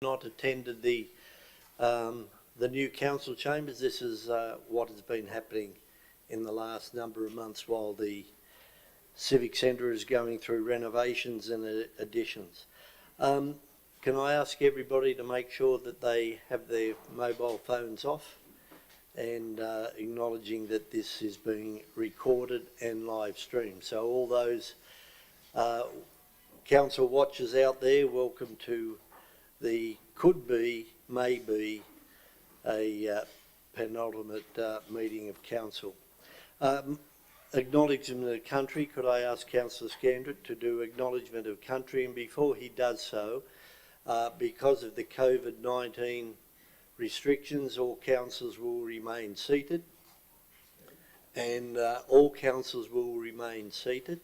not attended the new council chambers. This is what has been happening in the last number of months while the Civic Centre is going through renovations and additions. Can I ask everybody to make sure that they have their mobile phones off, and acknowledging that this is being recorded and live streamed. So all those council watchers out there, welcome to the could be, may be, a penultimate meeting of council. Acknowledgement of country, could I ask Councillor Scandrett to do acknowledgement of country? And before he does so, because of the COVID-19 restrictions, all councillors will remain seated, and all councillors will remain seated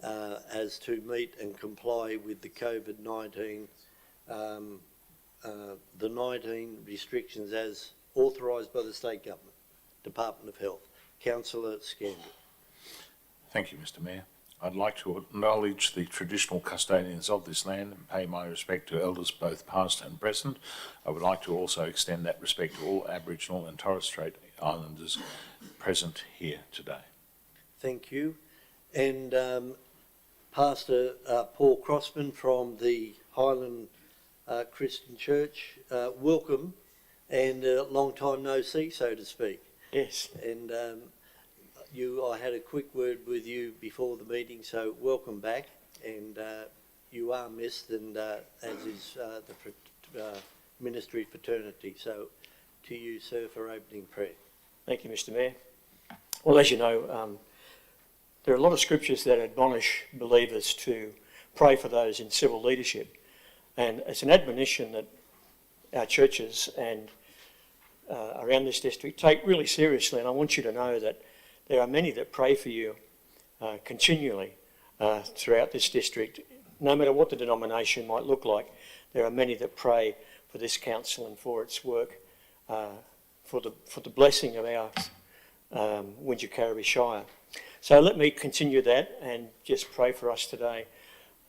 as to meet and comply with the COVID-19 the 19 restrictions as authorised by the State Government, Department of Health. Councillor Scandrett. Thank you, Mr Mayor. I'd like to acknowledge the traditional custodians of this land and pay my respect to elders both past and present. I would like to also extend that respect to all Aboriginal and Torres Strait Islanders present here today. Thank you. And Pastor Paul Crossman from the Highland Christian Church, welcome, and long time no see, so to speak. Yes. And I had a quick word with you before the meeting, so welcome back, and you are missed, and as is the ministry fraternity. So to you, sir, for opening prayer. Thank you, Mr Mayor. Well, as you know, there are a lot of scriptures that admonish believers to pray for those in civil leadership, and it's an admonition that our churches and around this district take really seriously. And I want you to know that there are many that pray for you continually throughout this district, no matter what the denomination might look like. There are many that pray for this council and for its work, for the blessing of our Wingecarribee Shire. So let me continue that and just pray for us today.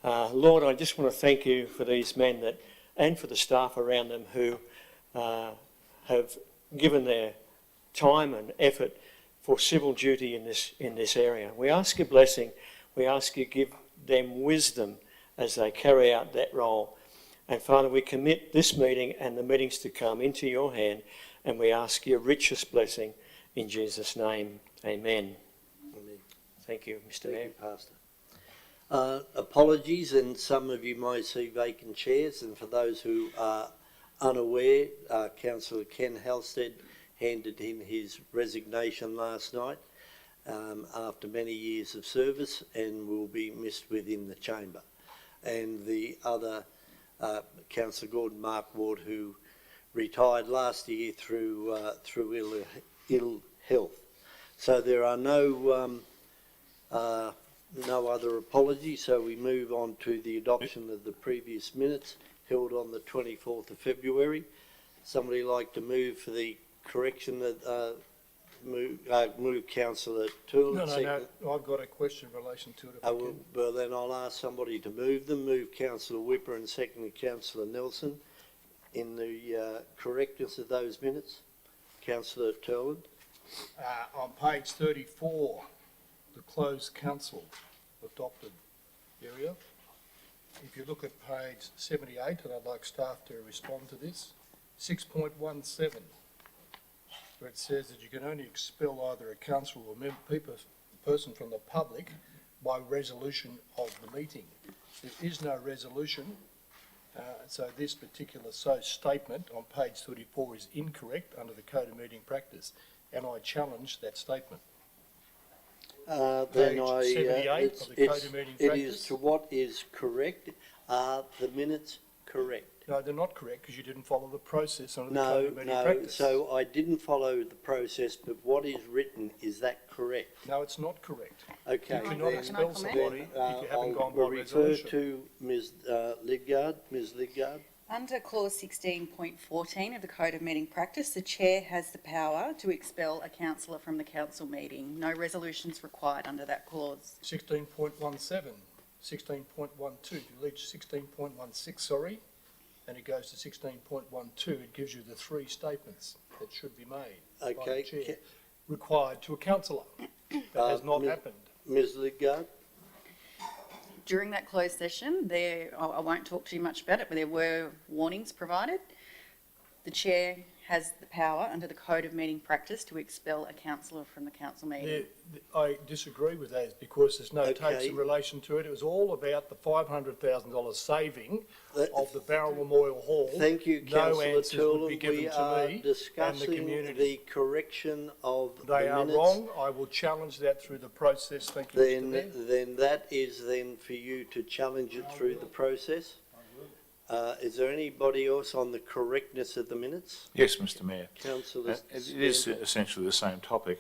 Lord, I just want to thank you for these men and for the staff around them who have given their time and effort for civil duty in this area. We ask your blessing. We ask you give them wisdom as they carry out that role. And Father, we commit this meeting and the meetings to come into your hand, and we ask your richest blessing in Jesus' name. Amen. Amen. Thank you, Mr. Mayor. Thank you, Pastor. Apologies, and some of you might see vacant chairs, and for those who are unaware, Councillor Ken Halstead handed in his resignation last night after many years of service, and will be missed within the chamber. And the other, Councillor Gordon Markward, who retired last year through ill health. So there are no other apologies, so we move on to the adoption of the previous minutes held on the 24th of February. Somebody like to move for the correction that move Councillor Toole? No, I've got a question in relation to it. Well, then I'll ask somebody to move them. Move Councillor Whipper and second Councillor Nelson in the correctness of those minutes. Councillor Turland. On page 34, the closed council adopted area. If you look at page 78, and I'd like staff to respond to this, 6.17, where it says that you can only expel either a council or person from the public by resolution of the meeting. There is no resolution, so this particular statement on page 34 is incorrect under the Code of Meeting Practice, and I challenge that statement. Then Page 78 of the Code of Meeting Practice. It is to what is correct. Are the minutes correct? No, they're not correct because you didn't follow the process under the Code of Meeting Practice. So I didn't follow the process, but what is written, is that correct? No, it's not correct. Okay. You cannot expel somebody if you haven't gone by refer resolution. to Ms. Lidgard. Ms. Lidgard. Under clause 16.14 of the Code of Meeting Practice, the Chair has the power to expel a councillor from the council meeting. No resolutions required under that clause. 16.17, 16.12, if you reach 16.16, sorry, and it goes to 16.12, it gives you the three statements that should be made by the Okay, chair, required to a councillor. That has not happened. Ms. Lidgard? During that closed session, I won't talk too much about it, but there were warnings provided. The chair has the power under the Code of Meeting Practice to expel a councillor from the council meeting. I disagree with that because there's no tapes Okay. in relation to it. It was all about the $500,000 saving That- of the Barrel Memorial Hall. Thank you, No councillor answers would be Turlin. given We to are me and the discussing community. the correction of the They are minutes. wrong. I will challenge that through the process. Thank you, Mr. Mayor. Then that is then for you to challenge it through the process. Is there anybody else on the correctness of the minutes? Yes, Mr Mayor. Councillor It is Scandrett. essentially the same topic,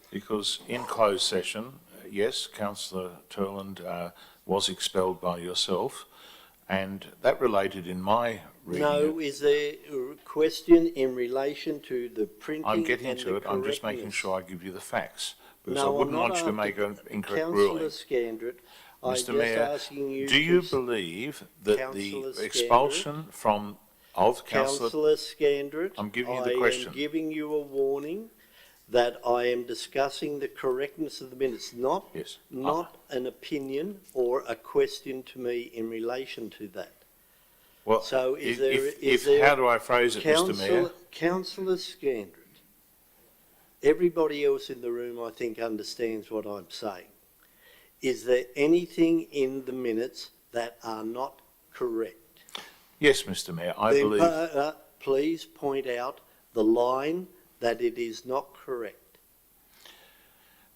because in closed session, yes, councillor Turland was expelled by yourself, and that related in my reading. No, is there a question in relation to the printing I'm getting and to the it, I'm just making correctness? sure I give you the facts, because I No, I'm wouldn't not want you to after make an incorrect Councillor ruling. Scandrett, I'm Mr just Mayor, asking you do you to believe that Councillor the expulsion of councillor, Councillor Scandrett, I'm giving you the I question. am giving you a warning that I am discussing the correctness of the minutes, not yes, an opinion or a question to me in relation to that. well, So is if, there- how do I phrase it, Mr Mayor? Councillor Scandrett, everybody else in the room I think understands what I'm saying. Is there anything in the minutes that are not correct? Yes, Mr Mayor, I Then, believe, please point out the line that it is not correct.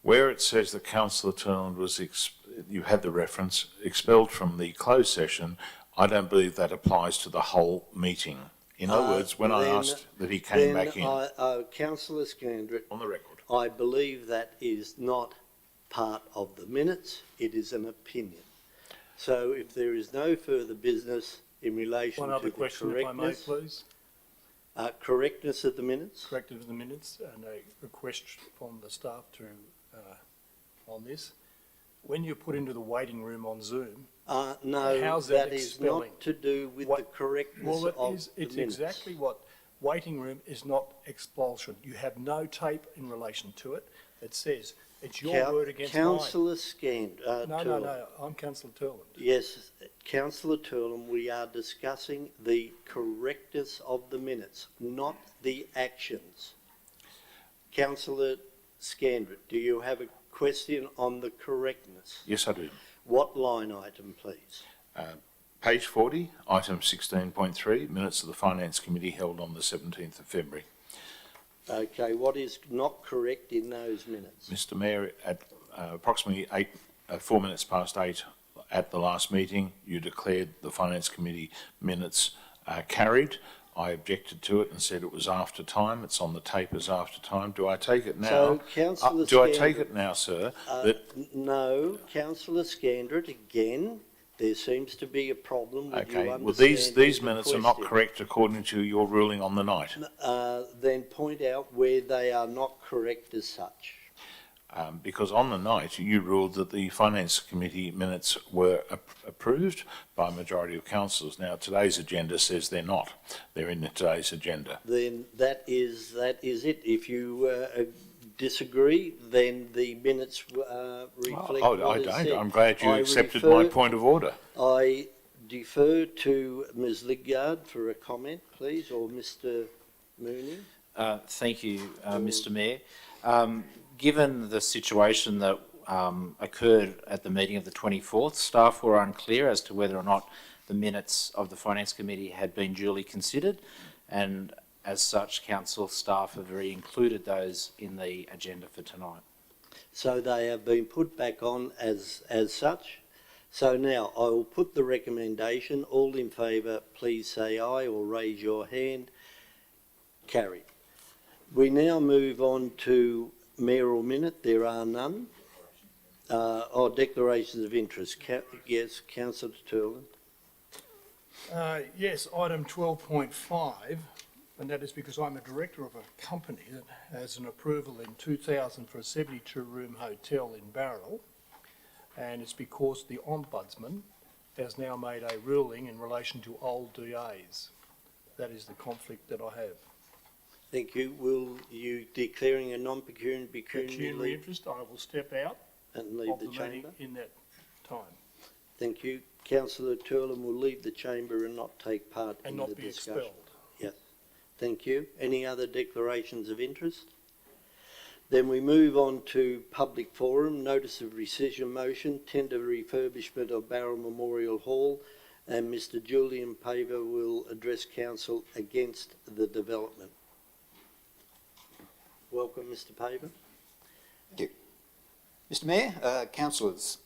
where it says that councillor Turland was, you had the reference, expelled from the closed session, I don't believe that applies to the whole meeting. In other words, when I then- asked that he came back in, Councillor Scandrett, on the record. I believe that is not part of the minutes, it is an opinion. So if there is no further business in relation One to other the question, if I may, correctness, please. correctness of the minutes, Corrected of the minutes and a request from the staff to, on this. When you're put into the waiting room on Zoom, no, How's that that is expelling? not to do with What- the correctness well, of it's the minutes. exactly what, waiting room is not expulsion. You have no tape in relation to it. It says, it's your word against mine. Councillor No, Turlin. no, I'm councillor Turland. Yes, Councillor Turlin, we are discussing the correctness of the minutes, not the actions. Councillor Scandrett, do you have a question on the correctness? Yes, I do. What line item, please? Page 40, item 16.3, minutes of the Finance Committee held on the 17th of February. Okay, what is not correct in those minutes? Mr Mayor, at approximately 4 minutes past 8 at the last meeting, you declared the Finance Committee minutes carried. I objected to it and said it was after time. It's on the tape as after time. Do I take it now? So, Councillor do I take Scandrett- it now, sir, that No, Councillor Scandrett, again, there seems to be a problem with you okay? understanding Well, these the minutes are not question. correct according to your ruling on the night. Then point out where they are not correct as such. Because on the night you ruled that the Finance Committee minutes were approved by a majority of councillors. Now today's agenda says they're not. They're in today's agenda. Then that is it. If you disagree, then the minutes reflect Oh, what I is don't. said. I'm glad you I accepted refer- my point of order. I defer to Ms Lidgard for a comment, please, or Mr Mooney. Thank you, Mr Mayor. Given the situation that occurred at the meeting of the 24th, staff were unclear as to whether or not the minutes of the Finance Committee had been duly considered, and as such, council staff have already included those in the agenda for tonight. So they have been put back on as such. So now I will put the recommendation. All in favour, please say aye or raise your hand. Carried. We now move on to mayoral minute. There are none. Declarations of interest. Yes, Councillor Turland. Yes, item 12.5, and that is because I'm a director of a company that has an approval in 2000 for a 72-room hotel in Barrel, and it's because the Ombudsman has now made a ruling in relation to old DAs. That is the conflict that I have. Thank you. Will you declaring a non-pecuniary Pecuniary interest, I will step out and leave of the the meeting chamber? in that time Thank you. Councillor Turlin will leave the chamber and not take part in and the not be discussion. expelled. Yes. Thank you. Any other declarations of interest? Then we move on to public forum, notice of rescission motion, tender refurbishment of Barrel Memorial Hall, and Mr Julian Paver will address council against the development. Welcome, Mr Paver. Thank you. Mr Mayor, councillors,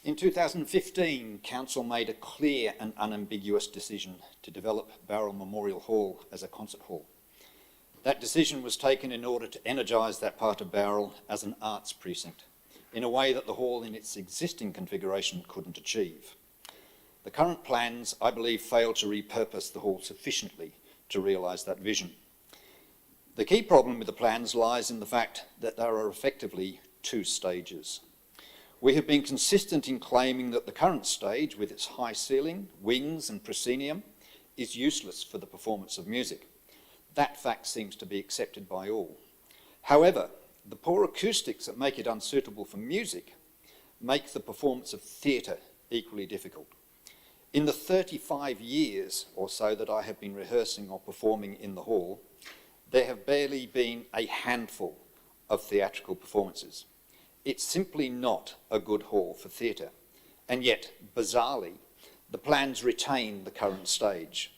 in 2015, Council made a clear and unambiguous decision to develop Barrel Memorial Hall as a concert hall. That decision was taken in order to energise that part of Barrel as an arts precinct, in a way that the hall in its existing configuration couldn't achieve. The current plans, I believe, fail to repurpose the hall sufficiently to realise that vision. The key problem with the plans lies in the fact that there are effectively two stages. We have been consistent in claiming that the current stage, with its high ceiling, wings and proscenium, is useless for the performance of music. That fact seems to be accepted by all. However, the poor acoustics that make it unsuitable for music make the performance of theatre equally difficult. In the 35 years or so that I have been rehearsing or performing in the hall, there have barely been a handful of theatrical performances. It's simply not a good hall for theatre, and yet, bizarrely, the plans retain the current stage.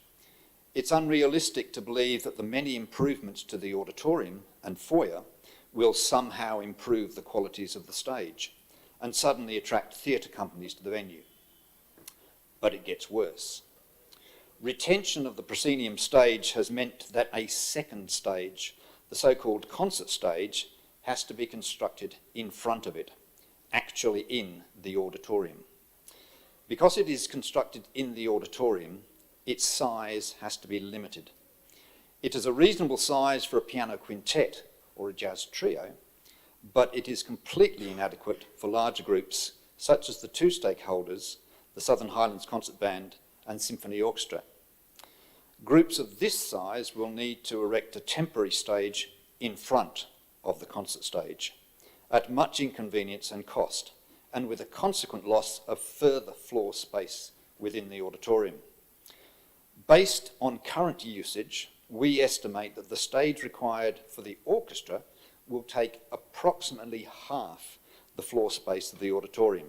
It's unrealistic to believe that the many improvements to the auditorium and foyer will somehow improve the qualities of the stage and suddenly attract theatre companies to the venue. But it gets worse. Retention of the proscenium stage has meant that a second stage, the so-called concert stage, has to be constructed in front of it, actually in the auditorium. Because it is constructed in the auditorium, its size has to be limited. It is a reasonable size for a piano quintet or a jazz trio, but it is completely inadequate for larger groups such as the two stakeholders, the Southern Highlands Concert Band and Symphony Orchestra. Groups of this size will need to erect a temporary stage in front of the concert stage, at much inconvenience and cost, and with a consequent loss of further floor space within the auditorium. Based on current usage, we estimate that the stage required for the orchestra will take approximately half the floor space of the auditorium.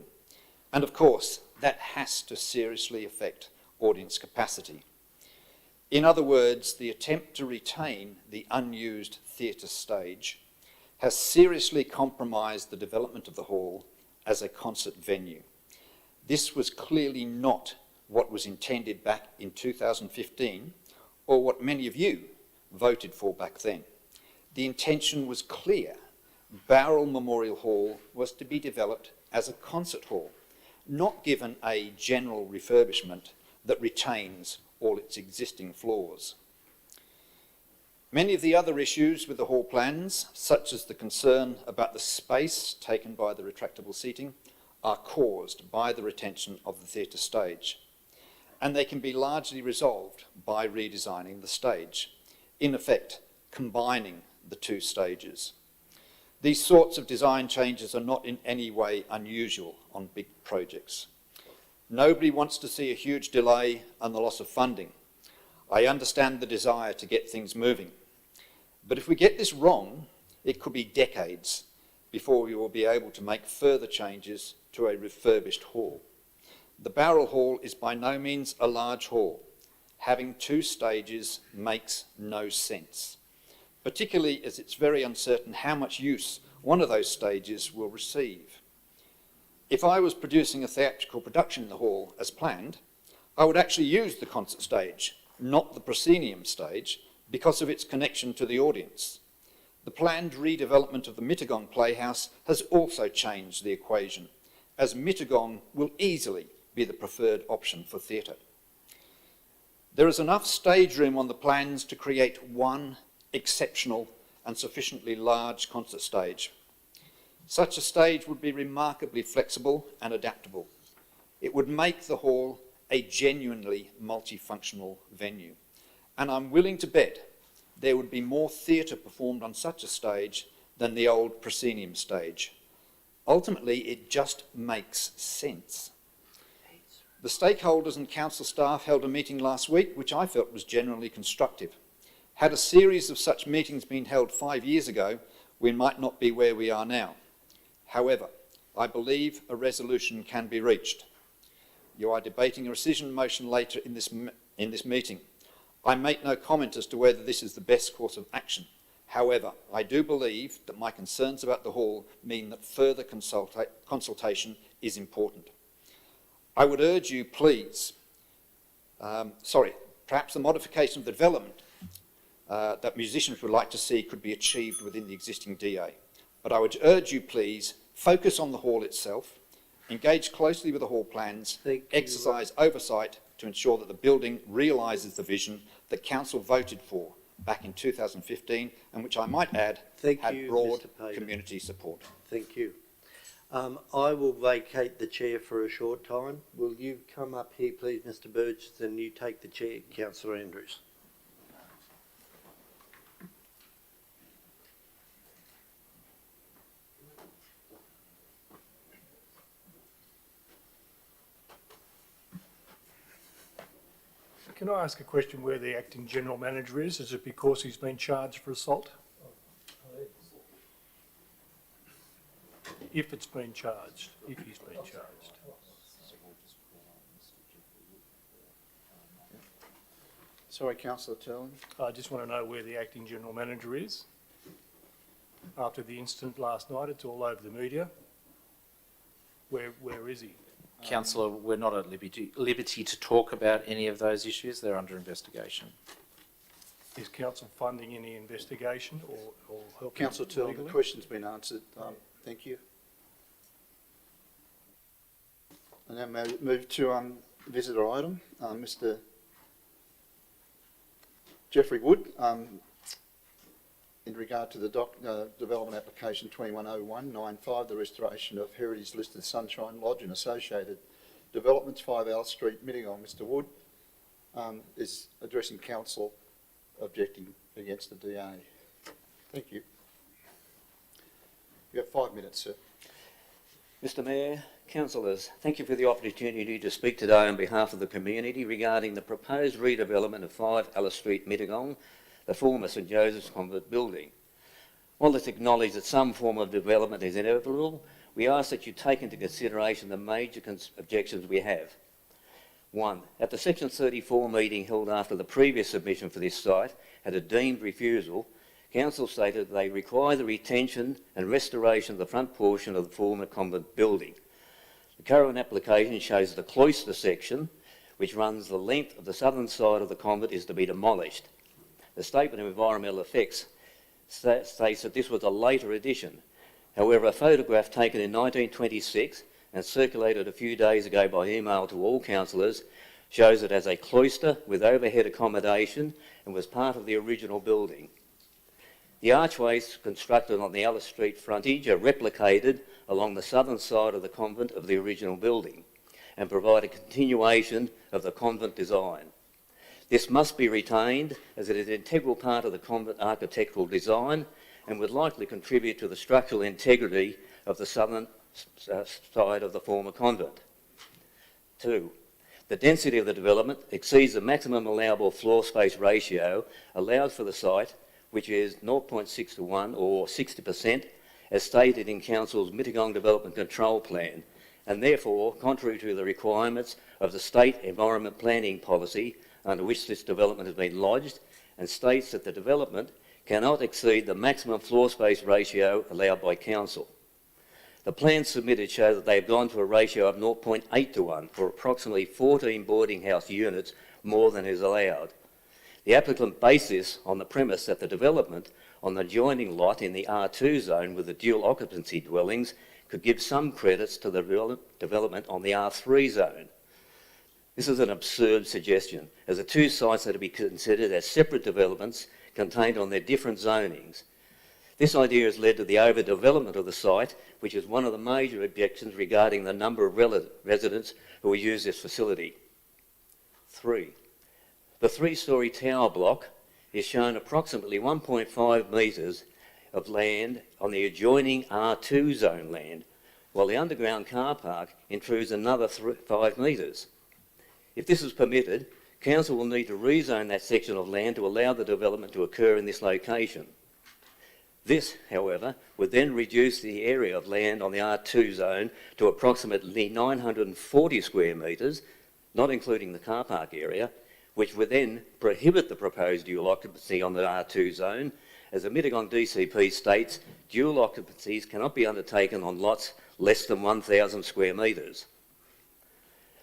And of course, that has to seriously affect audience capacity. In other words, the attempt to retain the unused theatre stage has seriously compromised the development of the hall as a concert venue. This was clearly not what was intended back in 2015, or what many of you voted for back then. The intention was clear. Barrel Memorial Hall was to be developed as a concert hall, not given a general refurbishment that retains all its existing floors. Many of the other issues with the hall plans, such as the concern about the space taken by the retractable seating, are caused by the retention of the theatre stage, and they can be largely resolved by redesigning the stage, in effect, combining the two stages. These sorts of design changes are not in any way unusual on big projects. Nobody wants to see a huge delay and the loss of funding. I understand the desire to get things moving. But if we get this wrong, it could be decades before we will be able to make further changes to a refurbished hall. The Barrel Hall is by no means a large hall. Having two stages makes no sense, particularly as it's very uncertain how much use one of those stages will receive. If I was producing a theatrical production in the hall as planned, I would actually use the concert stage, not the proscenium stage, because of its connection to the audience. The planned redevelopment of the Mittagong Playhouse has also changed the equation, as Mittagong will easily be the preferred option for theatre. There is enough stage room on the plans to create one exceptional and sufficiently large concert stage. Such a stage would be remarkably flexible and adaptable. It would make the hall a genuinely multifunctional venue, and I'm willing to bet there would be more theatre performed on such a stage than the old proscenium stage. Ultimately, it just makes sense. The stakeholders and council staff held a meeting last week, which I felt was generally constructive. Had a series of such meetings been held 5 years ago, we might not be where we are now. However, I believe a resolution can be reached. You are debating a rescission motion later in this meeting. I make no comment as to whether this is the best course of action. However, I do believe that my concerns about the hall mean that further consultation is important. I would urge you, please, perhaps the modification of the development that musicians would like to see could be achieved within the existing DA. But I would urge you, please, focus on the hall itself, engage closely with the hall plans, exercise oversight to ensure that the building realises the vision that council voted for back in 2015, and which I might add had broad community support. Thank you. I will vacate the chair for a short time. Will you come up here, please, Mr. Burgess, and you take the chair, Councillor Andrews. Can I ask a question where the acting general manager is? Is it because he's been charged for assault? If it's been charged, if he's been charged. Sorry, Councillor Turlin. I just want to know where the acting general manager is. After the incident last night, it's all over the media. Where is he? Councillor, we're not at liberty to talk about any of those issues. They're under investigation. Is council funding any investigation or helping? Councillor Turlin, legally? the question's been answered. Thank you. I now move to visitor item. Mr. Jeffrey Wood, in regard to the development application 210195, the restoration of heritage listed Sunshine Lodge and associated developments, 5 Alice Street, Mittagong. Mr. Wood is addressing council, objecting against the DA. Thank you. You have 5 minutes, sir. Mr Mayor, councillors, thank you for the opportunity to speak today on behalf of the community regarding the proposed redevelopment of 5 Alice Street, Mittagong, the former St Joseph's Convent building. While it's acknowledged that some form of development is inevitable, we ask that you take into consideration the major objections we have. 1. At the Section 34 meeting held after the previous submission for this site had a deemed refusal, Council stated they require the retention and restoration of the front portion of the former convent building. The current application shows the cloister section, which runs the length of the southern side of the convent, is to be demolished. The statement of environmental effects states that this was a later addition. However, a photograph taken in 1926 and circulated a few days ago by email to all councillors shows it as a cloister with overhead accommodation and was part of the original building. The archways constructed on the Alice Street frontage are replicated along the southern side of the convent of the original building and provide a continuation of the convent design. This must be retained as it is an integral part of the convent architectural design and would likely contribute to the structural integrity of the southern side of the former convent. 2. The density of the development exceeds the maximum allowable floor space ratio allowed for the site, which is 0.6 to 1 or 60%, as stated in Council's Mittagong Development Control Plan, and therefore contrary to the requirements of the State Environment Planning Policy under which this development has been lodged, and states that the development cannot exceed the maximum floor space ratio allowed by Council. The plans submitted show that they have gone to a ratio of 0.8 to 1 for approximately 14 boarding house units more than is allowed. The applicant based this on the premise that the development on the adjoining lot in the R2 zone with the dual occupancy dwellings could give some credits to the development on the R3 zone. This is an absurd suggestion, as the two sites are to be considered as separate developments contained on their different zonings. This idea has led to the overdevelopment of the site, which is one of the major objections regarding the number of residents who will use this facility. 3. The three-storey tower block is shown approximately 1.5 metres of land on the adjoining R2 zone land, while the underground car park intrudes another 5 metres. If this is permitted, Council will need to rezone that section of land to allow the development to occur in this location. This, however, would then reduce the area of land on the R2 zone to approximately 940 square metres, not including the car park area, which would then prohibit the proposed dual occupancy on the R2 zone. As the Mittagong DCP states, dual occupancies cannot be undertaken on lots less than 1,000 square metres.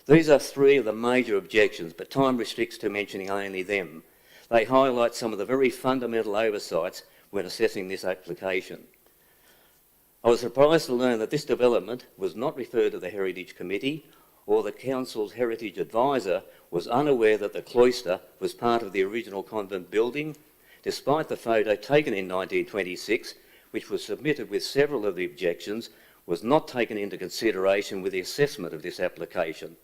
These are three of the major objections, but time restricts to mentioning only them. They highlight some of the very fundamental oversights when assessing this application. I was surprised to learn that this development was not referred to the Heritage Committee, or the Council's Heritage Advisor was unaware that the cloister was part of the original convent building, despite the photo taken in 1926, which was submitted with several of the objections, was not taken into consideration with the assessment of this application.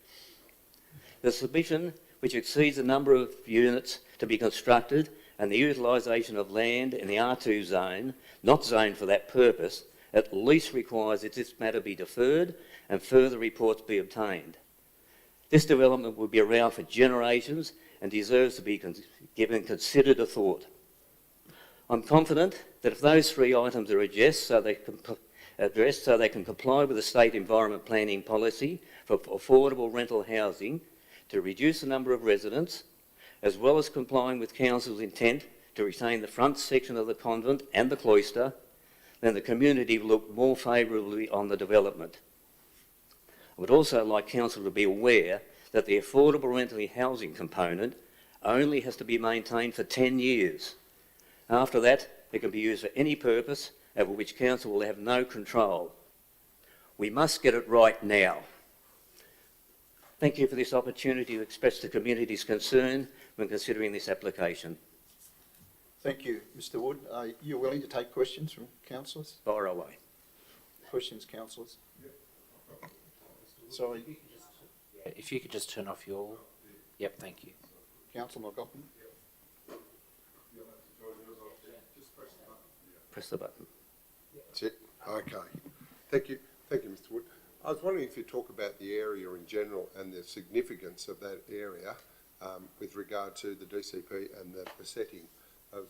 The submission, which exceeds the number of units to be constructed and the utilisation of land in the R2 zone, not zoned for that purpose, at least requires that this matter be deferred and further reports be obtained. This development will be around for generations and deserves to be given considered a thought. I'm confident that if those three items are addressed so they can comply with the state environment planning policy for affordable rental housing to reduce the number of residents, as well as complying with Council's intent to retain the front section of the convent and the cloister, then the community will look more favourably on the development. I would also like Council to be aware that the affordable rental housing component only has to be maintained for 10 years. After that, it can be used for any purpose over which Council will have no control. We must get it right now. Thank you for this opportunity to express the community's concern when considering this application. Thank you, Mr Wood. Are you willing to take questions from councillors? Fire away. Questions, councillors? Sorry, If you could just turn off your... Yep, thank you. Councillor McGoffin. Press the button. That's it. Okay. Thank you, Mr Wood. I was wondering if you talk about the area in general and the significance of that area with regard to the DCP and the setting of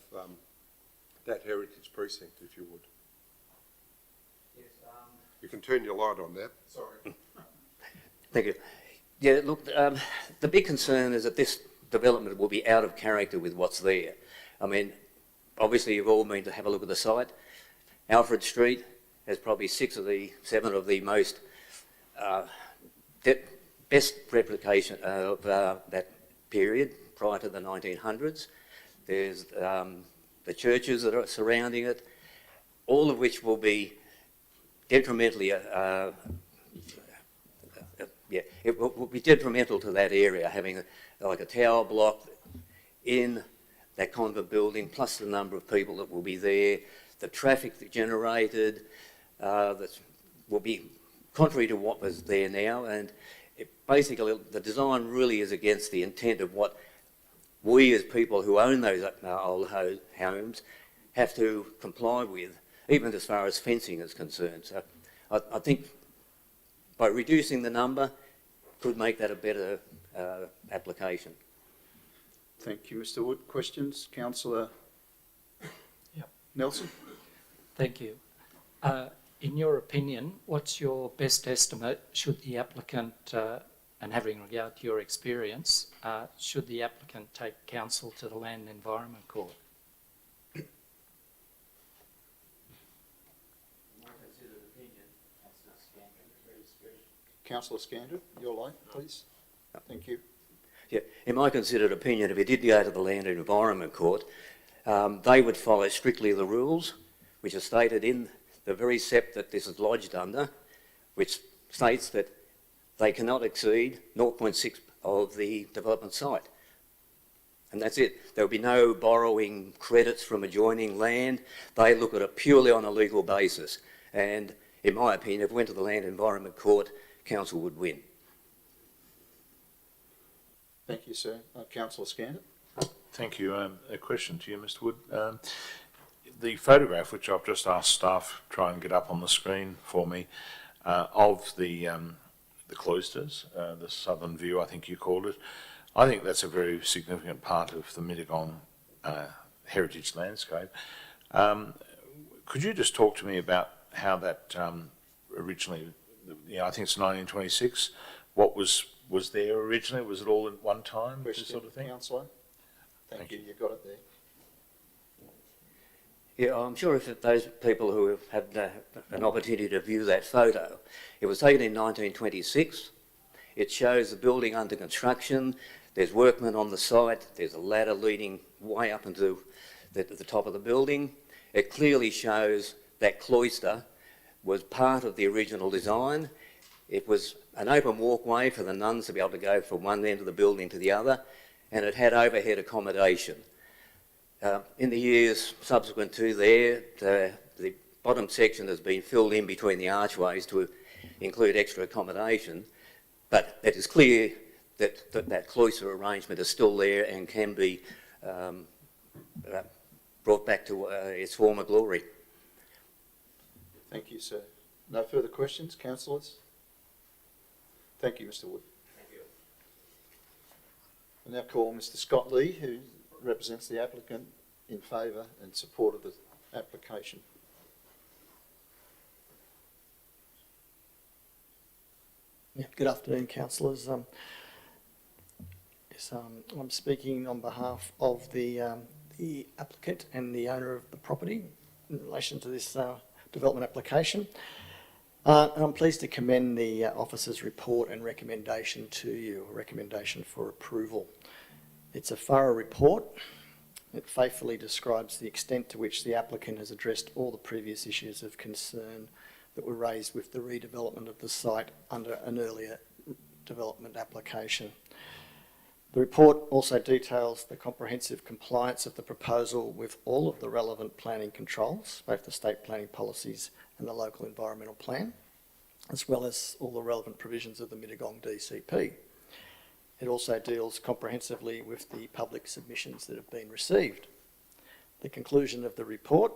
that heritage precinct, if you would. Yes, you can turn your light on now. Sorry. Thank you. Yeah, look, the big concern is that this development will be out of character with what's there. I mean, obviously you've all been to have a look at the site. Alfred Street has probably 7 of the most best replication of that period prior to the 1900s. There's the churches that are surrounding it, all of which will be detrimentally, it will be detrimental to that area, having like a tower block in that convent building, plus the number of people that will be there, the traffic that generated, that will be contrary to what was there now, and basically the design really is against the intent of what we as people who own those old homes have to comply with, even as far as fencing is concerned. So I think by reducing the number could make that a better application. Thank you, Mr Wood. Questions? Councillor Yep. Nelson? Thank you. In your opinion, what's your best estimate should the applicant, and having regard to your experience, should the applicant take council to the Land and Environment Court? Councillor Scandrett, your line, please. Thank you. Yeah, in my considered opinion, if it did go to the Land and Environment Court, they would follow strictly the rules which are stated in the very SEP that this is lodged under, which states that they cannot exceed 0.6 of the development site. And that's it. There will be no borrowing credits from adjoining land. They look at it purely on a legal basis. And in my opinion, if it went to the Land and Environment Court, Council would win. Thank you, sir. Councillor Scandrett? Thank you. A question to you, Mr Wood. The photograph, which I've just asked staff try and get up on the screen for me, of the cloisters, the southern view, I think you called it. I think that's a very significant part of the Mittagong heritage landscape. Could you just talk to me about how that originally, I think it's 1926, what was there originally? Was it all at one time, this Question, sort of thing? Councillor? Thank you, you got it there. Yeah, I'm sure if those people who have had an opportunity to view that photo, it was taken in 1926. It shows the building under construction. There's workmen on the site. There's a ladder leading way up into the top of the building. It clearly shows that cloister was part of the original design. It was an open walkway for the nuns to be able to go from one end of the building to the other, and it had overhead accommodation. In the years subsequent to there, the bottom section has been filled in between the archways to include extra accommodation, but it is clear that that cloister arrangement is still there and can be brought back to its former glory. Thank you, sir. No further questions, councillors? Thank you, Mr Wood. Thank you. I now call Mr Scott Lee, who represents the applicant, in favour and support of the application. Yeah, good afternoon, councillors. I'm speaking on behalf of the applicant and the owner of the property in relation to this development application. And I'm pleased to commend the officer's report and recommendation to you, a recommendation for approval. It's a thorough report. It faithfully describes the extent to which the applicant has addressed all the previous issues of concern that were raised with the redevelopment of the site under an earlier development application. The report also details the comprehensive compliance of the proposal with all of the relevant planning controls, both the state planning policies and the local environmental plan, as well as all the relevant provisions of the Mittagong DCP. It also deals comprehensively with the public submissions that have been received. The conclusion of the report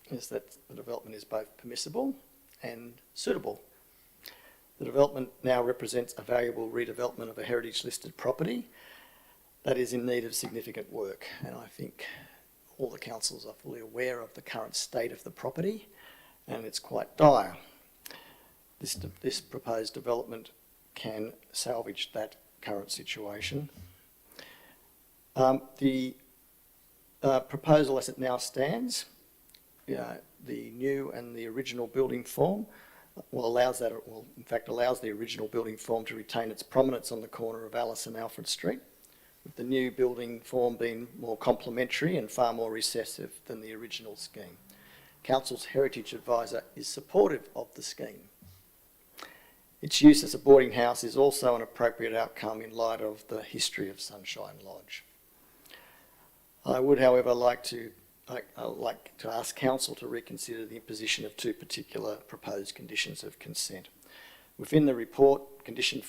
is that the development is both permissible and suitable. The development now represents a valuable redevelopment of a heritage listed property that is in need of significant work, and I think all the councils are fully aware of the current state of the property, and it's quite dire. This proposed development can salvage that current situation. The proposal as it now stands, the new and the original building form, allows the original building form to retain its prominence on the corner of Alice and Alfred Street, with the new building form being more complementary and far more recessive than the original scheme. Council's Heritage Advisor is supportive of the scheme. Its use as a boarding house is also an appropriate outcome in light of the history of Sunshine Lodge. I would, however, like to ask Council to reconsider the imposition of two particular proposed conditions of consent. Within the report, condition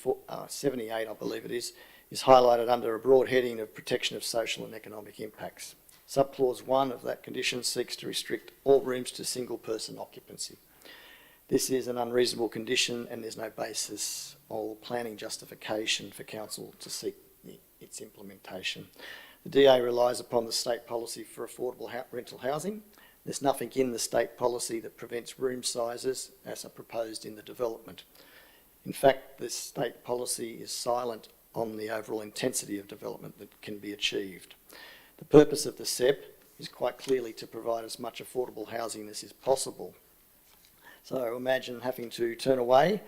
78, I believe it is highlighted under a broad heading of protection of social and economic impacts. Subclause 1 of that condition seeks to restrict all rooms to single-person occupancy. This is an unreasonable condition and there's no basis or planning justification for Council to seek its implementation. The DA relies upon the state policy for affordable rental housing. There's nothing in the state policy that prevents room sizes as are proposed in the development. In fact, the state policy is silent on the overall intensity of development that can be achieved. The purpose of the SEP is quite clearly to provide as much affordable housing as is possible. So imagine having to turn away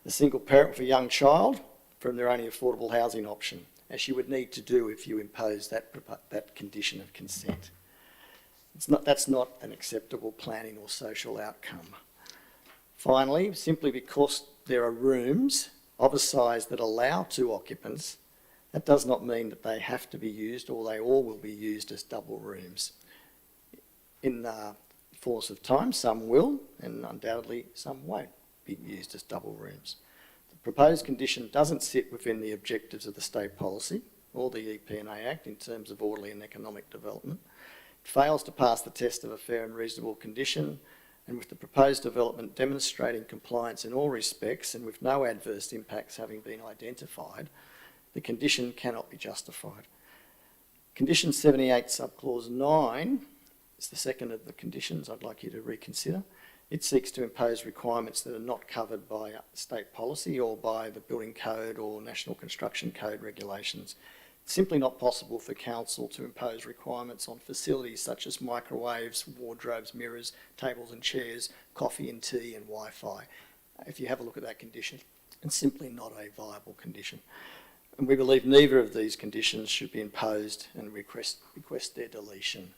a single parent with a young child from their only affordable housing option, as you would need to do if you impose that condition of consent. That's not an acceptable planning or social outcome. Finally, simply because there are rooms of a size that allow 2 occupants, that does not mean that they have to be used or they all will be used as double rooms. In the course of time, some will, and undoubtedly some won't be used as double rooms. The proposed condition doesn't sit within the objectives of the state policy or the EPNA Act in terms of orderly and economic development. It fails to pass the test of a fair and reasonable condition, and with the proposed development demonstrating compliance in all respects and with no adverse impacts having been identified, the condition cannot be justified. Condition 78, subclause 9, is the second of the conditions I'd like you to reconsider. It seeks to impose requirements that are not covered by state policy or by the Building Code or National Construction Code regulations. It's simply not possible for council to impose requirements on facilities such as microwaves, wardrobes, mirrors, tables and chairs, coffee and tea and Wi-Fi. If you have a look at that condition, it's simply not a viable condition. And we believe neither of these conditions should be imposed and request their deletion.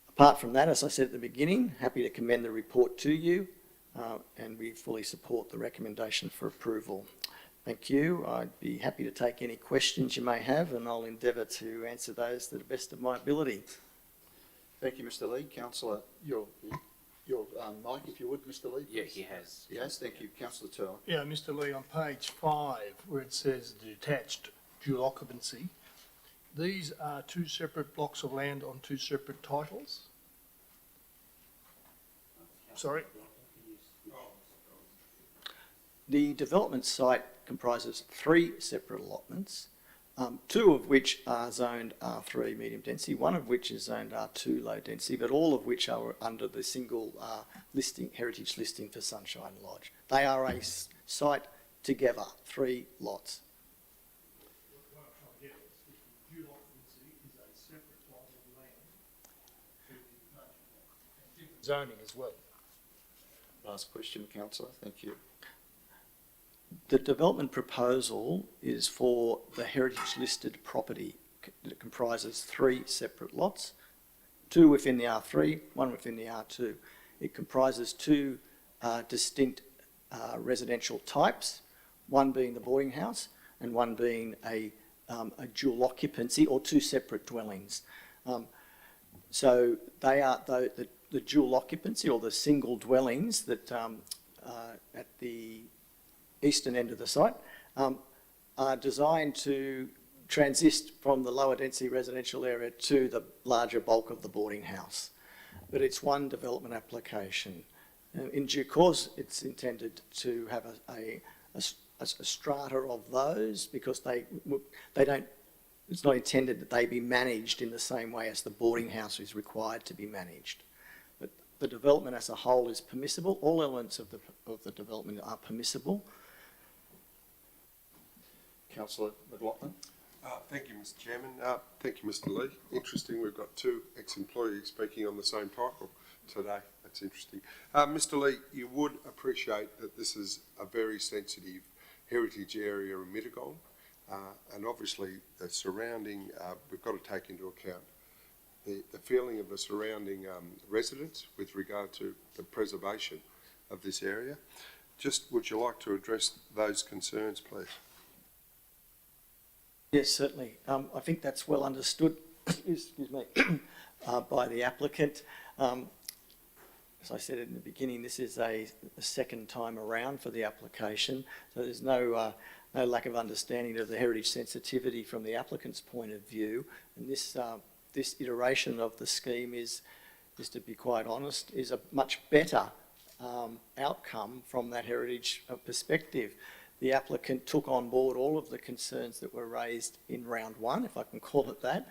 Apart from that, as I said at the beginning, happy to commend the report to you and we fully support the recommendation for approval. Thank you. I'd be happy to take any questions you may have and I'll endeavour to answer those to the best of my ability. Thank you, Mr. Lee. Councillor, your mic, if you would, Mr. Lee. Yeah, he has. Yes, thank you. Councillor Turner. Yeah, Mr. Lee, on page 5, where it says detached dual occupancy, these are two separate blocks of land on two separate titles? Sorry? The development site comprises 3 separate allotments, 2 of which are zoned R3 medium density, 1 of which is zoned R2 low density, but all of which are under the single heritage listing for Sunshine Lodge. They are a site together, 3 lots. What I'm trying to get is if the dual occupancy is a separate title of land to the major block, and different zoning as well. Last question, Councillor. Thank you. The development proposal is for the heritage listed property that comprises 3 separate lots, 2 within the R3, 1 within the R2. It comprises 2 distinct residential types, one being the boarding house and one being a dual occupancy or 2 separate dwellings. So they are the dual occupancy or the single dwellings that at the eastern end of the site are designed to transist from the lower density residential area to the larger bulk of the boarding house. But it's one development application. In due course, it's intended to have a strata of those because they don't, it's not intended that they be managed in the same way as the boarding house is required to be managed. But the development as a whole is permissible. All elements of the development are permissible. Councillor McLaughlin. Thank you, Mr. Chairman. Thank you, Mr. Lee. Interesting, we've got 2 ex-employees speaking on the same title today. That's interesting. Mr. Lee, you would appreciate that this is a very sensitive heritage area in Mittagong, and obviously the surrounding, we've got to take into account the feeling of the surrounding residents with regard to the preservation of this area. Just would you like to address those concerns, please? Yes, certainly. I think that's well understood, excuse me, by the applicant. As I said in the beginning, this is a second time around for the application, so there's no lack of understanding of the heritage sensitivity from the applicant's point of view. And this iteration of the scheme is, to be quite honest, is a much better outcome from that heritage perspective. The applicant took on board all of the concerns that were raised in round 1, if I can call it that,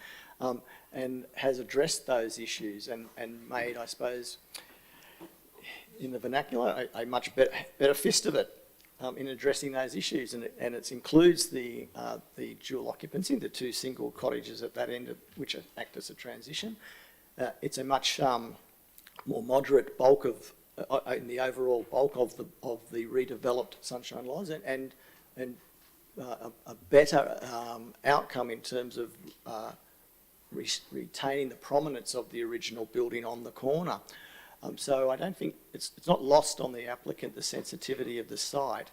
and has addressed those issues and made, I suppose, in the vernacular, a much better fist of it in addressing those issues. And it includes the dual occupancy, the 2 single cottages at that end, which act as a transition. It's a much more moderate bulk of in the overall bulk of the redeveloped Sunshine Lodge, and a better outcome in terms of retaining the prominence of the original building on the corner. So I don't think it's not lost on the applicant the sensitivity of the site.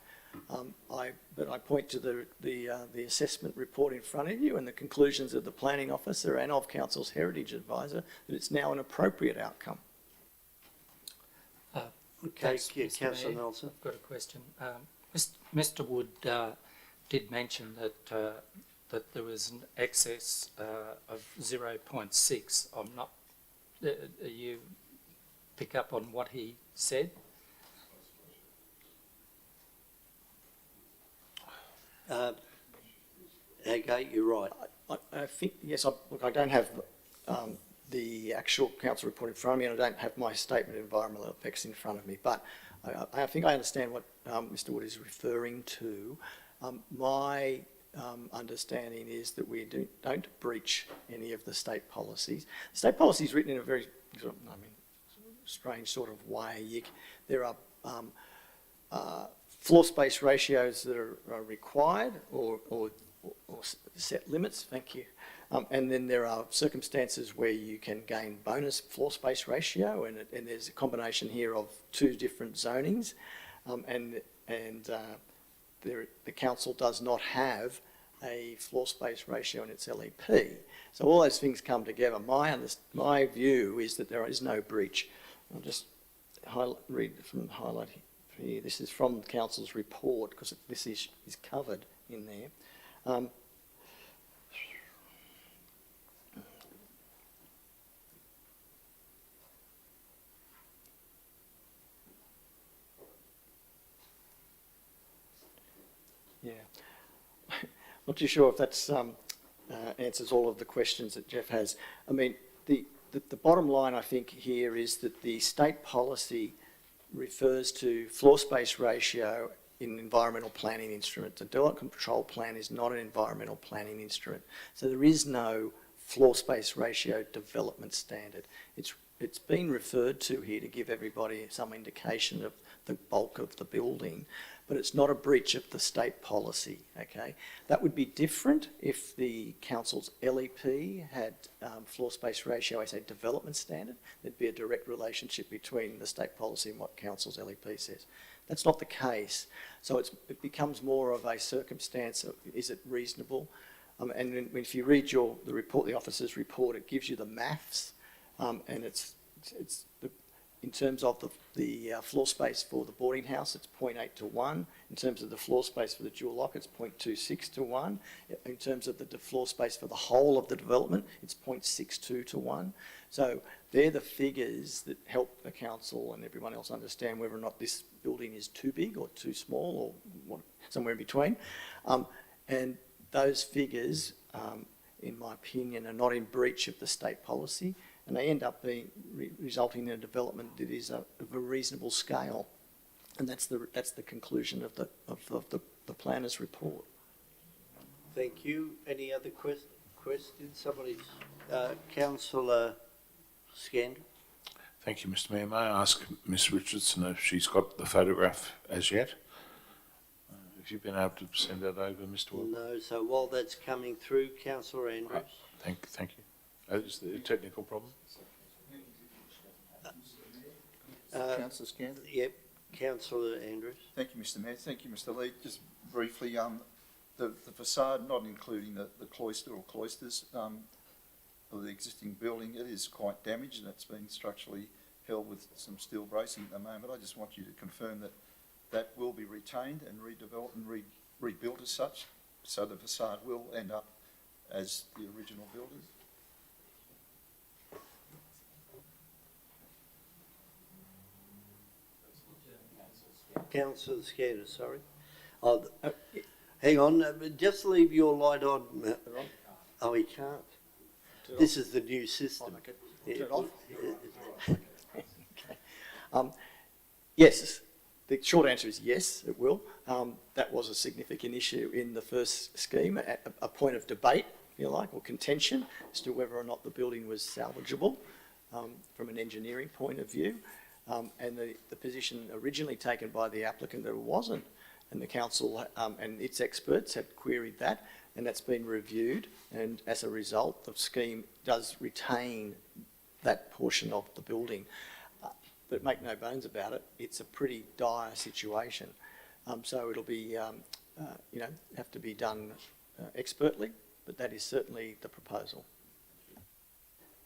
But I point to the assessment report in front of you and the conclusions of the planning officer and of council's heritage advisor that it's now an appropriate outcome. Okay, Thanks, Mr. Councillor Mayor. Nelson. I've got a question. Mr. Wood did mention that that there was an excess of 0.6. I'm not, you pick up on what he said? Okay, you're right. I think, yes, look, I don't have the actual council report in front of me, and I don't have my statement of environmental effects in front of me, but I think I understand what Mr Wood is referring to. My understanding is that we don't breach any of the state policies. State policy is written in a very strange sort of way. There are floor space ratios that are required or set limits, thank you. And then there are circumstances where you can gain bonus floor space ratio, and there's a combination here of two different zonings, the council does not have a floor space ratio in its LEP. So all those things come together. My view is that there is no breach. I'll just read from the highlight here. This is from the council's report, because this is covered in there. Yeah, not too sure if that's answers all of the questions that Jeff has. I mean, the bottom line, I think, here is that the state policy refers to floor space ratio in environmental planning instrument. The development control plan is not an environmental planning instrument, so there is no floor space ratio development standard. It's been referred to here to give everybody some indication of the bulk of the building, but it's not a breach of the state policy, okay? That would be different if the council's LEP had floor space ratio as a development standard. There'd be a direct relationship between the state policy and what council's LEP says. That's not the case. So it becomes more of a circumstance of, is it reasonable? And if you read the report, the officer's report, it gives you the maths, and it's in terms of the floor space for the boarding house, it's 0.8 to 1. In terms of the floor space for the dual lock, it's 0.26 to 1. In terms of the floor space for the whole of the development, it's 0.62 to 1. So they're the figures that help the council and everyone else understand whether or not this building is too big or too small or somewhere in between. And those figures, in my opinion, are not in breach of the state policy, and they end up resulting in a development that is of a reasonable scale, and that's the conclusion of the planner's report. Thank you. Any other questions? Councillor Scandal. Thank you, Mr Mayor. May I ask Ms Richardson if she's got the photograph as yet? Have you been able to send that over, Mr Wood? No, so while that's coming through, Councillor Andrews. Thank you. Is there a technical problem? Councillor Scandal? Yep, Councillor Andrews. Thank you, Mr Mayor. Thank you, Mr Lee. Just briefly, the facade, not including the cloister or cloisters of the existing building, it is quite damaged, and it's been structurally held with some steel bracing at the moment. I just want you to confirm that that will be retained and redeveloped and rebuilt as such, so the facade will end up as the original building. Councillor Scandal, sorry. Hang on, just leave your light on. Oh, he can't. This is the new system. Turn it off? Okay. Yes, the short answer is yes, it will. That was a significant issue in the first scheme, a point of debate, if you like, or contention as to whether or not the building was salvageable from an engineering point of view. And the position originally taken by the applicant that it wasn't, and the council and its experts had queried that, and that's been reviewed, and as a result, the scheme does retain that portion of the building. But make no bones about it, it's a pretty dire situation. So it'll be, have to be done expertly, but that is certainly the proposal.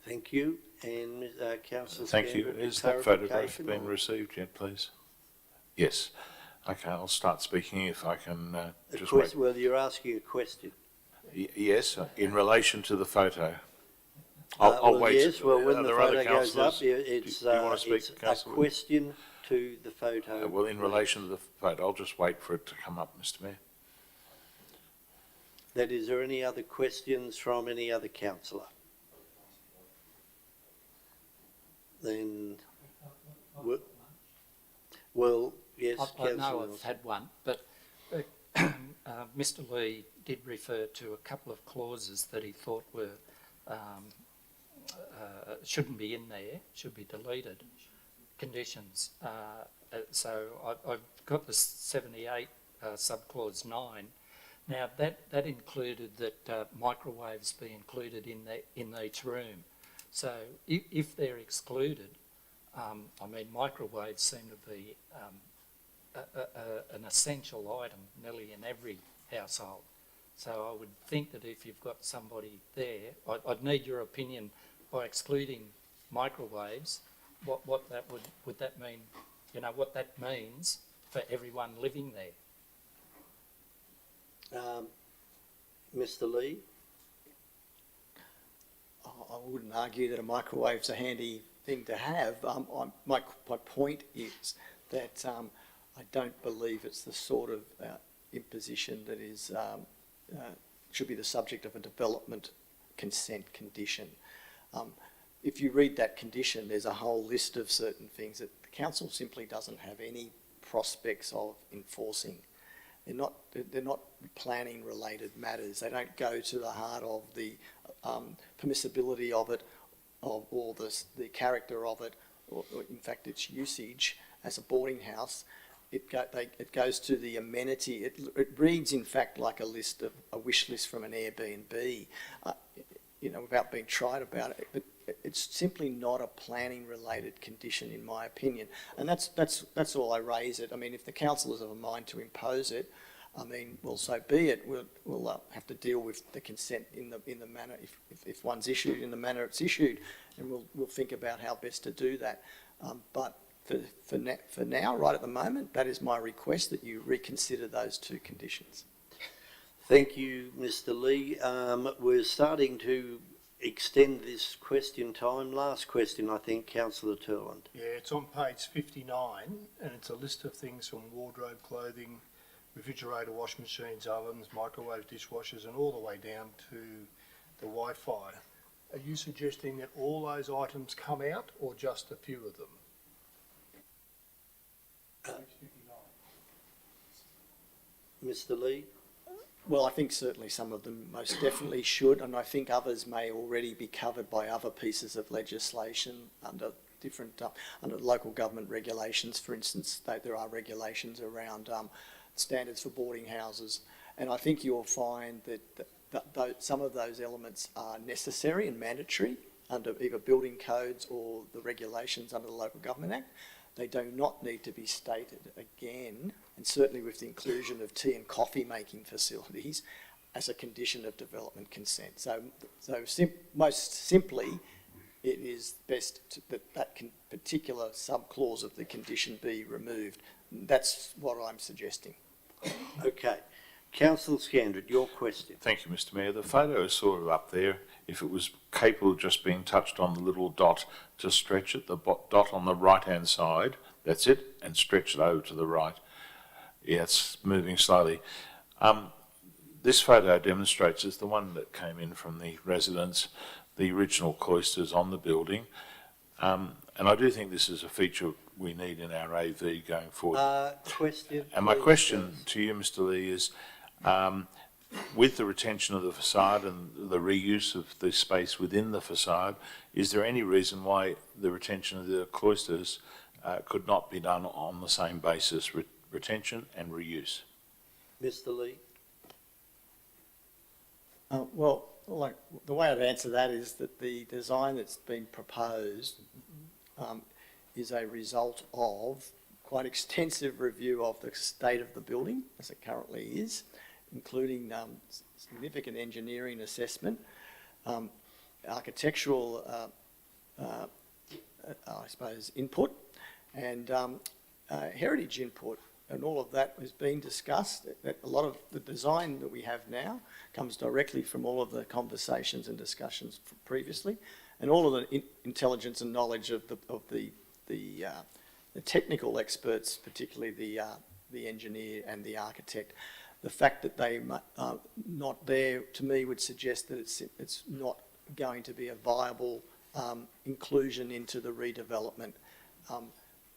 Thank you. And Councillor Thank you. Scandal, Is that photograph clarification been or- received yet, please? Yes. Okay, I'll start speaking if I can just Well, you're asking a question. Yes, in relation to the photo. I'll Well, wait. yes, well, when Are the there other photo goes up, councillors? it's, Do you want to speak, it's a councillor? question to the photo. Well, in relation to the photo, I'll just wait for it to come up, Mr Mayor. That is there any other questions from any other councillor? Then, well, yes, I know councillor. I've had one, but Mr Lee did refer to a couple of clauses that he thought were shouldn't be in there, should be deleted. Conditions. So I've got the 78 subclause 9. Now that included that microwaves be included in each room. So if they're excluded, I mean microwaves seem to be an essential item nearly in every household. So I would think that if you've got somebody there, I'd need your opinion by excluding microwaves, what that would that mean, you know, what that means for everyone living there. Mr Lee? I wouldn't argue that a microwave's a handy thing to have. My point is that I don't believe it's the sort of imposition that is should be the subject of a development consent condition. If you read that condition, there's a whole list of certain things that the council simply doesn't have any prospects of enforcing. They're not planning related matters. They don't go to the heart of the permissibility of it, or the character of it, or in fact its usage as a boarding house. It goes to the amenity. It reads in fact like a wish list from an Airbnb, you know, without being trite about it. But it's simply not a planning related condition in my opinion, and that's all I raise it. I mean, if the councillors have a mind to impose it, I mean, well, so be it. We'll have to deal with the consent in the manner if one's issued in the manner it's issued, and we'll think about how best to do that. But for now, right at the moment, that is my request, that you reconsider those two conditions. Thank you, Mr Lee. We're starting to extend this question time. Last question, I think, Councillor Turland. Yeah, it's on page 59, and it's a list of things from wardrobe, clothing, refrigerator, washing machines, ovens, microwave, dishwashers, and all the way down to the Wi-Fi. Are you suggesting that all those items come out, or just a few of them? Mr Lee? Well, I think certainly some of them most definitely should, and I think others may already be covered by other pieces of legislation under different, under local government regulations. For instance, there are regulations around standards for boarding houses, and I think you'll find that some of those elements are necessary and mandatory under either building codes or the regulations under the Local Government Act. They do not need to be stated again, and certainly with the inclusion of tea and coffee making facilities as a condition of development consent. So most simply, it is best that particular subclause of the condition be removed. That's what I'm suggesting. Okay. Councillor Scandred, your question. Thank you, Mr Mayor. The photo is sort of up there. If it was capable of just being touched on the little dot to stretch it, the dot on the right-hand side, that's it, and stretch it over to the right. Yeah, it's moving slowly. This photo demonstrates, it's the one that came in from the residents, the original cloisters on the building. And I do think this is a feature we need in our AV going forward. Question. And my please, question to you, Mr Lee, is with the retention of the facade and the reuse of the space within the facade, is there any reason why the retention of the cloisters could not be done on the same basis, retention and reuse? Mr Lee? Well, the way I'd answer that is that the design that's been proposed is a result of quite extensive review of the state of the building as it currently is, including significant engineering assessment, architectural, I suppose, input, and heritage input. and all of that has been discussed. That a lot of the design that we have now comes directly from all of the conversations and discussions previously, and all of the intelligence and knowledge of the technical experts, particularly the engineer and the architect. The fact that they are not there, to me, would suggest that it's not going to be a viable inclusion into the redevelopment.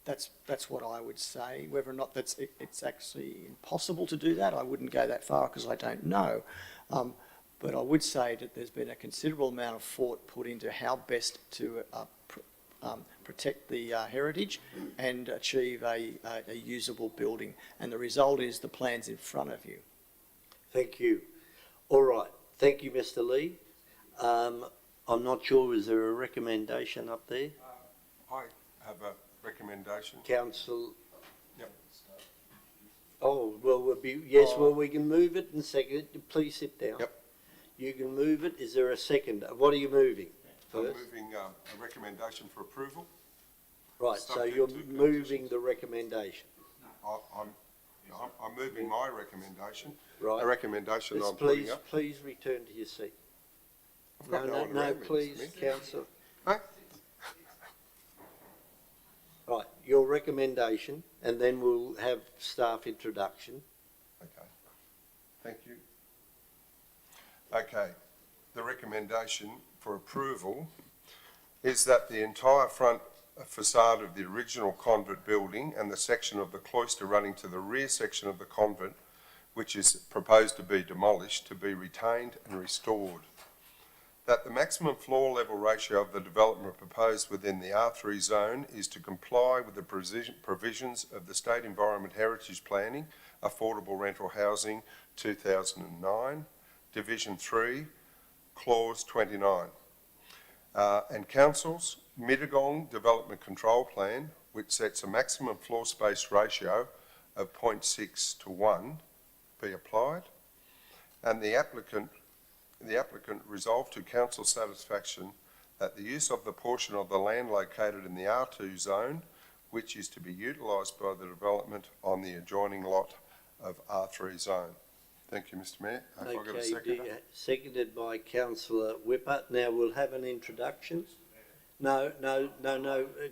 That's what I would say. Whether or not it's actually impossible to do that, I wouldn't go that far because I don't know. But I would say that there's been a considerable amount of thought put into how best to protect the heritage and achieve a usable building. And the result is the plans in front of you. Thank you. All right. Thank you, Mr. Lee. I'm not sure, is there a recommendation up there? I have a recommendation. Council? Yep. Oh, well, well, we can move it and second it. Please sit down. Yep. You can move it. Is there a second? What are you moving I'm first? moving a recommendation for approval. Right, so subject you're to moving conditions. the recommendation. I'm moving my recommendation. Right. A recommendation Let's I'm putting please, up. please return to your seat. I've got No, one no, around me, please, Mr. councillor. Huh? Right, your recommendation, and then we'll have staff introduction. Okay. Thank you. Okay. The recommendation for approval is that the entire front facade of the original convent building and the section of the cloister running to the rear section of the convent, which is proposed to be demolished, to be retained and restored. That the maximum floor level ratio of the development proposed within the R3 zone is to comply with the provisions of the State Environment Heritage Planning, Affordable Rental Housing 2009, Division 3, Clause 29. And Council's Mittagong Development Control Plan, which sets a maximum floor space ratio of 0.6 to 1, be applied. And the applicant resolved to Council's satisfaction that the use of the portion of the land located in the R2 zone, which is to be utilised by the development on the adjoining lot of R3 zone. Thank you, Mr. Mayor. Have I got a Okay, seconder? seconded by councillor Whipper. Now we'll have an introduction. No.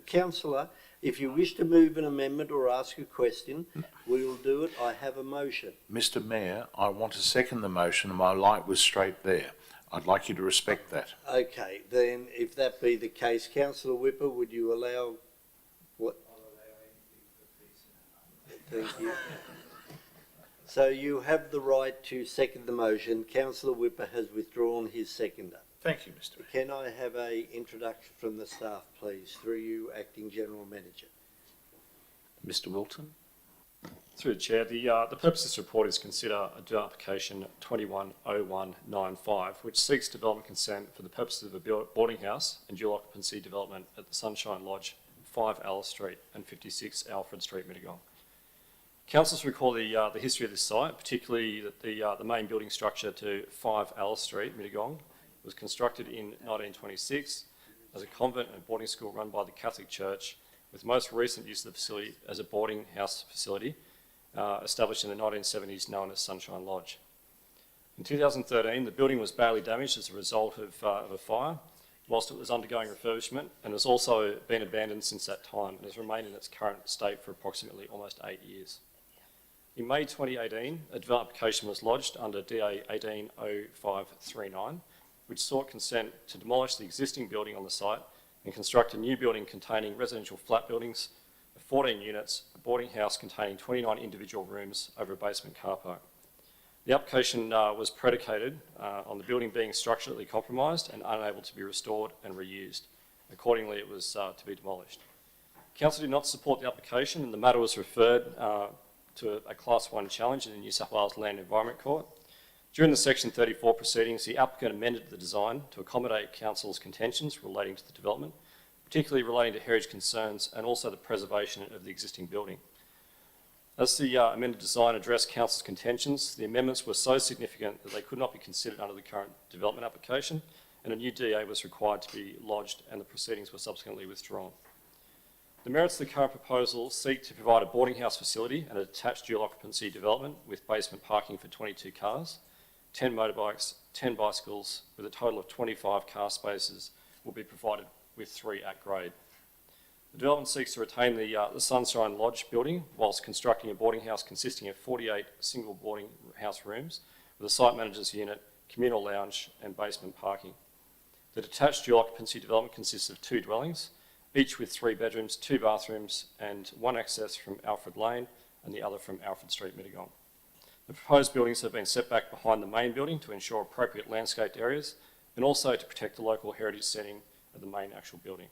Councillor, if you wish to move an amendment or ask a question, we will do it. I have a motion. Mr. Mayor, I want to second the motion and my light was straight there. I'd like you to respect that. Okay, then if that be the case, councillor Whipper, would you allow what? Thank you. So you have the right to second the motion. Councillor Whipper has withdrawn his seconder. Thank you, Mr. Mayor. Can I have a introduction from the staff, please, through you, Acting General Manager? Mr Wilton? Through the Chair, the purpose of this report is consider a application 210195, which seeks development consent for the purposes of a boarding house and dual occupancy development at the Sunshine Lodge, 5 Alice Street and 56 Alfred Street, Mittagong. Councillors recall the history of this site, particularly that the main building structure to 5 Alice Street, Mittagong, was constructed in 1926 as a convent and boarding school run by the Catholic Church, with most recent use of the facility as a boarding house facility, established in the 1970s, known as Sunshine Lodge. In 2013, the building was badly damaged as a result of a fire, whilst it was undergoing refurbishment, and has also been abandoned since that time and has remained in its current state for approximately almost 8 years. In May 2018, a development application was lodged under DA 180539, which sought consent to demolish the existing building on the site and construct a new building containing residential flat buildings of 14 units, a boarding house containing 29 individual rooms over a basement car park. The application was predicated on the building being structurally compromised and unable to be restored and reused. Accordingly, it was to be demolished. Council did not support the application and the matter was referred to a Class 1 challenge in the New South Wales Land Environment Court. During the Section 34 proceedings, the applicant amended the design to accommodate Council's contentions relating to the development, particularly relating to heritage concerns and also the preservation of the existing building. As the amended design addressed Council's contentions, the amendments were so significant that they could not be considered under the current development application, and a new DA was required to be lodged and the proceedings were subsequently withdrawn. The merits of the current proposal seek to provide a boarding house facility and a detached dual occupancy development with basement parking for 22 cars, 10 motorbikes, 10 bicycles, with a total of 25 car spaces will be provided with 3 at grade. The development seeks to retain the Sunshine Lodge building whilst constructing a boarding house consisting of 48 single boarding house rooms with a site manager's unit, communal lounge and basement parking. The detached dual occupancy development consists of 2 dwellings, each with 3 bedrooms, 2 bathrooms and 1 access from Alfred Lane and the other from Alfred Street, Mittagong. The proposed buildings have been set back behind the main building to ensure appropriate landscaped areas and also to protect the local heritage setting of the main actual building.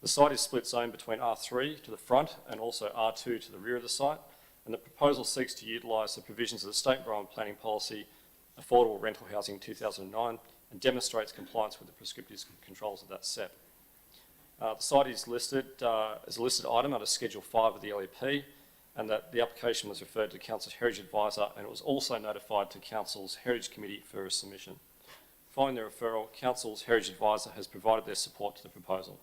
The site is split zone between R3 to the front and also R2 to the rear of the site, and the proposal seeks to utilise the provisions of the State Environment Planning Policy, Affordable Rental Housing 2009, and demonstrates compliance with the prescriptive controls of that set. The site is listed as a listed item under Schedule 5 of the LEP, and that the application was referred to Council's Heritage Advisor, and it was also notified to Council's Heritage Committee for a submission. Following the referral, Council's Heritage Advisor has provided their support to the proposal.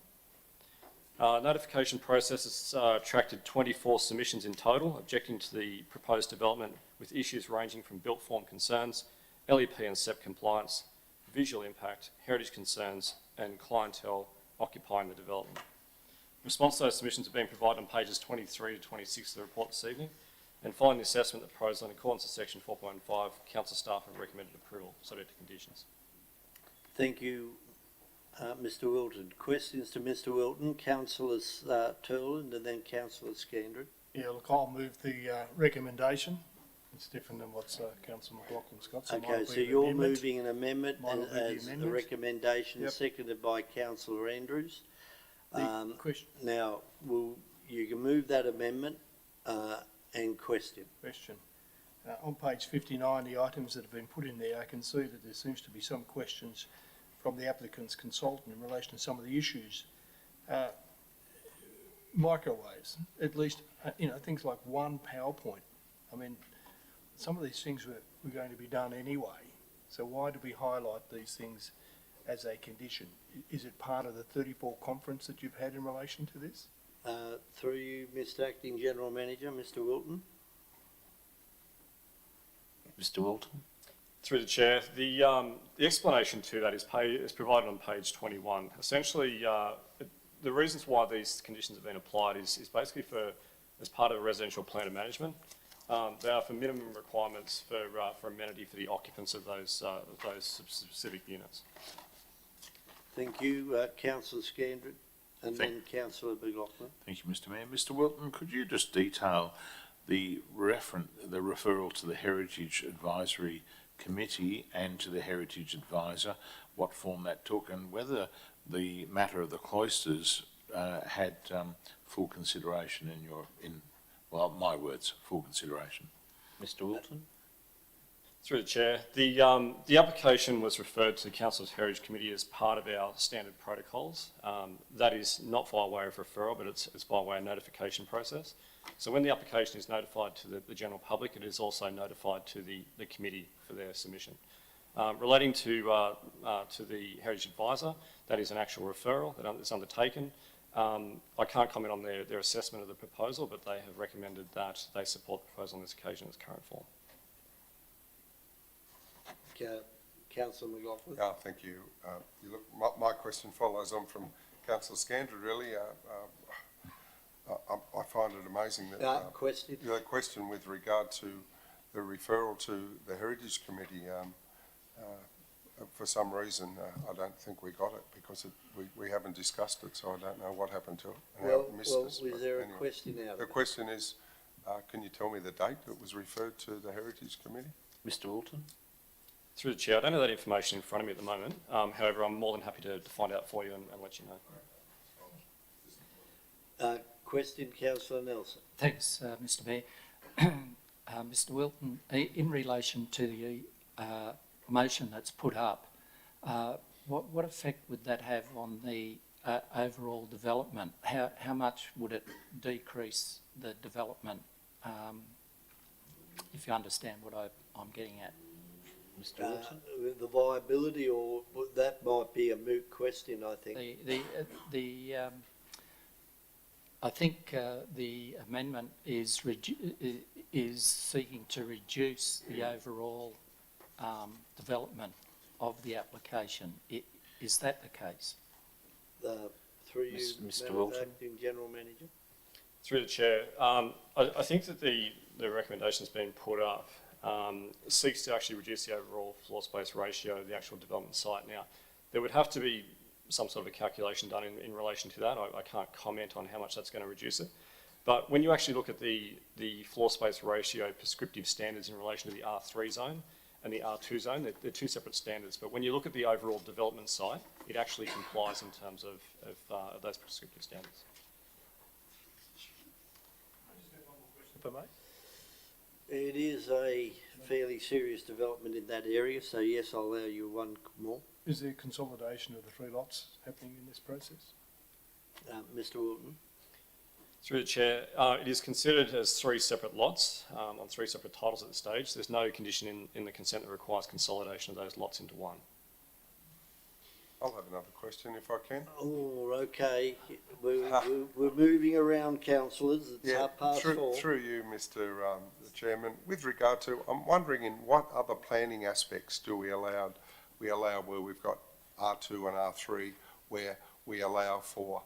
Notification process has attracted 24 submissions in total, objecting to the proposed development with issues ranging from built form concerns, LEP and SEP compliance, visual impact, heritage concerns and clientele occupying the development. Response to those submissions have been provided on pages 23 to 26 of the report this evening, and following the assessment of the proposal in accordance with section 4.15, council staff have recommended approval, subject to conditions. Thank you, Mr Wilton. Questions to Mr Wilton? Councillors Turland and then Councillor Scandred. Yeah, look, I'll move the recommendation. It's different than what Councillor McLaughlin's got. So Okay, so you're moving an amendment as a recommendation, seconded by Councillor Andrews. Question. Now, you can move that amendment and question. Question. On page 59, the items that have been put in there, I can see that there seems to be some questions from the applicant's consultant in relation to some of the issues. Microwaves, at least, things like one PowerPoint. I mean, some of these things were going to be done anyway. So why do we highlight these things as a condition? Is it part of the 34 conference that you've had in relation to this? Through you, Mr Acting General Manager, Mr Wilton. Mr Wilton? Through the Chair, the explanation to that is provided on page 21. Essentially, the reasons why these conditions have been applied is basically as part of a residential plan of management. They are for minimum requirements for amenity for the occupants of those specific units. Thank you, Councillor Scandred, and then Councillor McLaughlin. Thank you, Mr Mayor. Mr Wilton, could you just detail the referral to the Heritage Advisory Committee and to the Heritage Advisor, what form that took, and whether the matter of the cloisters had full consideration my words, full consideration. Mr Wilton? Through the Chair, the application was referred to the Council's Heritage Committee as part of our standard protocols. That is not by way of referral, but it's by way of notification process. So when the application is notified to the general public, it is also notified to the committee for their submission. Relating to the Heritage Advisor, that is an actual referral that is undertaken. I can't comment on their assessment of the proposal, but they have recommended that they support the proposal on this occasion in its current form. Councillor McLaughlin. Thank you. My question follows on from Councillor Scandred, really. I find it amazing that question. The question with regard to the referral to the Heritage Committee, for some reason, I don't think we got it because we haven't discussed it, so I don't know what happened to it. Was there a question out of it? The question is, can you tell me the date that was referred to the Heritage Committee? Mr Wilton? Through the Chair, I don't have that information in front of me at the moment. However, I'm more than happy to find out for you and let you know. Question, Councillor Nelson. Thanks, Mr Mayor. Mr Wilton, in relation to the motion that's put up, what effect would that have on the overall development? How much would it decrease the development, if you understand what I'm getting at? Mr Wilton? The viability, or that might be a moot question, I think. I think the amendment is seeking to reduce the overall development of the application. Is that the case? Through you, Mr. Madam Wilson. Acting General Manager. Through the chair, I think that the recommendation's been put up seeks to actually reduce the overall floor space ratio of the actual development site. Now, there would have to be some sort of a calculation done in relation to that. I can't comment on how much that's going to reduce it. But when you actually look at the floor space ratio prescriptive standards in relation to the R3 zone and the R2 zone, they're two separate standards. But when you look at the overall development site, it actually complies in terms of those prescriptive standards. If I may. It is a fairly serious development in that area, so yes, I'll allow you one more. Is there consolidation of the three lots happening in this process? Mr. Wilton. Through the chair, it is considered as three separate lots on three separate titles at this stage. There's no condition in the consent that requires consolidation of those lots into one. I'll have another question if I can. Oh, okay. We're moving around, councillors. It's 4:30. Through you, Mr. The Chairman. With regard to, I'm wondering in what other planning aspects do we allow where we've got R2 and R3, where we allow for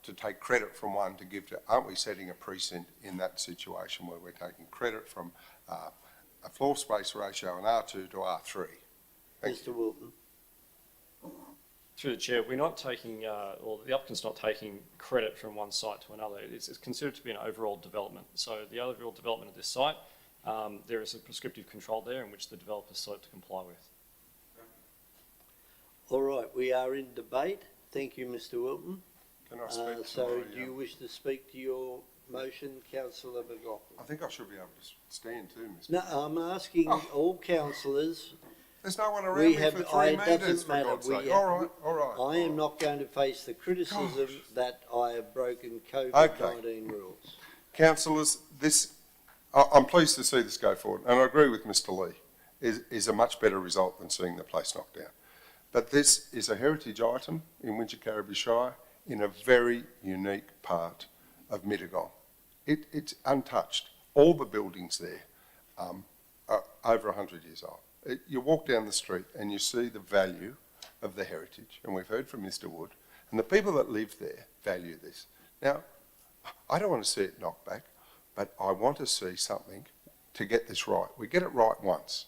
to take credit from one to give to, aren't we setting a precedent in that situation where we're taking credit from a floor space ratio in R2 to R3? Mr. Wilton. Through the chair, we're not taking, or the applicant's not taking credit from one site to another. It's considered to be an overall development. So the overall development of this site, there is a prescriptive control there in which the developers sought to comply with. All right, we are in debate. Thank you, Mr. Wilton. Can I speak to So my, do you wish to speak to your motion, councillor McLaughlin? I think I should be able to stand too, Mr. No, I'm asking all councillors. There's no one around We me have, for 3 it metres, doesn't for matter. God's We sake. have- All right. I am not going to face the criticism that I have broken COVID-19 rules. Councillors, I'm pleased to see this go forward, and I agree with Mr. Lee, is a much better result than seeing the place knocked down. But this is a heritage item in Wingecarribee Shire in a very unique part of Mittagong. It's untouched. All the buildings there are over 100 years old. You walk down the street and you see the value of the heritage, and we've heard from Mr. Wood, and the people that live there value this. Now, I don't want to see it knocked back, but I want to see something to get this right. We get it right once.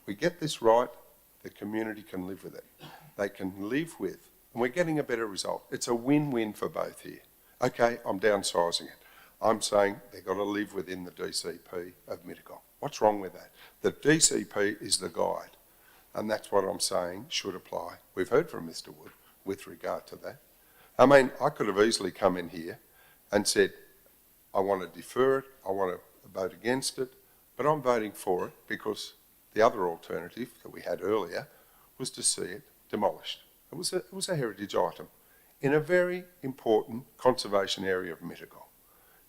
We get this right, the community can live with it. They can live with, and we're getting a better result. It's a win-win for both here. Okay, I'm downsizing it. I'm saying they've got to live within the DCP of Mittagong. What's wrong with that? The DCP is the guide, and that's what I'm saying should apply. We've heard from Mr. Wood with regard to that. I mean, I could have easily come in here and said, I want to defer it, I want to vote against it, but I'm voting for it because the other alternative that we had earlier was to see it demolished. It was a heritage item in a very important conservation area of Mittagong.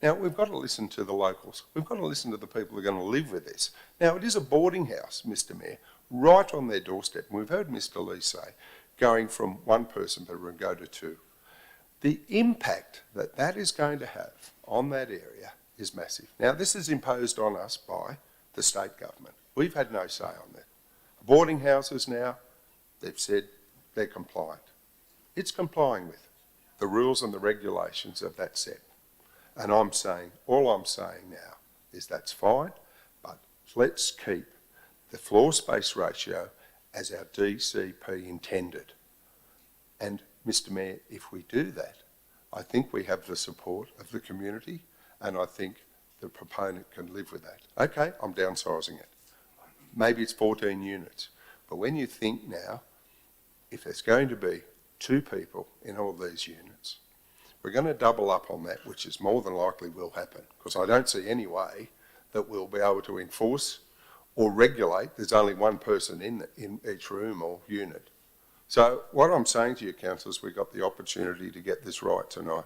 Now, we've got to listen to the locals. We've got to listen to the people who are going to live with this. Now, it is a boarding house, Mr. Mayor, right on their doorstep. And we've heard Mr. Lee say, going from one person per room, go to two. The impact that that is going to have on that area is massive. Now, this is imposed on us by the state government. We've had no say on that. Boarding houses now, they've said they're compliant. It's complying with the rules and the regulations of that set. And I'm saying, all I'm saying now is that's fine, but let's keep the floor space ratio as our DCP intended. And Mr. Mayor, if we do that, I think we have the support of the community, and I think the proponent can live with that. Okay, I'm downsizing it. Maybe it's 14 units. But when you think now, if there's going to be 2 people in all these units, we're going to double up on that, which is more than likely will happen, because I don't see any way that we'll be able to enforce or regulate. There's only one person in each room or unit. So what I'm saying to you, councillors, we've got the opportunity to get this right tonight.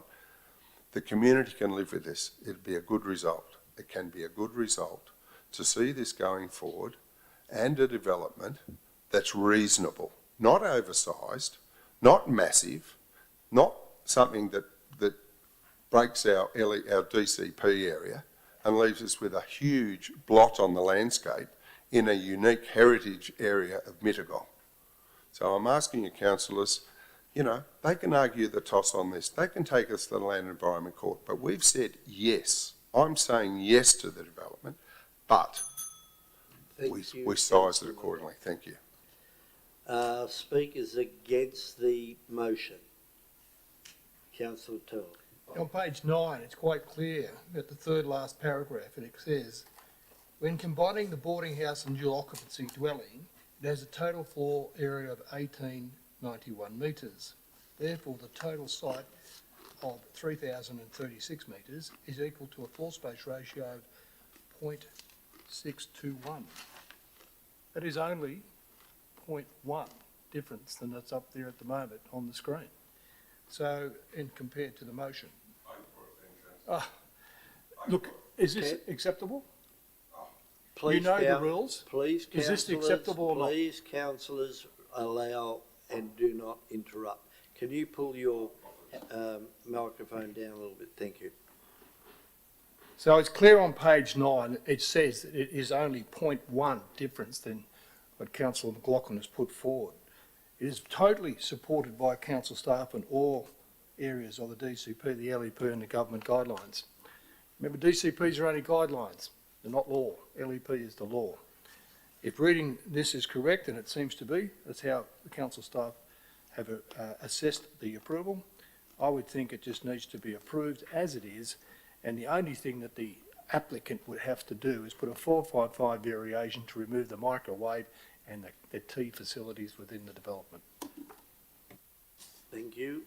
The community can live with this. It'll be a good result. It can be a good result to see this going forward and a development that's reasonable, not oversized, not massive, not something that breaks our DCP area and leaves us with a huge blot on the landscape in a unique heritage area of Mittagong. So I'm asking you, councillors, you know, they can argue the toss on this. They can take us to the Land and Environment Court, but we've said yes. I'm saying yes to the development, but we size it accordingly. Thank you. Speakers against the motion. Councillor Tell. On page 9, it's quite clear at the third last paragraph, and it says, when combining the boarding house and dual occupancy dwelling, it has a total floor area of 1891 metres. Therefore, the total site of 3,036 metres is equal to a floor space ratio of 0.621. That is only 0.1 difference than that's up there at the moment on the screen. So, in compared to the motion. Look, is this acceptable? Please, You know the rules. Please, Is this councillors, acceptable or not? please, councillors, allow and do not interrupt. Can you pull your microphone down a little bit? Thank you. So it's clear on page 9, it says that it is only 0.1 difference than what Councillor McLaughlin has put forward. It is totally supported by council staff and all areas of the DCP, the LEP and the government guidelines. Remember, DCPs are only guidelines, they're not law. LEP is the law. If reading this is correct, and it seems to be, that's how the council staff have assessed the approval, I would think it just needs to be approved as it is, and the only thing that the applicant would have to do is put a 455 variation to remove the microwave and the tea facilities within the development. Thank you.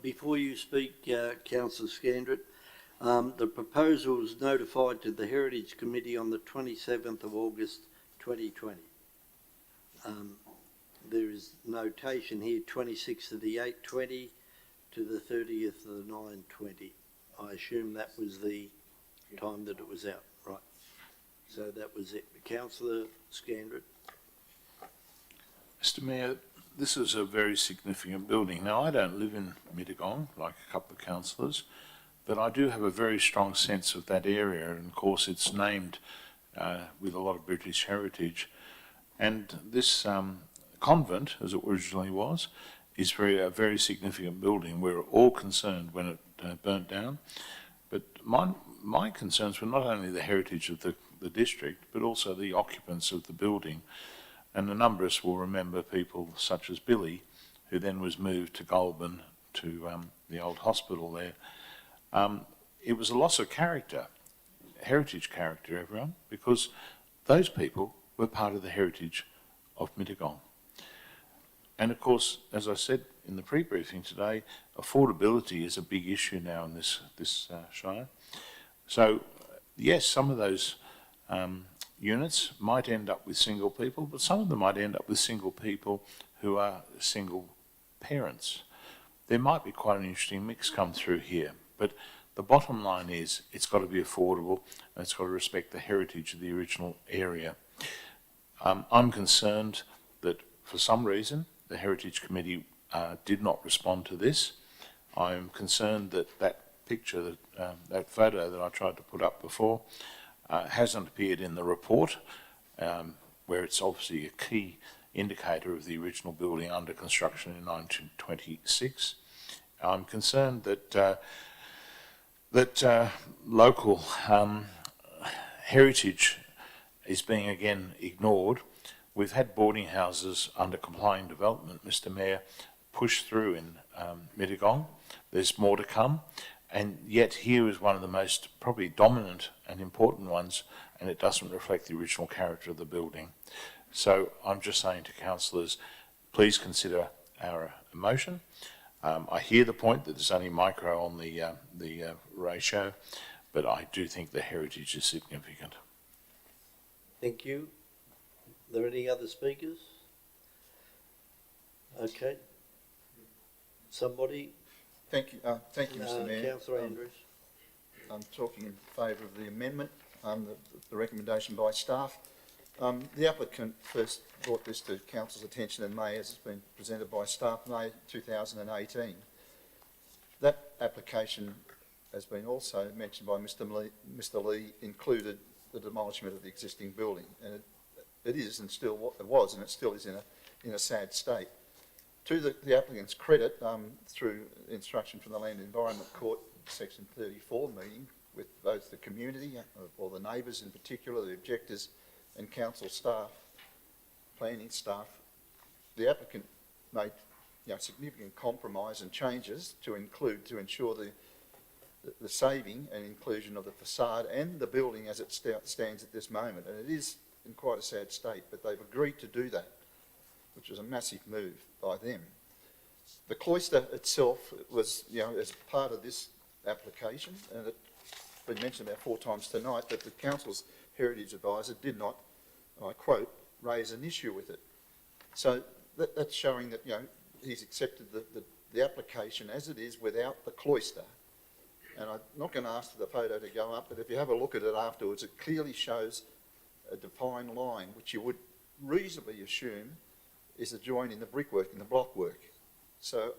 Before you speak, Councillor Scandrett, the proposal was notified to the Heritage Committee on the 27th of August 2020. There is notation here, 26th of the 8/20 to the 30th of the 9/20. I assume that was the time that it was out, right? So that was it. Councillor Scandrett. Mr Mayor, this is a very significant building. Now, I don't live in Mittagong, like a couple of councillors, but I do have a very strong sense of that area, and of course it's named with a lot of British heritage. And this convent, as it originally was, is a very significant building. We were all concerned when it burnt down, but my concerns were not only the heritage of the district, but also the occupants of the building. And a number of us will remember people such as Billy, who then was moved to Goulburn, to the old hospital there. It was a loss of character, heritage character, everyone, because those people were part of the heritage of Mittagong. And of course, as I said in the pre-briefing today, affordability is a big issue now in this shire. So yes, some of those units might end up with single people, but some of them might end up with single people who are single parents. There might be quite an interesting mix come through here, but the bottom line is it's got to be affordable and it's got to respect the heritage of the original area. I'm concerned that for some reason the Heritage Committee did not respond to this. I'm concerned that that picture, that photo that I tried to put up before, hasn't appeared in the report, where it's obviously a key indicator of the original building under construction in 1926. I'm concerned that local heritage is being again ignored. We've had boarding houses under complying development, Mr Mayor, pushed through in Mittagong. There's more to come. And yet here is one of the most probably dominant and important ones, and it doesn't reflect the original character of the building. So I'm just saying to councillors, please consider our motion. I hear the point that there's only micro on the ratio, but I do think the heritage is significant. Thank you. Are there any other speakers? Okay. Somebody? Thank you, Mr Mayor. Councillor Andrews. I'm talking in favour of the amendment, the recommendation by staff. The applicant first brought this to council's attention in May, as it's been presented by staff, May 2018. That application has been also mentioned by Mr. Lee, included the demolishment of the existing building, and it is and still it was and it still is in a sad state. To the applicant's credit, through instruction from the Land Environment Court Section 34 meeting with both the community or the neighbours in particular, the objectors and council staff, planning staff, the applicant made significant compromise and changes to ensure the saving and inclusion of the facade and the building as it stands at this moment. And it is in quite a sad state, but they've agreed to do that, which was a massive move by them. The cloister itself was, as part of this application, and it's been mentioned about 4 times tonight, that the council's heritage advisor did not, I quote, raise an issue with it. So that's showing that, he's accepted the application as it is without the cloister. And I'm not going to ask for the photo to go up, but if you have a look at it afterwards, it clearly shows a defined line, which you would reasonably assume is a join in the brickwork and the blockwork. So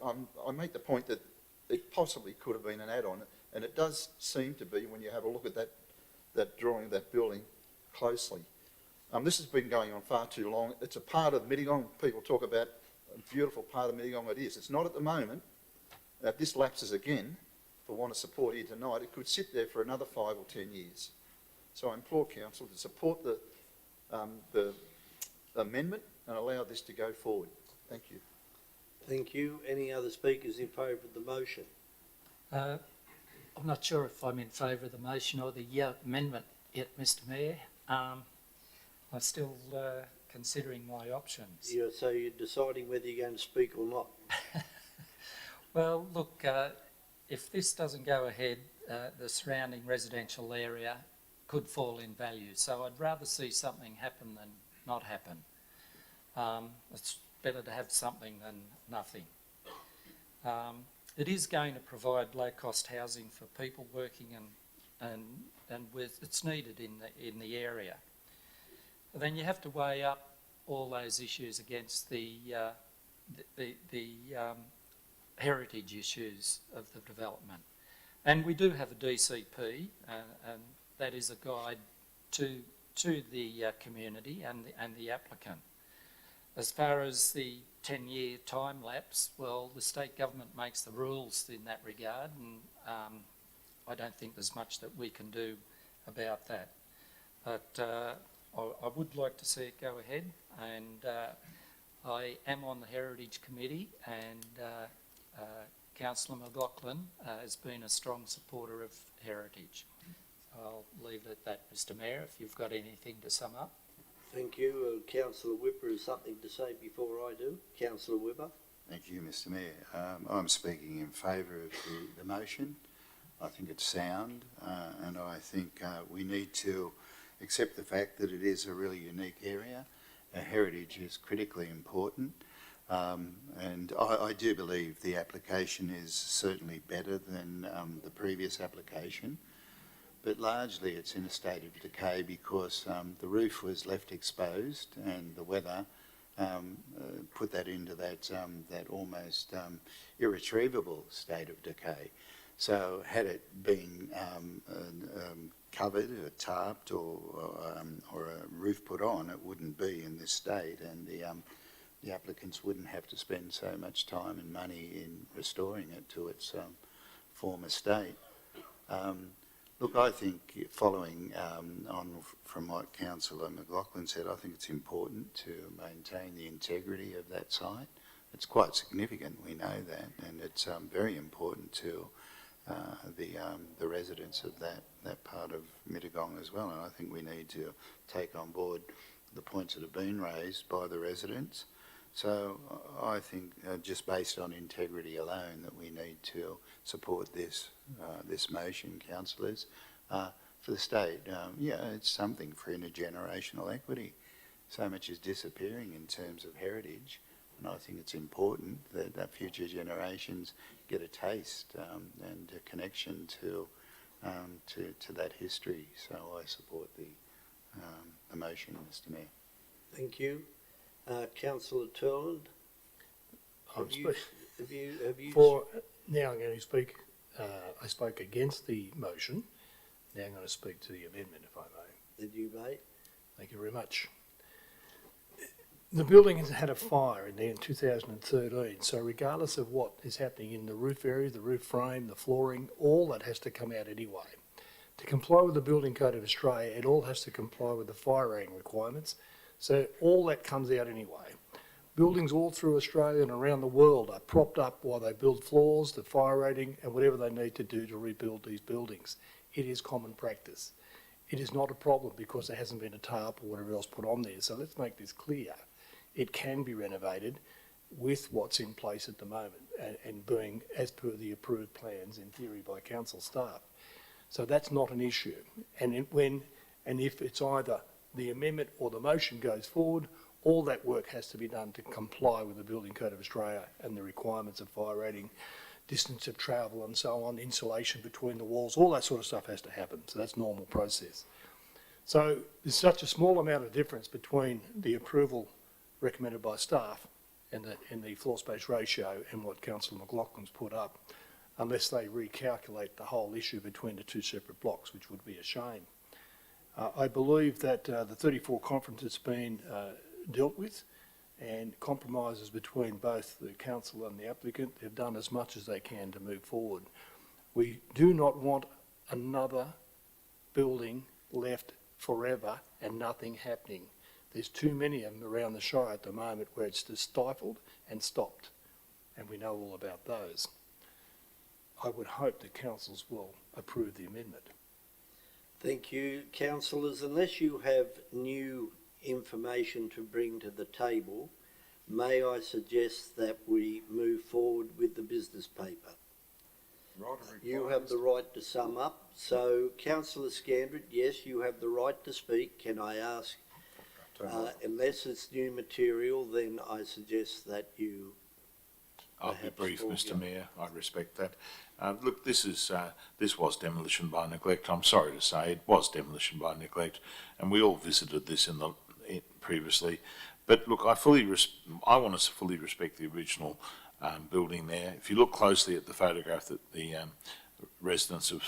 I make the point that it possibly could have been an add-on, and it does seem to be when you have a look at that drawing of that building closely. This has been going on far too long. It's a part of Mittagong. People talk about a beautiful part of Mittagong. It is. It's not at the moment. If this lapses again, for want of support here tonight, it could sit there for another 5 or 10 years. So I implore council to support the amendment and allow this to go forward. Thank you. Thank you. Any other speakers in favour of the motion? I'm not sure if I'm in favour of the motion or the amendment yet, Mr Mayor. I'm still considering my options. So you're deciding whether you're going to speak or not? Well, look, if this doesn't go ahead, the surrounding residential area could fall in value. So I'd rather see something happen than not happen. It's better to have something than nothing. It is going to provide low-cost housing for people working and with it's needed in the area. And then you have to weigh up all those issues against the heritage issues of the development. And we do have a DCP, and that is a guide to the community and the applicant. As far as the 10-year time lapse, well, the state government makes the rules in that regard, and I don't think there's much that we can do about that. But I would like to see it go ahead, and I am on the Heritage Committee, and Councillor McLaughlin has been a strong supporter of heritage. I'll leave it at that, Mr Mayor, if you've got anything to sum up. Thank you. Councillor Whipper has something to say before I do. Councillor Whipper. Thank you, Mr Mayor. I'm speaking in favour of the motion. I think it's sound, and I think we need to accept the fact that it is a really unique area. Heritage is critically important, and I do believe the application is certainly better than the previous application. But largely it's in a state of decay because the roof was left exposed and the weather put that into that almost irretrievable state of decay. So had it been covered or tarped or a roof put on, it wouldn't be in this state, and the applicants wouldn't have to spend so much time and money in restoring it to its former state. Look, I think following on from what Councillor McLaughlin said, I think it's important to maintain the integrity of that site. It's quite significant, we know that, and it's very important to the residents of that part of Mittagong as well. And I think we need to take on board the points that have been raised by the residents. So I think just based on integrity alone that we need to support this motion, councillors. For the state, yeah, it's something for intergenerational equity. So much is disappearing in terms of heritage, and I think it's important that future generations get a taste and a connection to that history. So I support the motion, Mr Mayor. Thank you. Councillor Turland. Have you For now I'm going to speak I spoke against the motion. Now I'm going to speak to the amendment, if I may. Did you, mate? Thank you very much. The building has had a fire in there in 2013, so regardless of what is happening in the roof area, the roof frame, the flooring, all that has to come out anyway. To comply with the Building Code of Australia, it all has to comply with the fire rating requirements, so all that comes out anyway. Buildings all through Australia and around the world are propped up while they build floors, the fire rating, and whatever they need to do to rebuild these buildings. It is common practice. It is not a problem because there hasn't been a tarp or whatever else put on there, so let's make this clear. It can be renovated with what's in place at the moment and being as per the approved plans in theory by council staff. So that's not an issue. And if it's either the amendment or the motion goes forward, all that work has to be done to comply with the Building Code of Australia and the requirements of fire rating, distance of travel and so on, insulation between the walls, all that sort of stuff has to happen. So that's normal process. So there's such a small amount of difference between the approval recommended by staff and the floor space ratio and what Councillor McLaughlin's put up, unless they recalculate the whole issue between the two separate blocks, which would be a shame. I believe that the 34 conference has been dealt with, and compromises between both the council and the applicant. They've done as much as they can to move forward. We do not want another building left forever and nothing happening. There's too many of them around the Shire at the moment where it's just stifled and stopped, and we know all about those. I would hope that councils will approve the amendment. Thank you, councillors. Unless you have new information to bring to the table, may I suggest that we move forward with the business paper? You have the right to sum up. So, Councillor Scandrett, yes, you have the right to speak. Can I ask, unless it's new material, then I suggest that you... I'll be brief, Mr. Mayor. I respect that. Look, this was demolition by neglect. I'm sorry to say it was demolition by neglect, and we all visited this previously. But look, I want to fully respect the original building there. If you look closely at the photograph that the residents have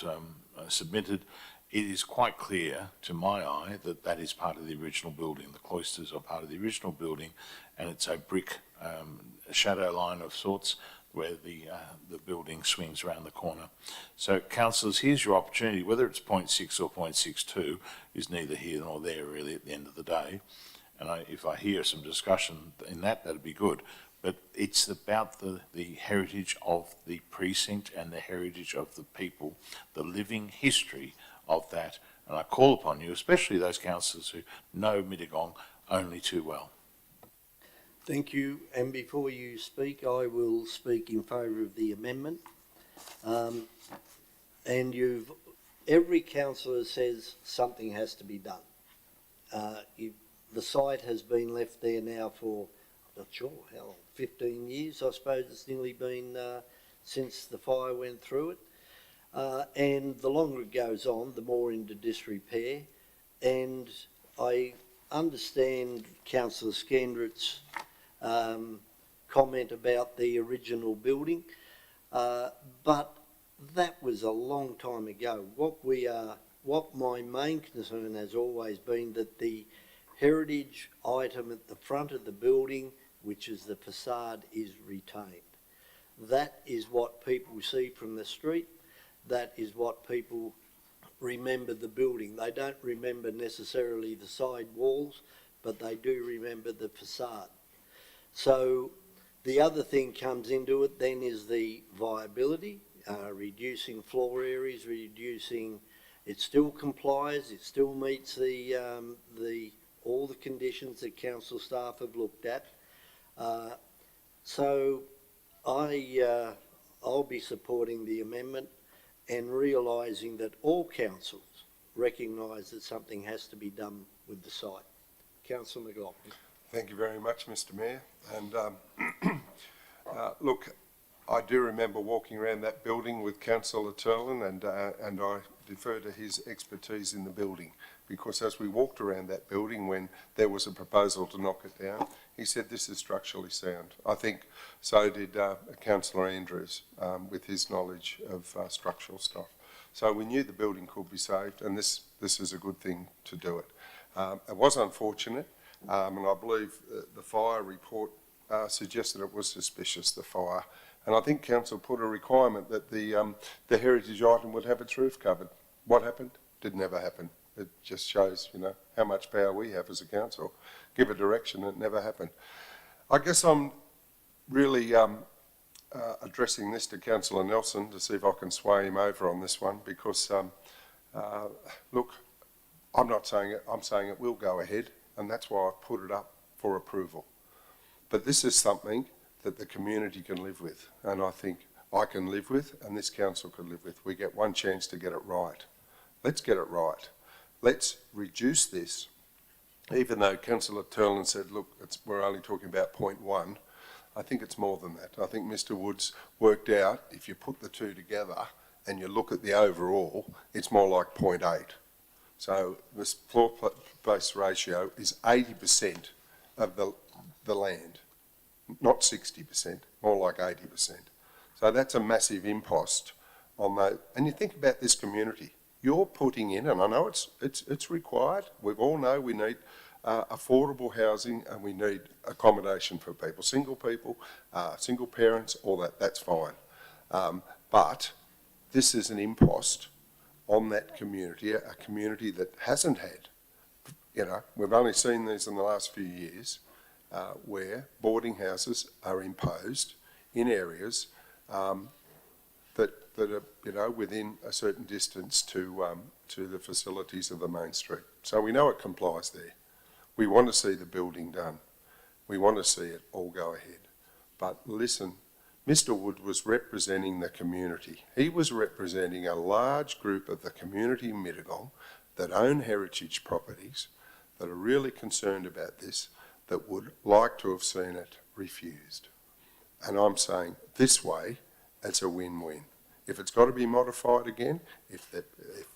submitted, it is quite clear to my eye that that is part of the original building. The cloisters are part of the original building, and it's a brick shadow line of sorts where the building swings around the corner. So, councillors, here's your opportunity. Whether it's 0.6 or 0.62 is neither here nor there really at the end of the day. And if I hear some discussion in that, that'd be good. But it's about the heritage of the precinct and the heritage of the people, the living history of that. And I call upon you, especially those councillors who know Mittagong only too well. Thank you. And before you speak, I will speak in favour of the amendment. And every councillor says something has to be done. The site has been left there now for, I'm not sure how long, 15 years, I suppose it's nearly been since the fire went through it. And the longer it goes on, the more into disrepair. And I understand Councillor Scandrett's comment about the original building, but that was a long time ago. What my main concern has always been that the heritage item at the front of the building, which is the facade, is retained. That is what people see from the street. That is what people remember the building. They don't remember necessarily the side walls, but they do remember the facade. So the other thing comes into it then is the viability, reducing floor areas, it still complies, it still meets all the conditions that council staff have looked at. So I'll be supporting the amendment and realising that all councils recognise that something has to be done with the site. Councillor McLaughlin. Thank you very much, Mr. Mayor. And look, I do remember walking around that building with Councillor Turlin, and I defer to his expertise in the building, because as we walked around that building when there was a proposal to knock it down, he said this is structurally sound. I think so did Councillor Andrews with his knowledge of structural stuff. So we knew the building could be saved, and this is a good thing to do it. It was unfortunate, and I believe the fire report suggested it was suspicious, the fire. And I think council put a requirement that the heritage item would have its roof covered. What happened? Did never happen. It just shows, you know, how much power we have as a council. Give a direction, it never happened. I guess I'm really addressing this to Councillor Nelson to see if I can sway him over on this one, because, look, I'm not saying it, I'm saying it will go ahead, and that's why I've put it up for approval. But this is something that the community can live with, and I think I can live with, and this council can live with. We get one chance to get it right. Let's get it right. Let's reduce this, even though Councillor Turlin said, look, we're only talking about 0.1. I think it's more than that. I think Mr Woods worked out, if you put the two together and you look at the overall, it's more like 0.8. So this floor place ratio is 80% of the land, not 60%, more like 80%. So that's a massive impost on that. And you think about this community, you're putting in, and I know it's required, we all know we need affordable housing and we need accommodation for people, single parents, all that, that's fine. But this is an impost on that community, a community that hasn't had, you know, we've only seen these in the last few years, where boarding houses are imposed in areas that are, you know, within a certain distance to the facilities of the main street. So we know it complies there. We want to see the building done. We want to see it all go ahead. But listen, Mr Wood was representing the community. He was representing a large group of the community in Mittagong that own heritage properties, that are really concerned about this, that would like to have seen it refused. And I'm saying this way, it's a win-win. If it's got to be modified again, if the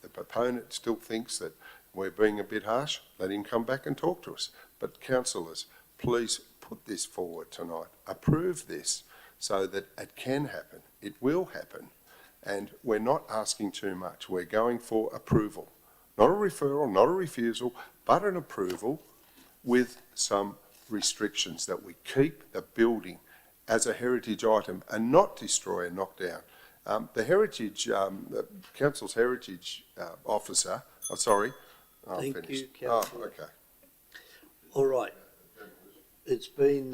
proponent still thinks that we're being a bit harsh, let him come back and talk to us. But councillors, please put this forward tonight. Approve this so that it can happen. It will happen. And we're not asking too much. We're going for approval. Not a referral, not a refusal, but an approval with some restrictions, that we keep the building as a heritage item and not destroy and knock down. The heritage, the council's heritage officer, Thank you, Councillor. Okay. All right. It's been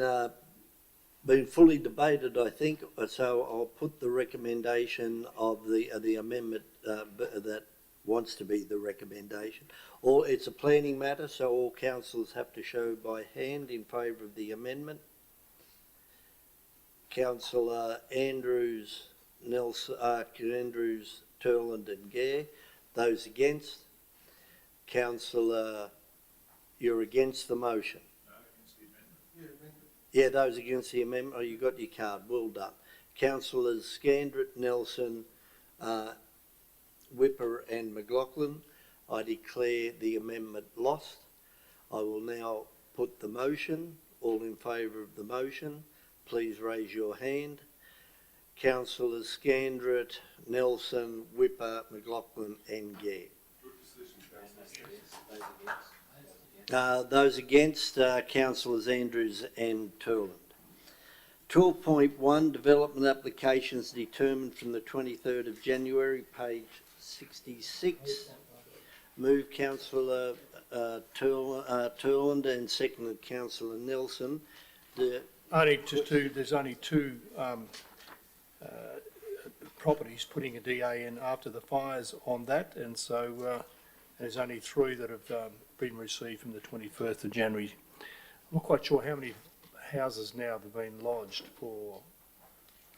fully debated, I think, so I'll put the recommendation of the amendment that wants to be the recommendation. It's a planning matter, so all councillors have to show by hand in favour of the amendment. Councillor Andrews, Nelson, Andrews, Turland and Gare. Those against? Councillor, you're against the motion? No, against the amendment. Yeah, those against the amendment. Oh, you got your card. Well done. Councillors Scandrett, Nelson, Whipper and McLaughlin. I declare the amendment lost. I will now put the motion. All in favour of the motion, please raise your hand. Councillors Scandrett, Nelson, Whipper, McLaughlin and Gare. Those against, Councillors Andrews and Turland. 12.1, development applications determined from the 23rd of January, page 66. Move Councillor Turland and seconded Councillor Nelson. There's only two properties putting a DA in after the fires on that, and so there's only 3 that have been received from the 21st of January. I'm not quite sure how many houses now have been lodged for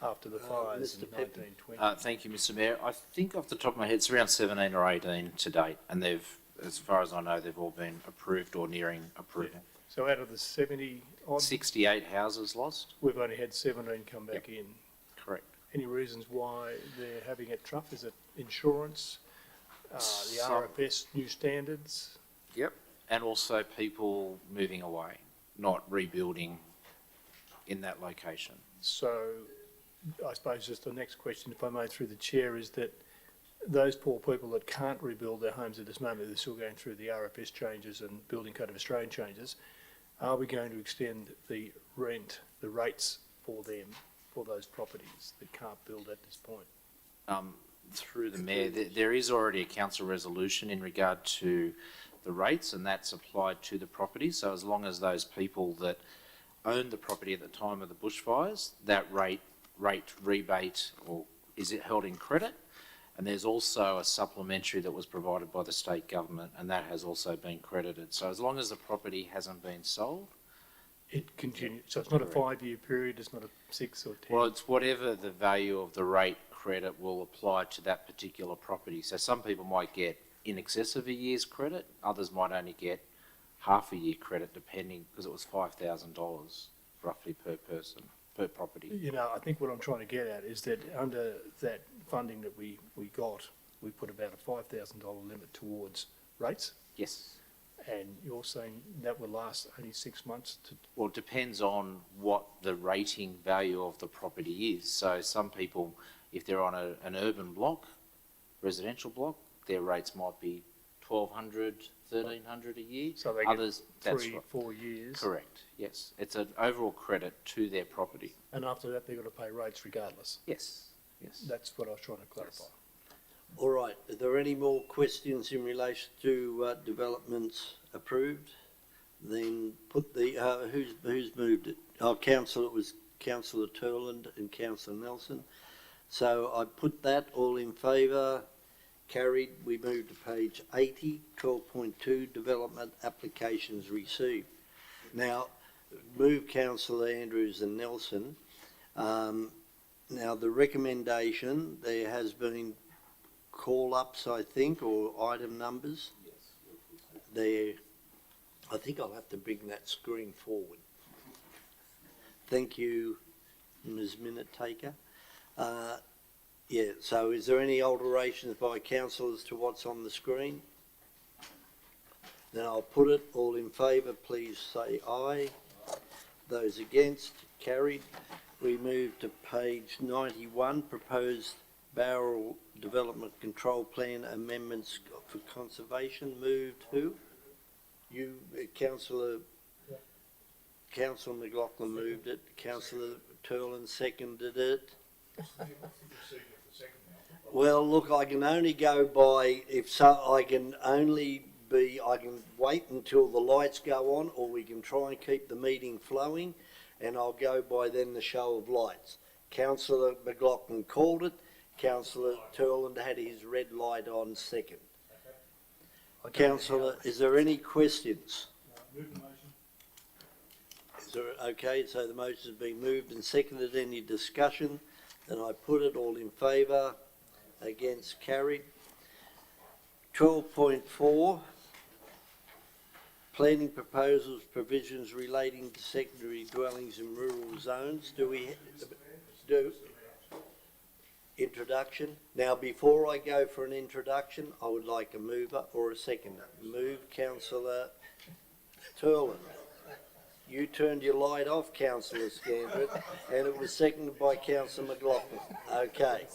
after the fires in 1920. Thank you, Mr Mayor. I think off the top of my head it's around 17 or 18 to date, and they've, as far as I know, they've all been approved or nearing approval. Yeah. So out of the 70 odd, 68 houses lost? we've only had 17 come back in. Correct. Any reasons why they're having it tough? Is it insurance, the Some- RFS new standards? Yep. And also people moving away, not rebuilding in that location. So I suppose just the next question, if I may, through the chair, is that those poor people that can't rebuild their homes at this moment, they're still going through the RFS changes and Building Code of Australian changes. Are we going to extend the rates for them, for those properties that can't build at this point? Through the mayor, there is already a council resolution in regard to the rates, and that's applied to the property. So as long as those people that owned the property at the time of the bushfires, that rate rebate or is it held in credit? And there's also a supplementary that was provided by the state government, and that has also been credited. So as long as the property hasn't been sold, It continues, so it's not a 5-year period, it's not a 6 or 10? well, it's whatever the value of the rate credit will apply to that particular property. So some people might get in excess of a year's credit, others might only get half a year credit, depending, because it was $5,000 roughly per person, per property. You know, I think what I'm trying to get at is that under that funding that we got, we put about a $5,000 limit towards rates, Yes. and you're saying that will last only 6 months to... Well, it depends on what the rating value of the property is. So some people, if they're on an urban block, residential block, their rates might be $1,200, $1,300 a year. So they Others, get that's 3, right. 4 years? Correct, yes. It's an overall credit to their property. And after that, they've got to pay rates regardless? Yes, yes. That's what I was trying to clarify. All right, are there any more questions in relation to developments approved? Then put the, who's moved it? Oh, councillor, it was councillor Turland and councillor Nelson. So I put that, all in favour, carried. We move to page 80, 12.2, development applications received. Now, move councillor Andrews and Nelson. Now, the recommendation, there has been call-ups, I think, or item numbers. Yes. There, I think I'll have to bring that screen forward. Thank you, Ms. Minute Taker. Yeah, so is there any alterations by council as to what's on the screen? Then I'll put it, all in favour, please say aye. Those against, carried. We move to page 91, proposed Bowral Development Control Plan amendments for conservation. Moved who? You, councillor McLaughlin moved it. Councillor Turland seconded it. Well, look, I can only go by I can wait until the lights go on, or we can try and keep the meeting flowing, and I'll go by then the show of lights. Councillor McLaughlin called it. Councillor Turland had his red light on second. Councillor, is there any questions? Is there, okay, so the motion's been moved and seconded. Any discussion? Then I put it, all in favour, against, carried. 12.4, planning proposals, provisions relating to secondary dwellings in rural zones. Do we do introduction? Now, before I go for an introduction, I would like a mover or a seconder. Move, councillor Turland. You turned your light off, councillor Scandrett, and it was seconded by councillor McLaughlin. Okay.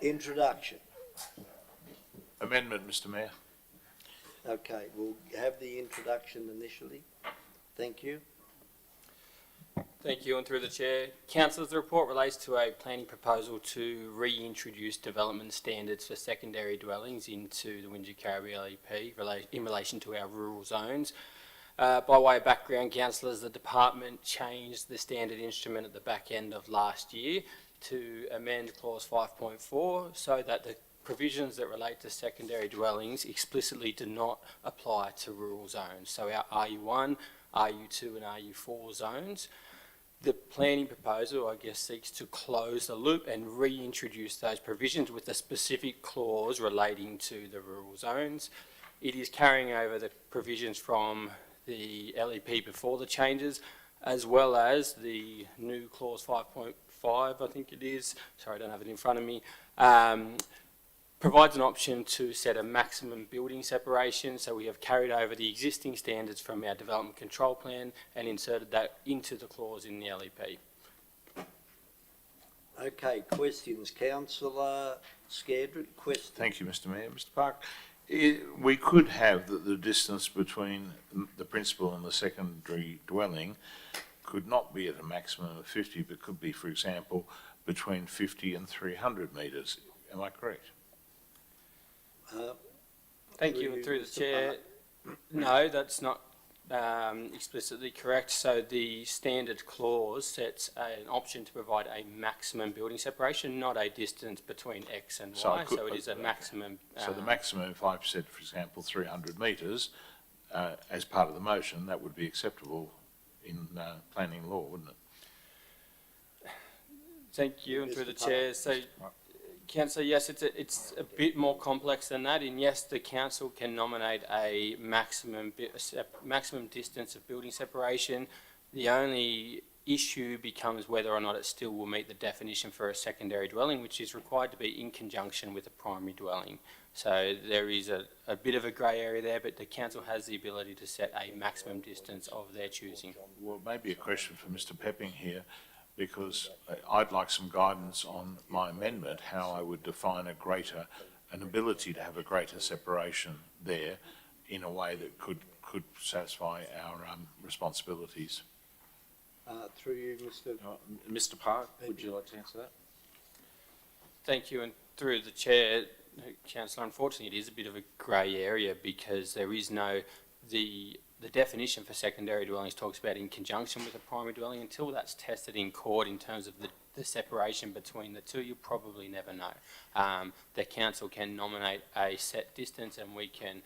Introduction. Amendment, Mr Mayor. Okay, we'll have the introduction initially. Thank you. Thank you, and through the chair. Councillors, the report relates to a planning proposal to reintroduce development standards for secondary dwellings into the Wingecarribee LEP in relation to our rural zones. By way of background, councillors, the department changed the standard instrument at the back end of last year to amend clause 5.4 so that the provisions that relate to secondary dwellings explicitly do not apply to rural zones. So our RU1, RU2 and RU4 zones. The planning proposal, I guess, seeks to close the loop and reintroduce those provisions with a specific clause relating to the rural zones. It is carrying over the provisions from the LEP before the changes, as well as the new clause 5, I think it is, sorry, I don't have it in front of me, provides an option to set a maximum building separation. So we have carried over the existing standards from our development control plan and inserted that into the clause in the LEP. Okay, questions, councillor Scadrid, question? Thank you, Mr Mayor. Mr Park, we could have the distance between the principal and the secondary dwelling could not be at a maximum of 50, but could be, for example, between 50 and 300 metres. Am I correct? Thank you, and through the chair. No, that's not explicitly correct. So the standard clause sets an option to provide a maximum building separation, not a distance between X and Y. So it is a maximum. So the maximum, if I've said, for example, 300 metres, as part of the motion, that would be acceptable in planning law, wouldn't it? Thank you, and through the Mr. chair. So, councillor, yes, it's a bit more complex than that. And yes, the council can nominate a maximum distance of building separation. The only issue becomes whether or not it still will meet the definition for a secondary dwelling, which is required to be in conjunction with a primary dwelling. So there is a bit of a grey area there, but the council has the ability to set a maximum distance of their choosing. Well, maybe a question for Mr Pepping here, because I'd like some guidance on my amendment, how I would define an ability to have a greater separation there in a way that could satisfy our responsibilities. Through you, Mr. Mr Park, would you like to answer that? Thank you, and through the chair, councillor, unfortunately it is a bit of a grey area because there is no, the definition for secondary dwellings talks about in conjunction with a primary dwelling. Until that's tested in court in terms of the separation between the two, you'll probably never know. The council can nominate a set distance and we can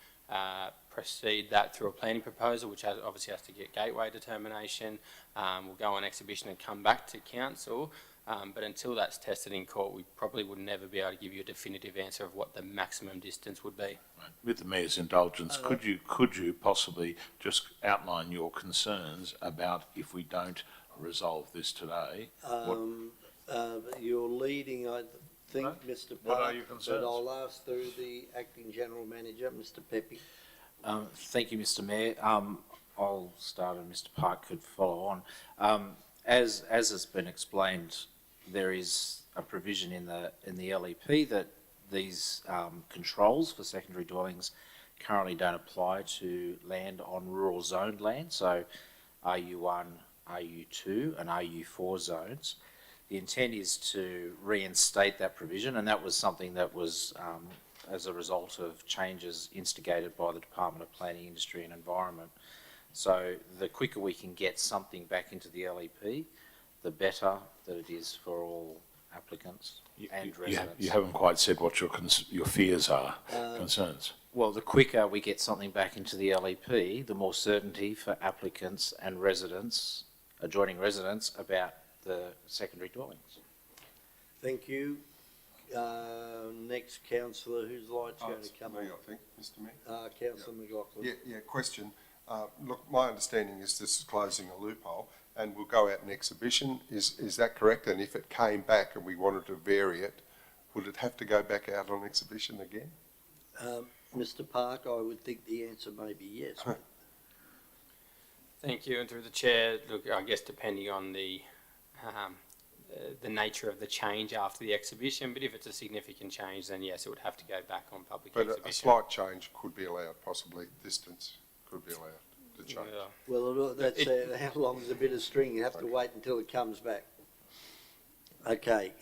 proceed that through a planning proposal, which obviously has to get gateway determination. We'll go on exhibition and come back to council. But until that's tested in court, we probably would never be able to give you a definitive answer of what the maximum distance would be. With the Mayor's indulgence, could you possibly just outline your concerns about if we don't resolve this today? You're leading, I think, Mr. Park. What are your concerns? But I'll ask through the Acting General Manager, Mr. Pepping. Thank you, Mr Mayor. I'll start and Mr Park could follow on. As has been explained, there is a provision in the LEP that these controls for secondary dwellings currently don't apply to land on rural zoned land, so RU1, RU2 and RU4 zones. The intent is to reinstate that provision, and that was something that was as a result of changes instigated by the Department of Planning, Industry and Environment. So the quicker we can get something back into the LEP, the better that it is for all applicants and residents. You haven't quite said what your fears are, concerns. Well, the quicker we get something back into the LEP, the more certainty for applicants and residents, adjoining residents, about the secondary dwellings. Thank you. Next councillor whose light's going to come on. I think, Mr Mayor. Councillor McLaughlin. Yeah, question. Look, my understanding is this is closing a loophole and we'll go out in exhibition. Is that correct? And if it came back and we wanted to vary it, would it have to go back out on exhibition again? Mr. Park, I would think the answer may be yes. Thank you, and through the chair, look, I guess depending on the nature of the change after the exhibition, but if it's a significant change, then yes, it would have to go back on public exhibition. But a slight change could be allowed, possibly distance could be allowed to change. Yeah. Well, that's how long is a bit of string? You have to wait until it comes back. Okay,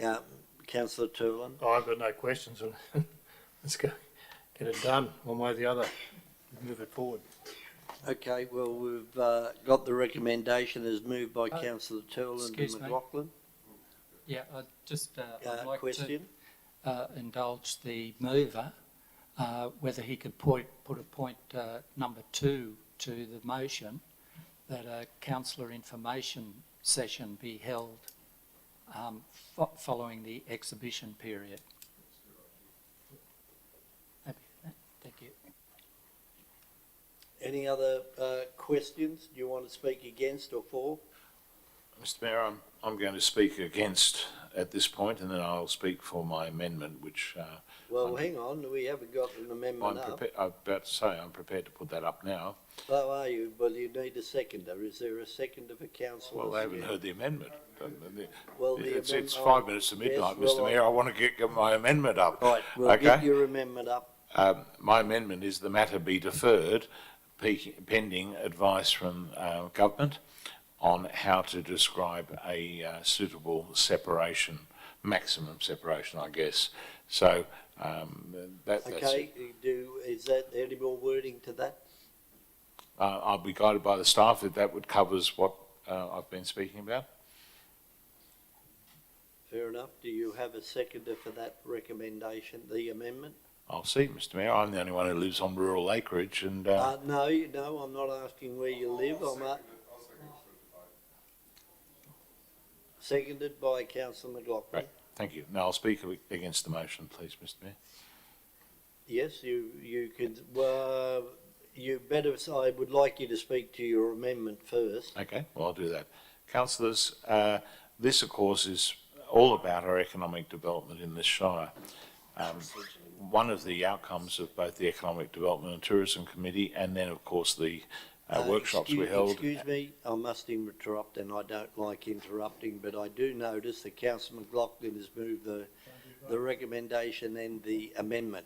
councillor Turlin. Oh, I've got no questions. Let's go. Get it done one way or the other. Move it forward. Okay, well, we've got the recommendation as moved by councillor Turlin and McLaughlin. Yeah, I'd like question? to indulge the mover, whether he could put a point number 2 to the motion, that a councillor information session be held following the exhibition period. Thank you. Any other questions? Do you want to speak against or for? Mr Mayor, I'm going to speak against at this point, and then I'll speak for my amendment, which Well, hang on, we haven't got an amendment up. I'm about to say I'm prepared to put that up now. Oh, are you? Well, you need a seconder. Is there a seconder for councillor? Well, they haven't heard the amendment. Well, the It's amendment- 5 minutes to yes, midnight, well, Mr Mayor. I want to get my amendment up. Right, we'll Okay? get your amendment up. My amendment is the matter be deferred pending advice from government on how to describe a suitable separation, maximum separation, I guess. So that's Okay, is that any more wording to that? I'll be guided by the staff if that would covers what I've been speaking about. Fair enough. Do you have a seconder for that recommendation, the amendment? I'll see, Mr Mayor. I'm the only one who lives on rural acreage, and No, no, I'm not asking where you live. Seconded by councillor McLaughlin. Right. Thank you. Now I'll speak against the motion, please, Mr Mayor. Yes, you can. Well, you better. I would like you to speak to your amendment first. Okay, well, I'll do that. Councillors, this, of course, is all about our economic development in this shire. One of the outcomes of both the Economic Development and Tourism Committee and then, of course, the workshops we held. Excuse me, I must interrupt, and I don't like interrupting, but I do notice that councillor McLaughlin has moved the recommendation and the amendment.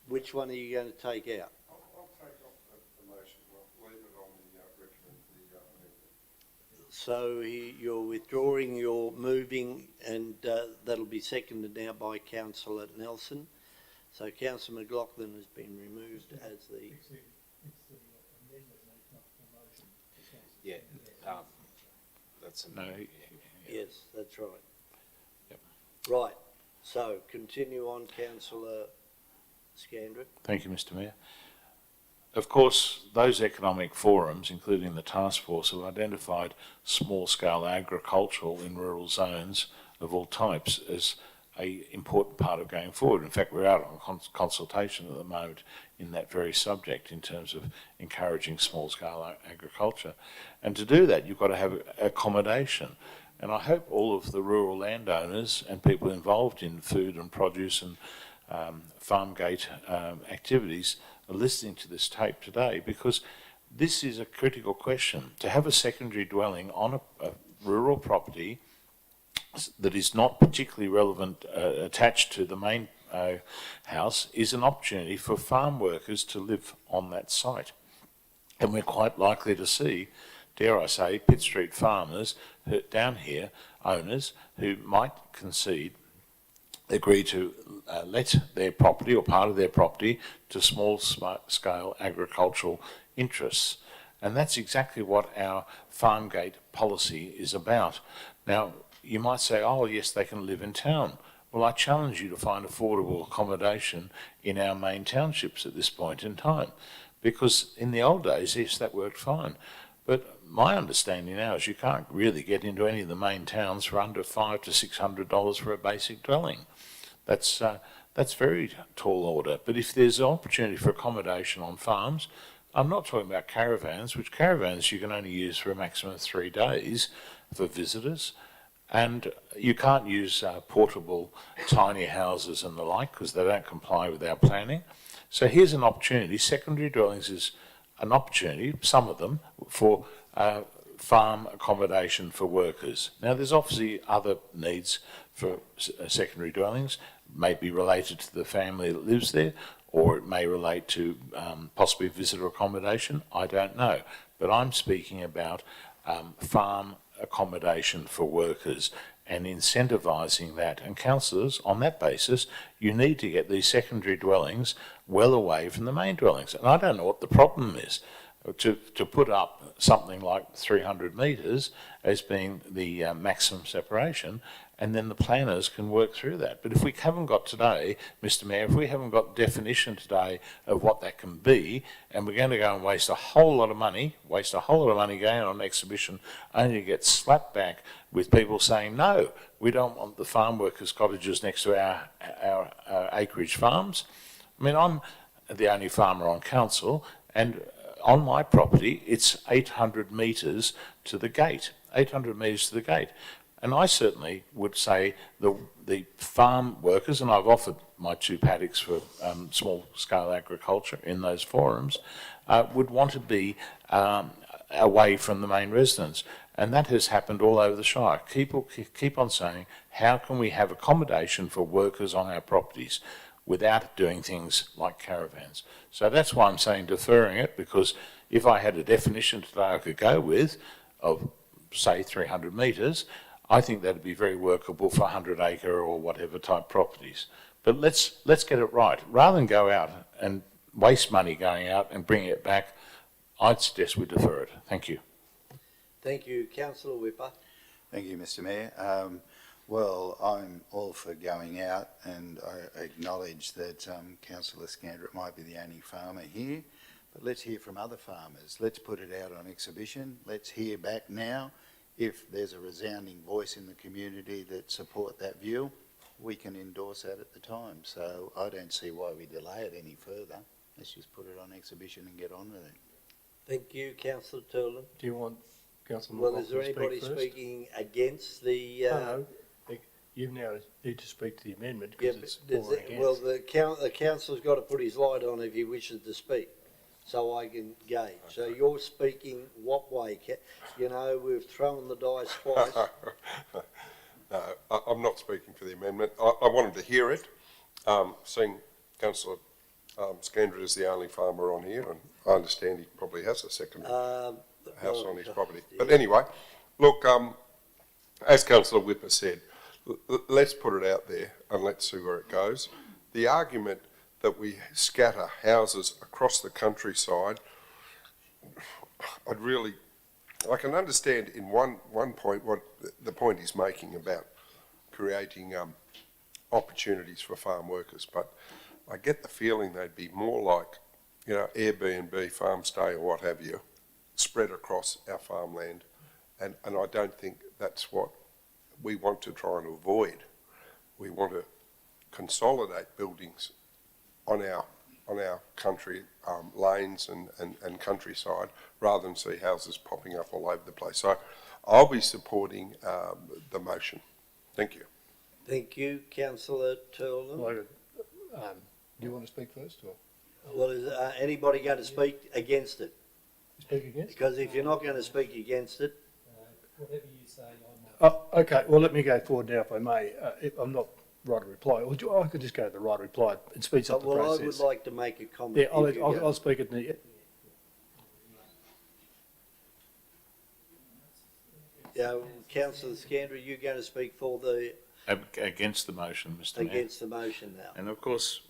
Which one are you going to take out? I'll take off the motion, we'll leave it on the amendment. So you're withdrawing your moving, and that'll be seconded now by councillor Nelson. So councillor McLaughlin has been removed as the... Yeah, that's No, Yes, that's right. Yep. Right, so continue on, councillor Scandrick. thank you, Mr Mayor. Of course, those economic forums, including the task force, have identified small-scale agricultural in rural zones of all types as an important part of going forward. In fact, we're out on consultation at the moment in that very subject in terms of encouraging small-scale agriculture. And to do that, you've got to have accommodation. And I hope all of the rural landowners and people involved in food and produce and farm gate activities are listening to this tape today, because this is a critical question. To have a secondary dwelling on a rural property that is not particularly relevant attached to the main house is an opportunity for farm workers to live on that site. And we're quite likely to see, dare I say, Pitt Street farmers down here, owners who might agree to let their property or part of their property to small-scale agricultural interests. And that's exactly what our farm gate policy is about. Now, you might say, oh, yes, they can live in town. Well, I challenge you to find affordable accommodation in our main townships at this point in time. Because in the old days, yes, that worked fine. But my understanding now is you can't really get into any of the main towns for under $500 to $600 for a basic dwelling. That's very tall order. But if there's an opportunity for accommodation on farms, I'm not talking about caravans, which caravans you can only use for a maximum of 3 days for visitors. And you can't use portable tiny houses and the like because they don't comply with our planning. So here's an opportunity. Secondary dwellings is an opportunity, some of them, for farm accommodation for workers. Now, there's obviously other needs for secondary dwellings, may be related to the family that lives there, or it may relate to possibly visitor accommodation. I don't know. But I'm speaking about farm accommodation for workers and incentivising that. And councillors, on that basis, you need to get these secondary dwellings well away from the main dwellings. And I don't know what the problem is. To put up something like 300 metres as being the maximum separation, and then the planners can work through that. But if we haven't got today, Mr Mayor, if we haven't got definition today of what that can be, and we're going to go and waste a whole lot of money going on an exhibition, only to get slapped back with people saying, no, we don't want the farm workers' cottages next to our acreage farms. I mean, I'm the only farmer on council, and on my property, it's 800 metres to the gate, 800 metres to the gate. And I certainly would say the farm workers, and I've offered my 2 paddocks for small-scale agriculture in those forums, would want to be away from the main residence. And that has happened all over the Shire. People keep on saying, how can we have accommodation for workers on our properties without doing things like caravans? So that's why I'm saying deferring it, because if I had a definition today I could go with of, say, 300 metres, I think that'd be very workable for 100-acre or whatever type properties. But let's get it right. Rather than go out and waste money going out and bringing it back, I'd suggest we defer it. Thank you. Thank you. Councillor Whipper. Thank you, Mr Mayor. Well, I'm all for going out, and I acknowledge that Councillor Scandrett might be the only farmer here, but let's hear from other farmers. Let's put it out on exhibition. Let's hear back now. If there's a resounding voice in the community that support that view, we can endorse that at the time. So I don't see why we delay it any further. Let's just put it on exhibition and get on with it. Thank you, Councillor Turlin. Do you want Councillor Well, McLaughlin is there to speak anybody first? speaking against the? No, you now need to speak to the amendment Yeah, because but it's for or well, against. the councillor's got to put his light on if he wishes to speak, so I can gauge. So you're speaking what way? You know, we've thrown the dice twice. No, I'm not speaking for the amendment. I wanted to hear it. Seeing Councillor Scandrett is the only farmer on here, and I understand he probably has a second house on his property. But anyway, look, as Councillor Whipper said, let's put it out there and let's see where it goes. The argument that we scatter houses across the countryside, I can understand in one point what the point he's making about creating opportunities for farm workers, but I get the feeling they'd be more like, you know, Airbnb, farm stay or what have you, spread across our farmland, and I don't think that's what we want to try and avoid. We want to consolidate buildings on our country lanes and countryside, rather than see houses popping up all over the place. So I'll be supporting the motion. Thank you. Thank you, Councillor Turlin. Well, do you want to speak first, or Well, is anybody going to speak against it? speak against? Because if you're not going to speak against it, Whatever you say, I'm Oh, okay, well, let me go forward now, if I may. I'm not right to reply. Or I could just go to the right reply. It speeds up the well, process. I would like to make a comment. Yeah, if you go. I'll speak at the... Councillor Scandrett, you're going to speak for the Against the motion, Mr Mayor. against the motion now. And of course,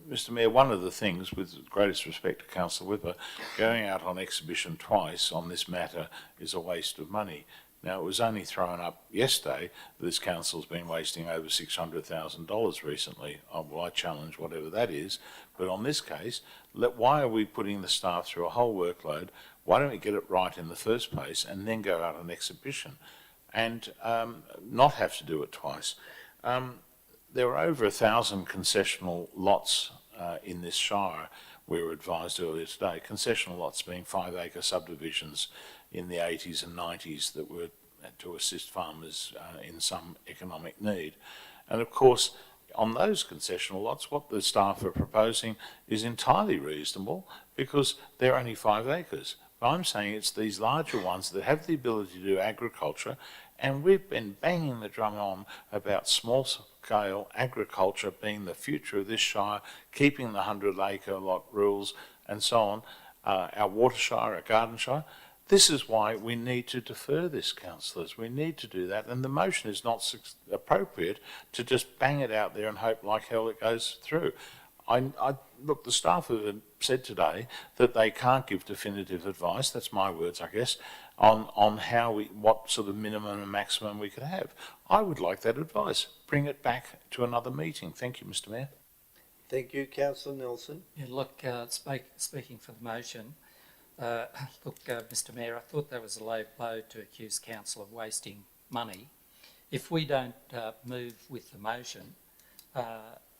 Mr Mayor, one of the things, with the greatest respect to Councillor Whipper, going out on exhibition twice on this matter is a waste of money. Now, it was only thrown up yesterday that this council's been wasting over $600,000 recently. Well, I challenge whatever that is. But on this case, why are we putting the staff through a whole workload? Why don't we get it right in the first place and then go out on exhibition and not have to do it twice? There are over 1,000 concessional lots in this shire, we were advised earlier today. Concessional lots being 5-acre subdivisions in the 80s and 90s that were to assist farmers in some economic need. And of course, on those concessional lots, what the staff are proposing is entirely reasonable because they're only 5 acres. But I'm saying it's these larger ones that have the ability to do agriculture, and we've been banging the drum on about small-scale agriculture being the future of this shire, keeping the 100-acre lot rules and so on, our water shire, our garden shire. This is why we need to defer this, councillors. We need to do that, and the motion is not appropriate to just bang it out there and hope like hell it goes through. Look, the staff have said today that they can't give definitive advice, that's my words, I guess, on what sort of minimum and maximum we could have. I would like that advice. Bring it back to another meeting. Thank you, Mr Mayor. Thank you, Councillor Nelson. Yeah, look, speaking for the motion, Mr Mayor, I thought that was a low blow to accuse council of wasting money. If we don't move with the motion,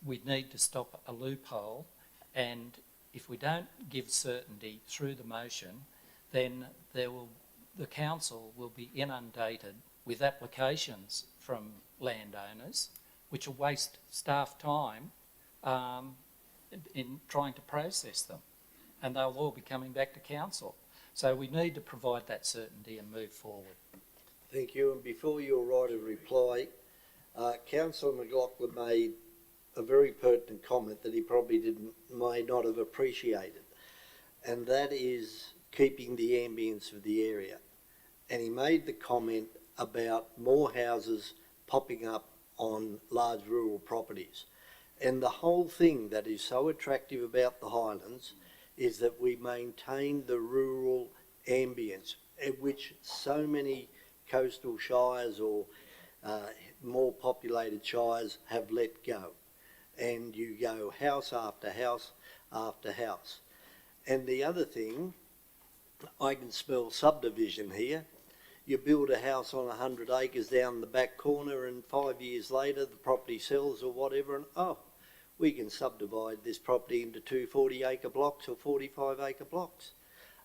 we need to stop a loophole, and if we don't give certainty through the motion, then the council will be inundated with applications from landowners, which will waste staff time in trying to process them, and they'll all be coming back to council. So we need to provide that certainty and move forward. Thank you. And before you write a reply, Councillor McLaughlin made a very pertinent comment that he probably may not have appreciated, and that is keeping the ambience of the area. And he made the comment about more houses popping up on large rural properties. And the whole thing that is so attractive about the Highlands is that we maintain the rural ambience, at which so many coastal shires or more populated shires have let go. And you go house after house after house. And the other thing, I can smell subdivision here. You build a house on 100 acres down the back corner, and 5 years later the property sells or whatever, and oh, we can subdivide this property into 2 40-acre blocks or 45-acre blocks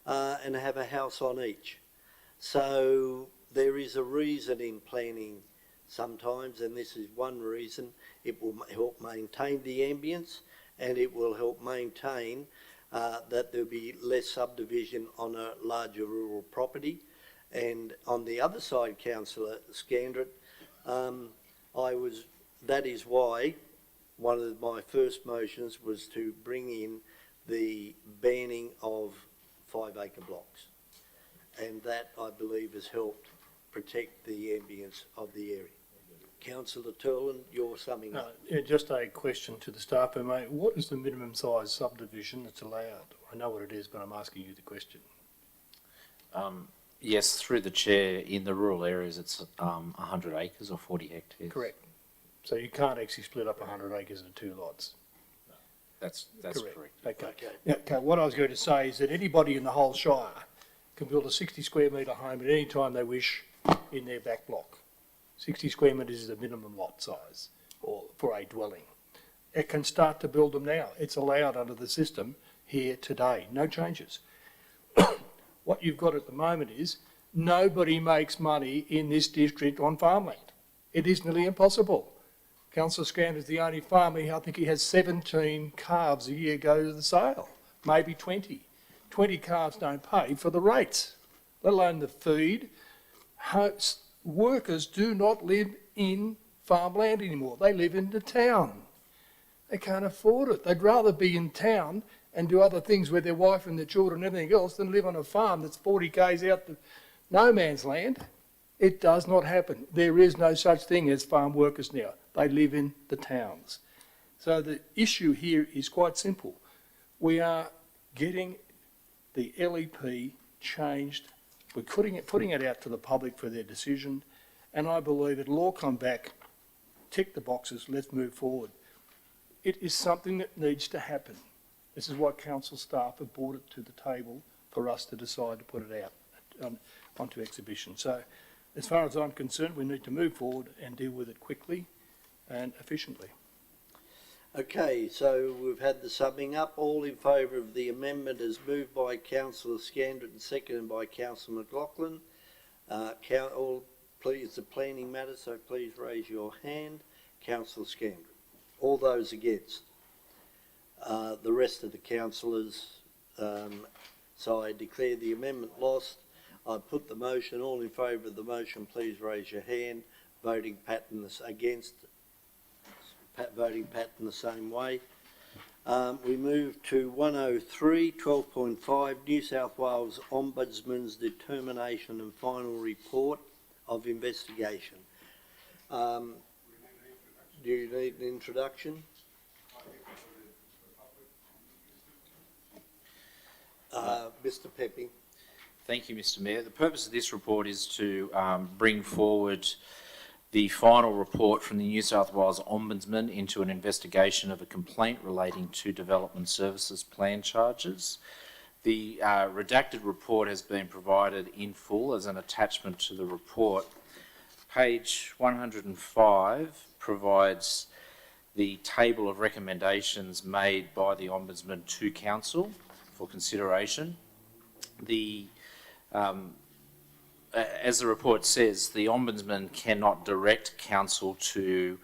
and have a house on each. So there is a reason in planning sometimes, and this is one reason. It will help maintain the ambience, and it will help maintain that there'll be less subdivision on a larger rural property. And on the other side, Councillor Scandrett, that is why one of my first motions was to bring in the banning of 5-acre blocks. And that, I believe, has helped protect the ambience of the area. Councillor Turlin, you're summing up. Yeah, just a question to the staff, mate. What is the minimum size subdivision that's allowed? I know what it is, but I'm asking you the question. Yes, through the chair, in the rural areas, it's 100 acres or 40 hectares. Correct. So you can't actually split up 100 acres into 2 lots. That's correct. Okay. Yeah, okay. What I was going to say is that anybody in the whole Shire can build a 60 square metre home at any time they wish in their back block. 60 square metres is the minimum lot size or for a dwelling. It can start to build them now. It's allowed under the system here today. No changes. What you've got at the moment is nobody makes money in this district on farmland. It is nearly impossible. Councillor Scandrett is the only farmer, I think he has 17 calves a year go to the sale, maybe 20. 20 calves don't pay for the rates, let alone the feed. Workers do not live in farmland anymore. They live in the town. They can't afford it. They'd rather be in town and do other things with their wife and their children and everything else than live on a farm that's 40 k's out to no man's land. It does not happen. There is no such thing as farm workers now. They live in the towns. So the issue here is quite simple. We are getting the LEP changed. We're putting it out to the public for their decision, and I believe it'll all come back, tick the boxes, let's move forward. It is something that needs to happen. This is why council staff have brought it to the table for us to decide to put it out onto exhibition. So as far as I'm concerned, we need to move forward and deal with it quickly and efficiently. Okay, so we've had the summing up. All in favour of the amendment is moved by Councillor Scandrett and seconded by Councillor McLaughlin. All please, the planning matter, so please raise your hand. Councillor Scandrett. All those against? The rest of the councillors, so I declare the amendment lost. I put the motion. All in favour of the motion, please raise your hand. Voting pattern against. Voting pattern the same way. We move to 103, 12.5, New South Wales Ombudsman's Determination and Final Report of Investigation. Do you need an introduction? Mr. Pepping. Thank you, Mr. Mayor. The purpose of this report is to bring forward the final report from the New South Wales Ombudsman into an investigation of a complaint relating to development services plan charges. The redacted report has been provided in full as an attachment to the report. Page 105 provides the table of recommendations made by the Ombudsman to Council for consideration. As the report says, the Ombudsman cannot direct Council to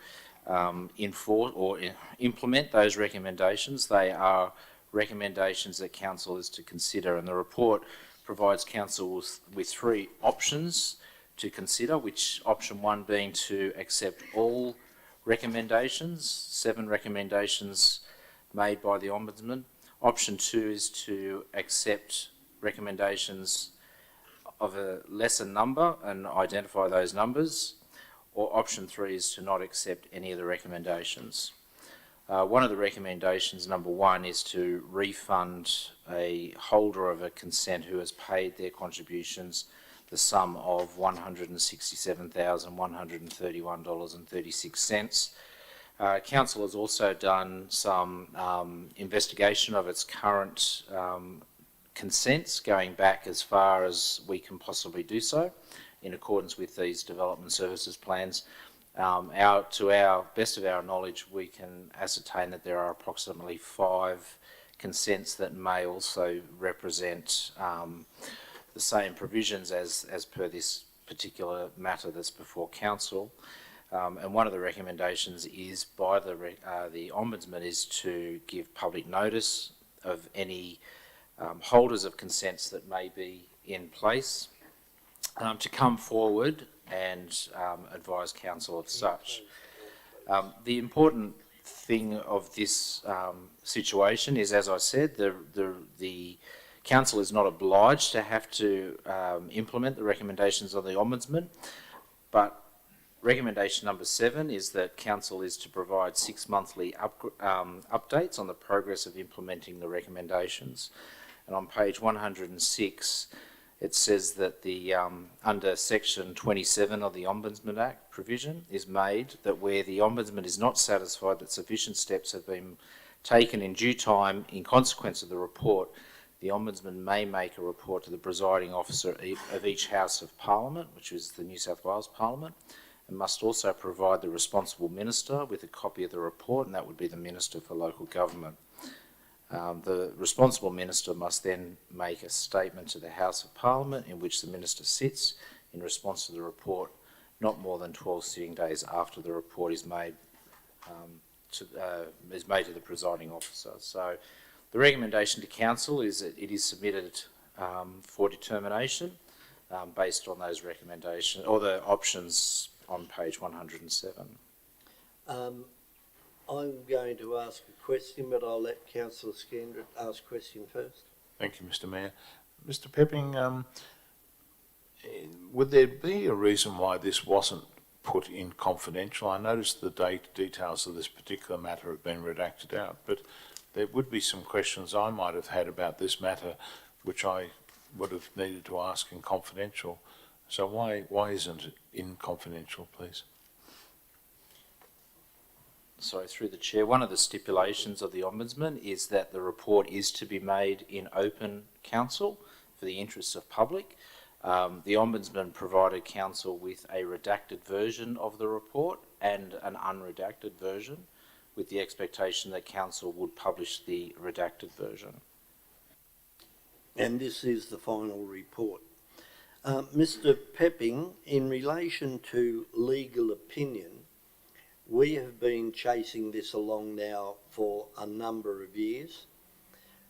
enforce or implement those recommendations. They are recommendations that Council is to consider, and the report provides Council with three options to consider, which option one being to accept all recommendations, 7 recommendations made by the Ombudsman. Option 2 is to accept recommendations of a lesser number and identify those numbers, or option 3 is to not accept any of the recommendations. One of the recommendations, number 1, is to refund a holder of a consent who has paid their contributions the sum of $167,131.36. Council has also done some investigation of its current consents, going back as far as we can possibly do so in accordance with these development services plans. To our best of our knowledge, we can ascertain that there are approximately 5 consents that may also represent the same provisions as per this particular matter that's before Council. And one of the recommendations is by the Ombudsman is to give public notice of any holders of consents that may be in place to come forward and advise Council of such. The important thing of this situation is, as I said, the Council is not obliged to have to implement the recommendations of the Ombudsman, but recommendation number 7 is that Council is to provide 6 monthly updates on the progress of implementing the recommendations. And on page 106, it says that the under section 27 of the Ombudsman Act provision is made that where the Ombudsman is not satisfied that sufficient steps have been taken in due time in consequence of the report, the Ombudsman may make a report to the presiding officer of each House of Parliament, which is the New South Wales Parliament, and must also provide the responsible minister with a copy of the report, and that would be the Minister for Local Government. The responsible minister must then make a statement to the House of Parliament in which the minister sits in response to the report, not more than 12 sitting days after the report is made to the presiding officer. So the recommendation to Council is that it is submitted for determination based on those recommendations or the options on page 107. I'm going to ask a question, but I'll let Councillor Scandrett ask a question first. Thank you, Mr. Mayor. Mr. Pepping, would there be a reason why this wasn't put in confidential? I noticed the details of this particular matter have been redacted out, but there would be some questions I might have had about this matter which I would have needed to ask in confidential. So why isn't it in confidential, please? Sorry, through the Chair, one of the stipulations of the Ombudsman is that the report is to be made in open Council for the interests of public. The Ombudsman provided Council with a redacted version of the report and an unredacted version, with the expectation that Council would publish the redacted version. And this is the final report. Mr. Pepping, in relation to legal opinion, we have been chasing this along now for a number of years.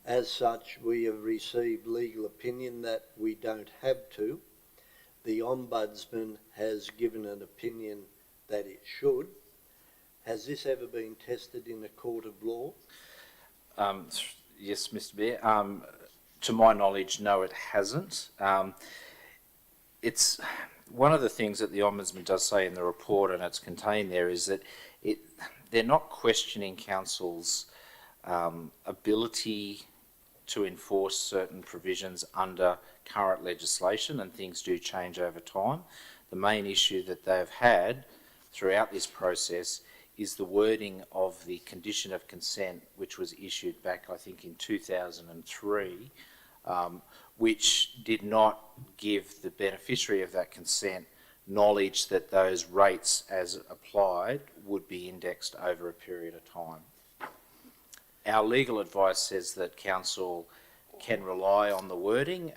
As such, we have received legal opinion that we don't have to. The Ombudsman has given an opinion that it should. Has this ever been tested in a court of law? Yes, Mr. Mayor. To my knowledge, no, it hasn't. It's one of the things that the Ombudsman does say in the report, and it's contained there, is that they're not questioning Council's ability to enforce certain provisions under current legislation, and things do change over time. The main issue that they've had throughout this process is the wording of the condition of consent, which was issued back, I think, in 2003, which did not give the beneficiary of that consent knowledge that those rates as applied would be indexed over a period of time. Our legal advice says that council can rely on the wording.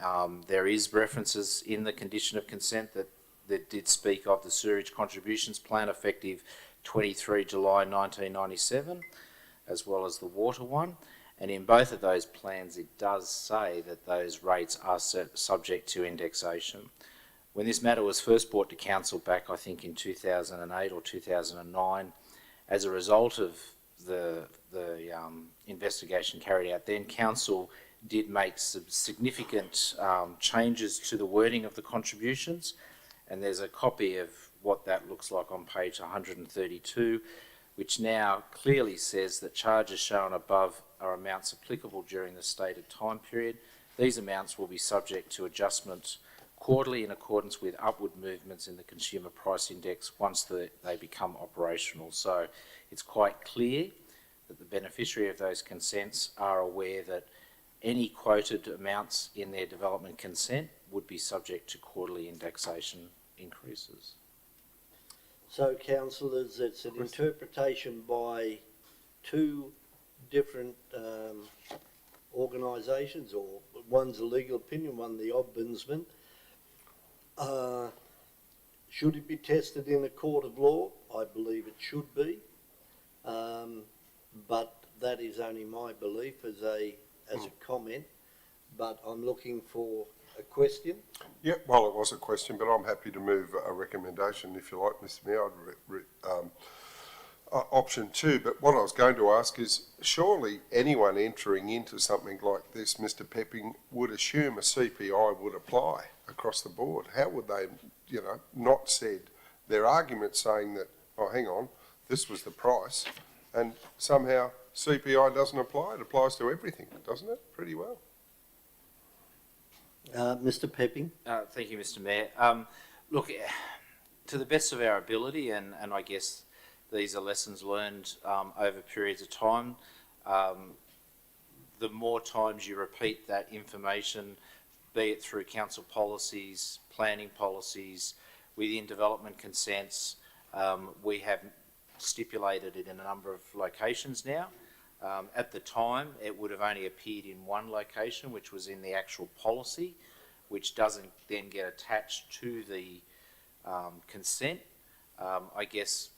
There is references in the condition of consent that did speak of the sewerage contributions plan effective 23 July 1997, as well as the water one. And in both of those plans, it does say that those rates are subject to indexation. When this matter was first brought to council back, I think in 2008 or 2009, as a result of the investigation carried out then, council did make some significant changes to the wording of the contributions, and there's a copy of what that looks like on page 132, which now clearly says that charges shown above are amounts applicable during the stated time period. These amounts will be subject to adjustment quarterly in accordance with upward movements in the consumer price index once they become operational. So it's quite clear that the beneficiary of those consents are aware that any quoted amounts in their development consent would be subject to quarterly indexation increases. So, councillors, it's an interpretation by two different organisations, or one's a legal opinion, one the Ombudsman. Should it be tested in a court of law? I believe it should be, but that is only my belief as a comment. But I'm looking for a question. Yeah, well, it was a question, but I'm happy to move a recommendation, if you like, Mr Mayor. Option 2, but what I was going to ask is, surely anyone entering into something like this, Mr Pepping, would assume a CPI would apply across the board. How would they, not said their argument saying that, oh, hang on, this was the price, and somehow CPI doesn't apply? It applies to everything, doesn't it? Pretty well. Mr Pepping. Thank you, Mr Mayor. Look, to the best of our ability, and I guess these are lessons learned over periods of time, the more times you repeat that information, be it through council policies, planning policies, within development consents, we have stipulated it in a number of locations now. At the time, it would have only appeared in one location, which was in the actual policy, which doesn't then get attached to the consent. I guess,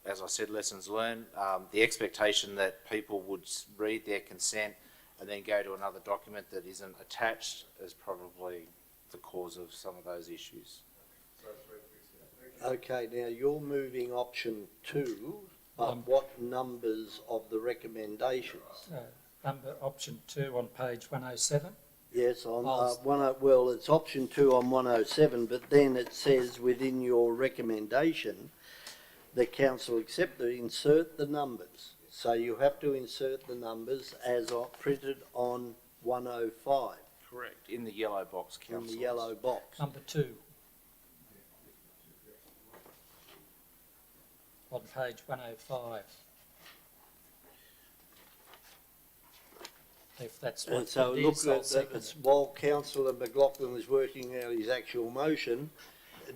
as I said, lessons learned. The expectation that people would read their consent and then go to another document that isn't attached is probably the cause of some of those issues. Okay, now you're moving option 2, but what numbers of the recommendations? Option 2 on page 107. Yes, on well, it's option 2 on 107, but then it says within your recommendation, the council insert the numbers. So you have to insert the numbers as are printed on 105. Correct. In the yellow box, council. In the yellow box. Number 2. On page 105. If that's what And so it look is, I'll at second that, it. while Councillor McLaughlin is working out his actual motion,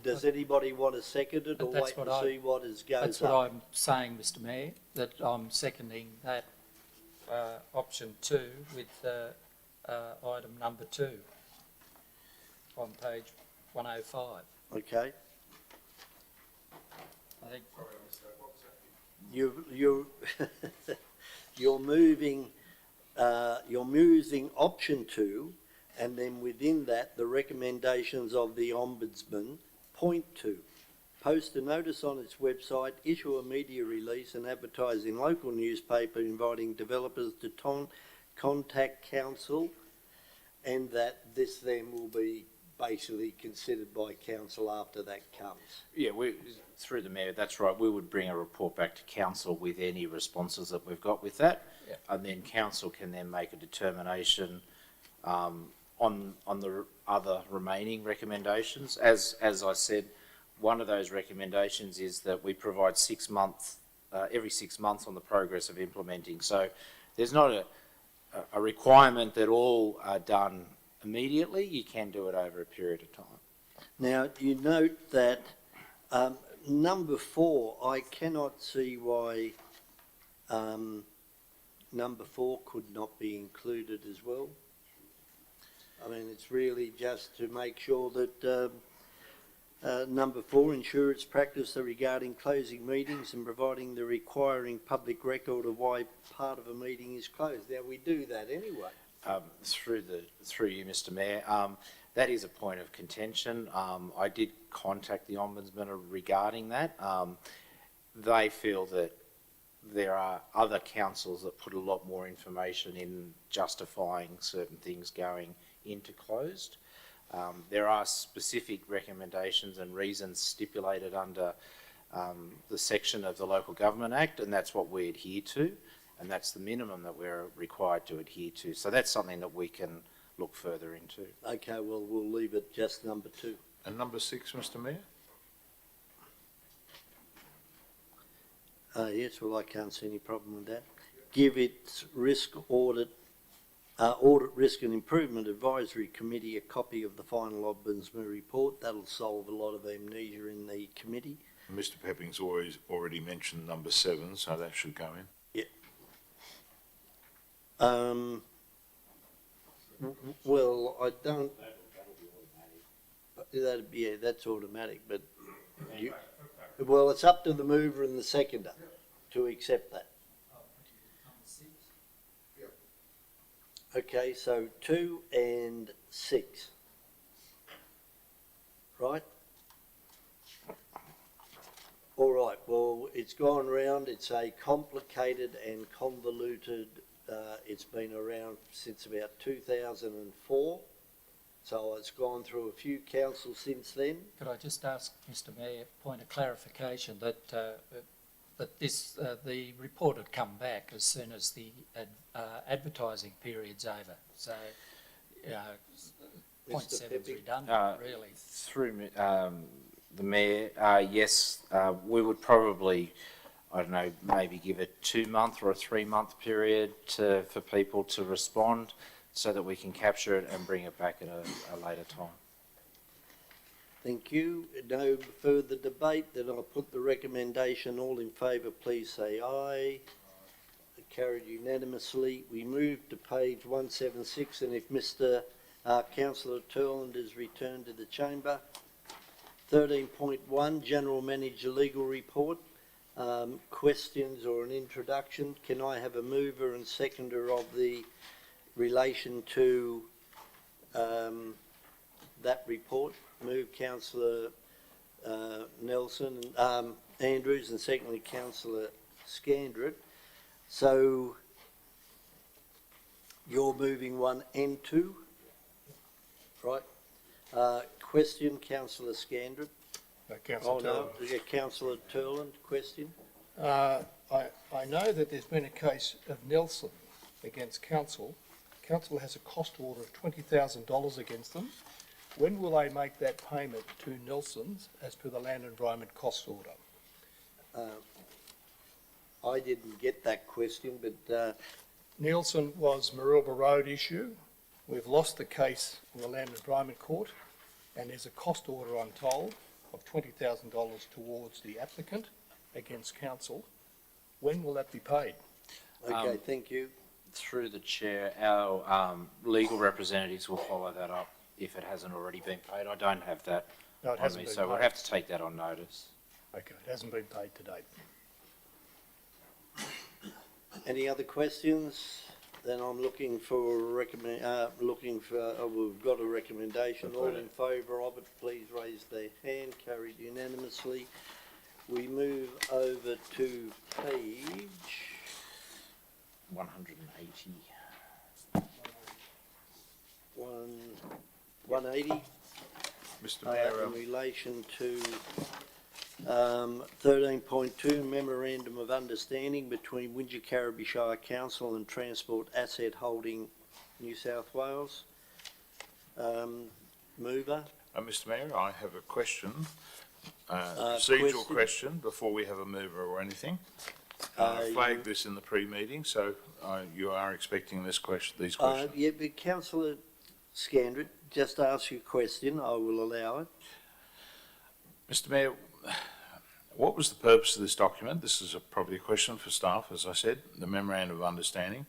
does anybody want to second it or But wait to see what goes up? That's what I'm saying, Mr Mayor, that I'm seconding that option 2 with item number 2 on page 105. Okay. I think you're moving option 2, and then within that the recommendations of the Ombudsman. Point 2, post a notice on its website, issue a media release and advertise in local newspaper inviting developers to contact council, and that this then will be basically considered by council after that comes. Yeah, through the Mayor, that's right. We would bring a report back to council with any responses that we've got with that, and then council can then make a determination on the other remaining recommendations. As I said, one of those recommendations is that we provide 6 months, every 6 months on the progress of implementing. So there's not a requirement that all are done immediately. You can do it over a period of time. Now, you note that number 4, I cannot see why number 4 could not be included as well. I mean, it's really just to make sure that number 4, ensure its practice regarding closing meetings and providing the requiring public record of why part of a meeting is closed. Now, we do that anyway. Through you, Mr. Mayor, that is a point of contention. I did contact the Ombudsman regarding that. They feel that there are other councils that put a lot more information in justifying certain things going into closed. There are specific recommendations and reasons stipulated under the section of the Local Government Act, and that's what we adhere to, and that's the minimum that we're required to adhere to. So that's something that we can look further into. Okay, well, we'll leave it just number 2. And number 6, Mr. Mayor? Yes, well, I can't see any problem with that. Give its risk audit risk and improvement advisory committee a copy of the final Ombudsman report. That'll solve a lot of amnesia in the committee. Mr. Pepping's already mentioned number 7, so that should go in. Well, I don't. That's automatic. But well, it's up to the mover and the seconder to accept that. Okay, so 2 and 6, right? All right. Well, it's gone round. It's a complicated and convoluted. It's been around since about 2004, so it's gone through a few councils since then. Could I just ask Mr. Mayor a point of clarification that the report had come back as soon as the advertising period's over. So, point 7's redundant, really. Through the Mayor, yes, we would probably, I don't know, maybe give a 2-month or a 3-month period for people to respond so that we can capture it and bring it back at a later time. Thank you. No further debate. Then I'll put the recommendation. All in favour, please say aye. Carried unanimously. We move to page 176, and if Mr. Councillor Turland is returned to the chamber. 13.1, General Manager Legal Report. Questions or an introduction. Can I have a mover and seconder of the relation to that report? Move Councillor Nelson, Andrews, and secondly Councillor Scandrett. So you're moving 1 and 2, right? Question, Councillor Scandrett. Councillor Turland. Councillor Turland, question. I know that there's been a case of Nelson against council. Council has a cost order of $20,000 against them. When will they make that payment to Nelson's as per the Land Environment Cost Order? I didn't get that question, but... Nielsen was Marilba Road issue. We've lost the case in the Land Environment Court, and there's a cost order, I'm told, of $20,000 towards the applicant against council. When will that be paid? Okay, thank you. Through the Chair, our legal representatives will follow that up if it hasn't already been paid. I don't have that No, it on hasn't me, been so paid. we'll have to take that on notice. Okay, it hasn't been paid to date. Any other questions? Then I'm looking for we've got a recommendation. All in favour of it, please raise their hand. Carried unanimously. We move over to page 180. 180. Mr. Mayor, In relation to 13.2 Memorandum of Understanding between Wingecarribee Shire Council and Transport Asset Holding New South Wales. Mover. Mr. Mayor, I have a question. Procedural question before we have a mover or anything. I flagged this in the pre-meeting, so you are expecting these questions. Yeah, but Councillor Scandrett, just ask your question. I will allow it. Mr Mayor, what was the purpose of this document? This is probably a question for staff, as I said, the Memorandum of Understanding.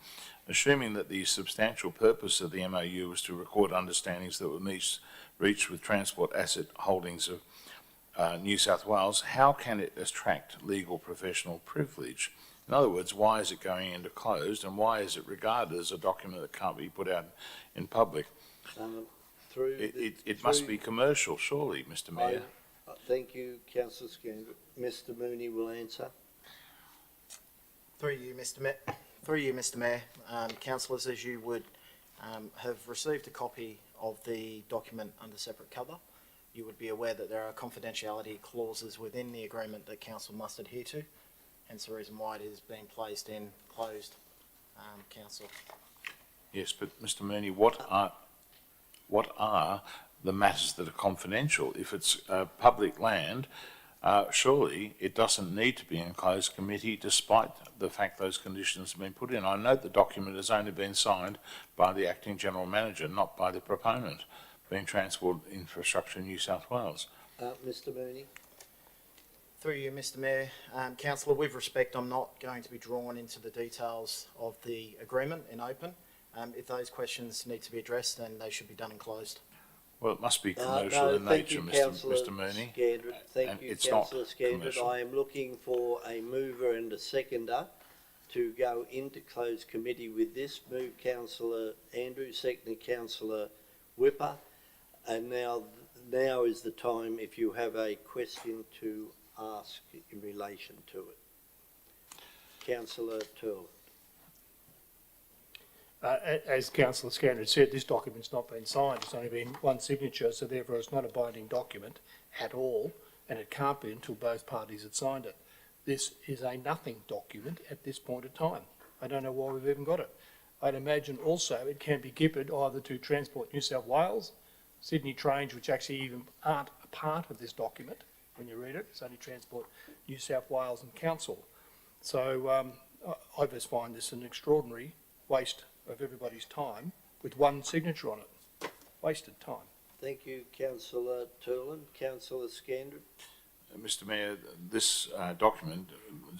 Assuming that the substantial purpose of the MOU was to record understandings that were reached with Transport Asset Holdings of New South Wales, how can it attract legal professional privilege? In other words, why is it going into closed, and why is it regarded as a document that can't be put out in public? It must be commercial, surely, Mr Mayor. Thank you, Councillor Scandrett. Mr Mooney will answer. Through you, Mr Mayor. Councillors, as you would have received a copy of the document under separate cover, you would be aware that there are confidentiality clauses within the agreement that Council must adhere to, hence the reason why it is being placed in closed, Council. Yes, but Mr Mooney, what are the matters that are confidential? If it's public land, surely it doesn't need to be in closed committee despite the fact those conditions have been put in. I note the document has only been signed by the Acting General Manager, not by the proponent, being Transport Infrastructure New South Wales. Mr Mooney. Through you, Mr Mayor. Councillor, with respect, I'm not going to be drawn into the details of the agreement in open. If those questions need to be addressed, then they should be done in closed. Well, it must be commercial in nature, Mr Mooney. Thank you, Councillor Scandrett. I am looking for a mover and a seconder to go into closed committee with this. Move Councillor Andrews, second Councillor Whipper. And now is the time if you have a question to ask in relation to it. Councillor Turl. As Councillor Scandrett said, this document's not been signed. It's only been one signature, so therefore it's not a binding document at all, and it can't be until both parties had signed it. This is a nothing document at this point in time. I don't know why we've even got it. I'd imagine also it can be gibbered either to Transport New South Wales, Sydney Trains, which actually even aren't a part of this document when you read it. It's only Transport New South Wales and Council. So I just find this an extraordinary waste of everybody's time with one signature on it. Wasted time. Thank you, Councillor Turlin. Councillor Scandrett. Mr Mayor, this document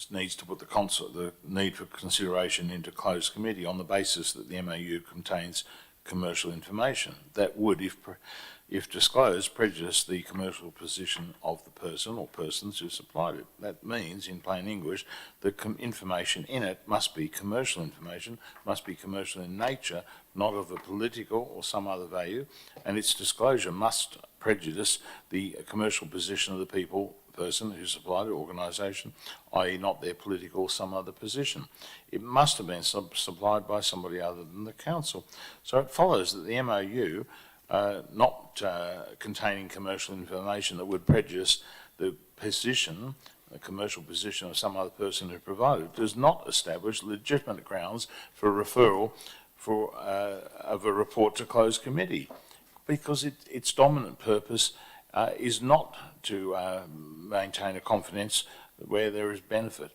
needs to put the need for consideration into closed committee on the basis that the MOU contains commercial information. That would, if disclosed, prejudice the commercial position of the person or persons who supplied it. That means, in plain English, the information in it must be commercial information, must be commercial in nature, not of a political or some other value, and its disclosure must prejudice the commercial position of the person who supplied it, organisation, i.e. not their political or some other position. It must have been supplied by somebody other than the council. So it follows that the MOU, not containing commercial information that would prejudice the position, the commercial position of some other person who provided it, does not establish legitimate grounds for referral of a report to closed committee, because its dominant purpose is not to maintain a confidence where there is benefit.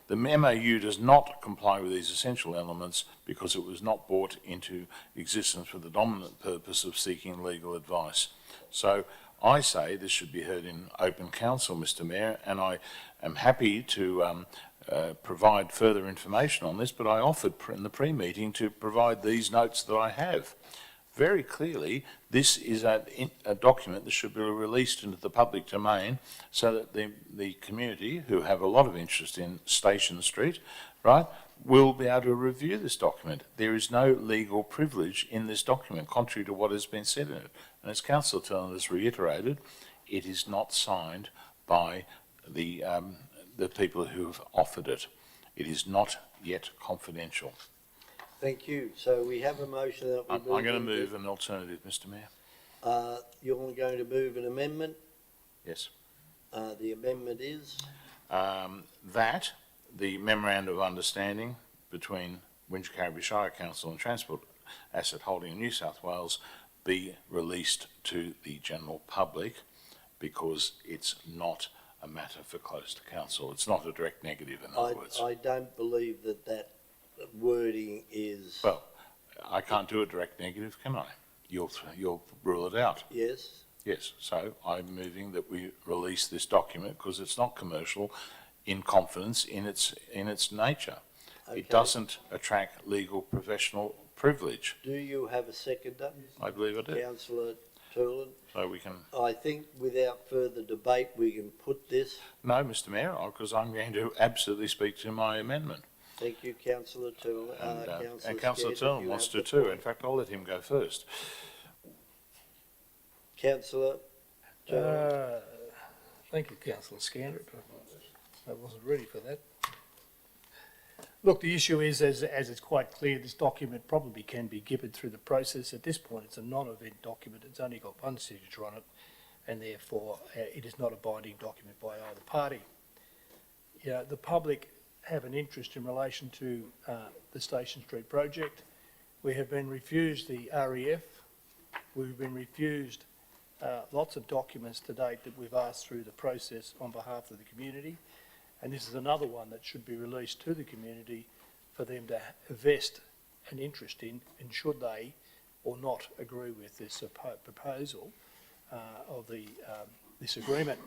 The MOU does not comply with these essential elements because it was not brought into existence for the dominant purpose of seeking legal advice. So I say this should be heard in open council, Mr Mayor, and I am happy to provide further information on this, but I offered in the pre-meeting to provide these notes that I have. Very clearly, this is a document that should be released into the public domain so that the community, who have a lot of interest in Station Street, right, will be able to review this document. There is no legal privilege in this document, contrary to what has been said in it. And as Councillor Turner has reiterated, it is not signed by the people who have offered it. It is not yet confidential. Thank you. So we have a motion that we I'm going to move an alternative, Mr Mayor. You're going to move an amendment? Yes. The amendment is? That the Memorandum of Understanding between Wingecarribee Shire Council and Transport Asset Holding in New South Wales be released to the general public, because it's not a matter for closed council. It's not a direct negative, in other words. I don't believe that wording is... Well, I can't do a direct negative, can I? You'll rule it out. Yes. Yes, so I'm moving that we release this document because it's not commercial in confidence in its nature. Okay. It doesn't attract legal professional privilege. Do you have a seconder? I believe I do. Councillor Turlin? So we can, I think without further debate, we can put this. no, Mr Mayor, because I'm going to absolutely speak to my amendment. Thank you, Councillor Turlin. And Councillor Scannell, Turlin you wants have to the too. floor. In fact, I'll let him go first. Councillor Turlin. Thank you, councillor Scandrett. I wasn't ready for that. Look, the issue is, as it's quite clear, this document probably can be given through the process. At this point, it's a non-event document. It's only got one signature on it, and therefore it is not a binding document by either party. The public have an interest in relation to the Station Street project. We have been refused the REF. We've been refused lots of documents to date that we've asked through the process on behalf of the community. And this is another one that should be released to the community for them to vest an interest in, and should they or not agree with this proposal of this agreement.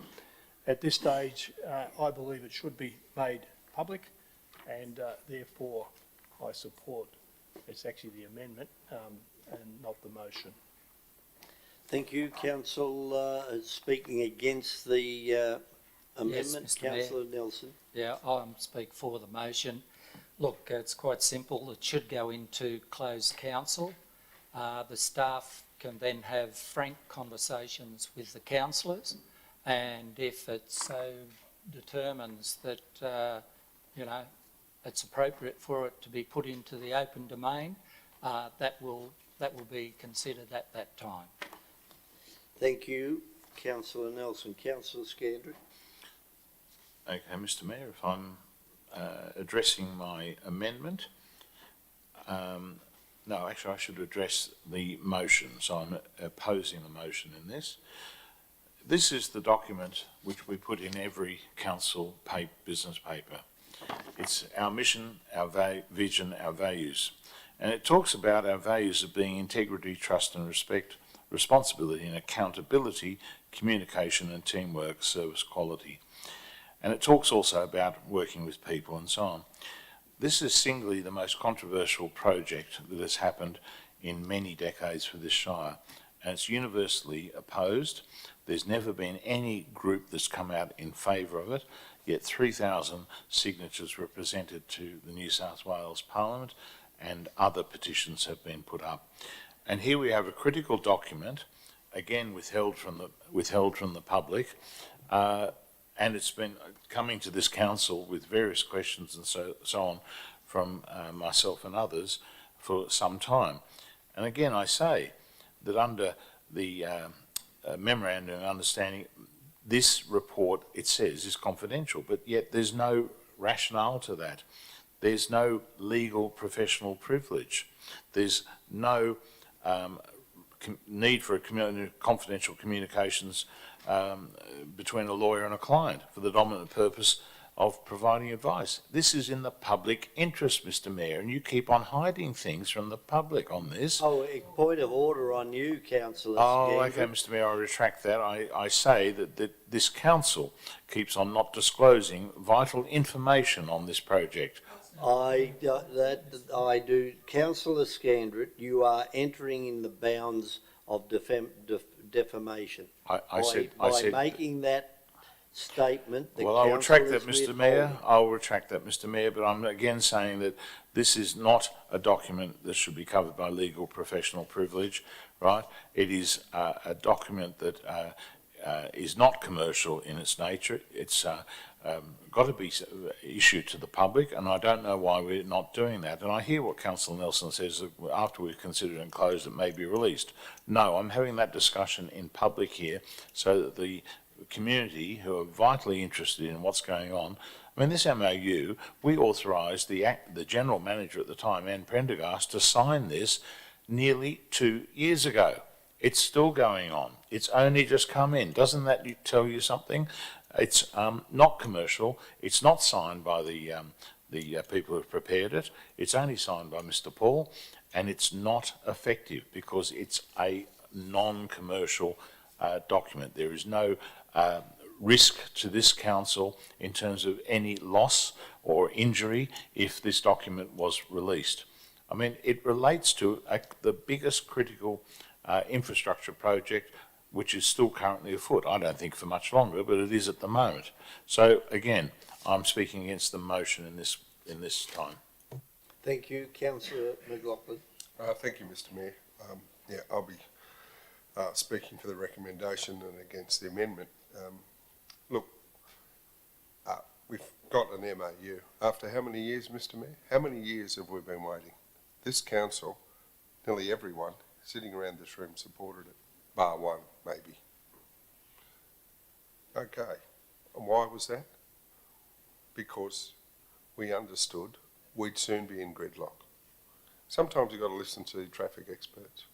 At this stage, I believe it should be made public, and therefore I support, it's actually the amendment and not the motion. Thank you, Council. Speaking against the amendment, Mr. Mayor. Councillor Nelson. Yeah, I'll speak for the motion. Look, it's quite simple. It should go into closed council. The staff can then have frank conversations with the councillors, and if it so determines that, it's appropriate for it to be put into the open domain, that will be considered at that time. Thank you, Councillor Nelson. Councillor Scandrett. Okay, Mr Mayor, if I'm addressing my amendment, no, actually I should address the motion, so I'm opposing the motion in this. This is the document which we put in every council business paper. It's our mission, our vision, our values. And it talks about our values of being integrity, trust and respect, responsibility and accountability, communication and teamwork, service quality. And it talks also about working with people and so on. This is singly the most controversial project that has happened in many decades for this Shire, and it's universally opposed. There's never been any group that's come out in favour of it, yet 3,000 signatures were presented to the New South Wales Parliament, and other petitions have been put up. And here we have a critical document, again withheld from the public, and it's been coming to this council with various questions and so on from myself and others for some time. And again, I say that under the memorandum of understanding, this report, it says, is confidential, but yet there's no rationale to that. There's no legal professional privilege. There's no need for confidential communications between a lawyer and a client for the dominant purpose of providing advice. This is in the public interest, Mr Mayor, and you keep on hiding things from the public on this. Oh, a point of order on you, Councillor Oh, Scandrett. okay, Mr Mayor, I retract that. I say that this council keeps on not disclosing vital information on this project. I do. Councillor Scandrett, you are entering in the bounds of defamation. I said making that statement. Well, I'll retract that, Mr Mayor. I'll retract that, Mr Mayor, but I'm again saying that this is not a document that should be covered by legal professional privilege, right? It is a document that is not commercial in its nature. It's got to be issued to the public, and I don't know why we're not doing that. And I hear what Councillor Nelson says, that after we've considered and closed, it may be released. No, I'm having that discussion in public here so that the community who are vitally interested in what's going on. I mean, this MOU, we authorised the General Manager at the time, Anne Prendergast, to sign this nearly 2 years ago. It's still going on. It's only just come in. Doesn't that tell you something? It's not commercial. It's not signed by the people who have prepared it. It's only signed by Mr Paul, and it's not effective because it's a non-commercial document. There is no risk to this council in terms of any loss or injury if this document was released. I mean, it relates to the biggest critical infrastructure project which is still currently afoot. I don't think for much longer, but it is at the moment. So again, I'm speaking against the motion in this time. Thank you, Councillor McLaughlin. Thank you, Mr Mayor. Yeah, I'll be speaking for the recommendation and against the amendment. Look, we've got an MOU. After how many years, Mr Mayor? How many years have we been waiting? This council, nearly everyone sitting around this room supported it, bar one, maybe. Okay, and why was that? Because we understood we'd soon be in gridlock. Sometimes you've got to listen to traffic experts.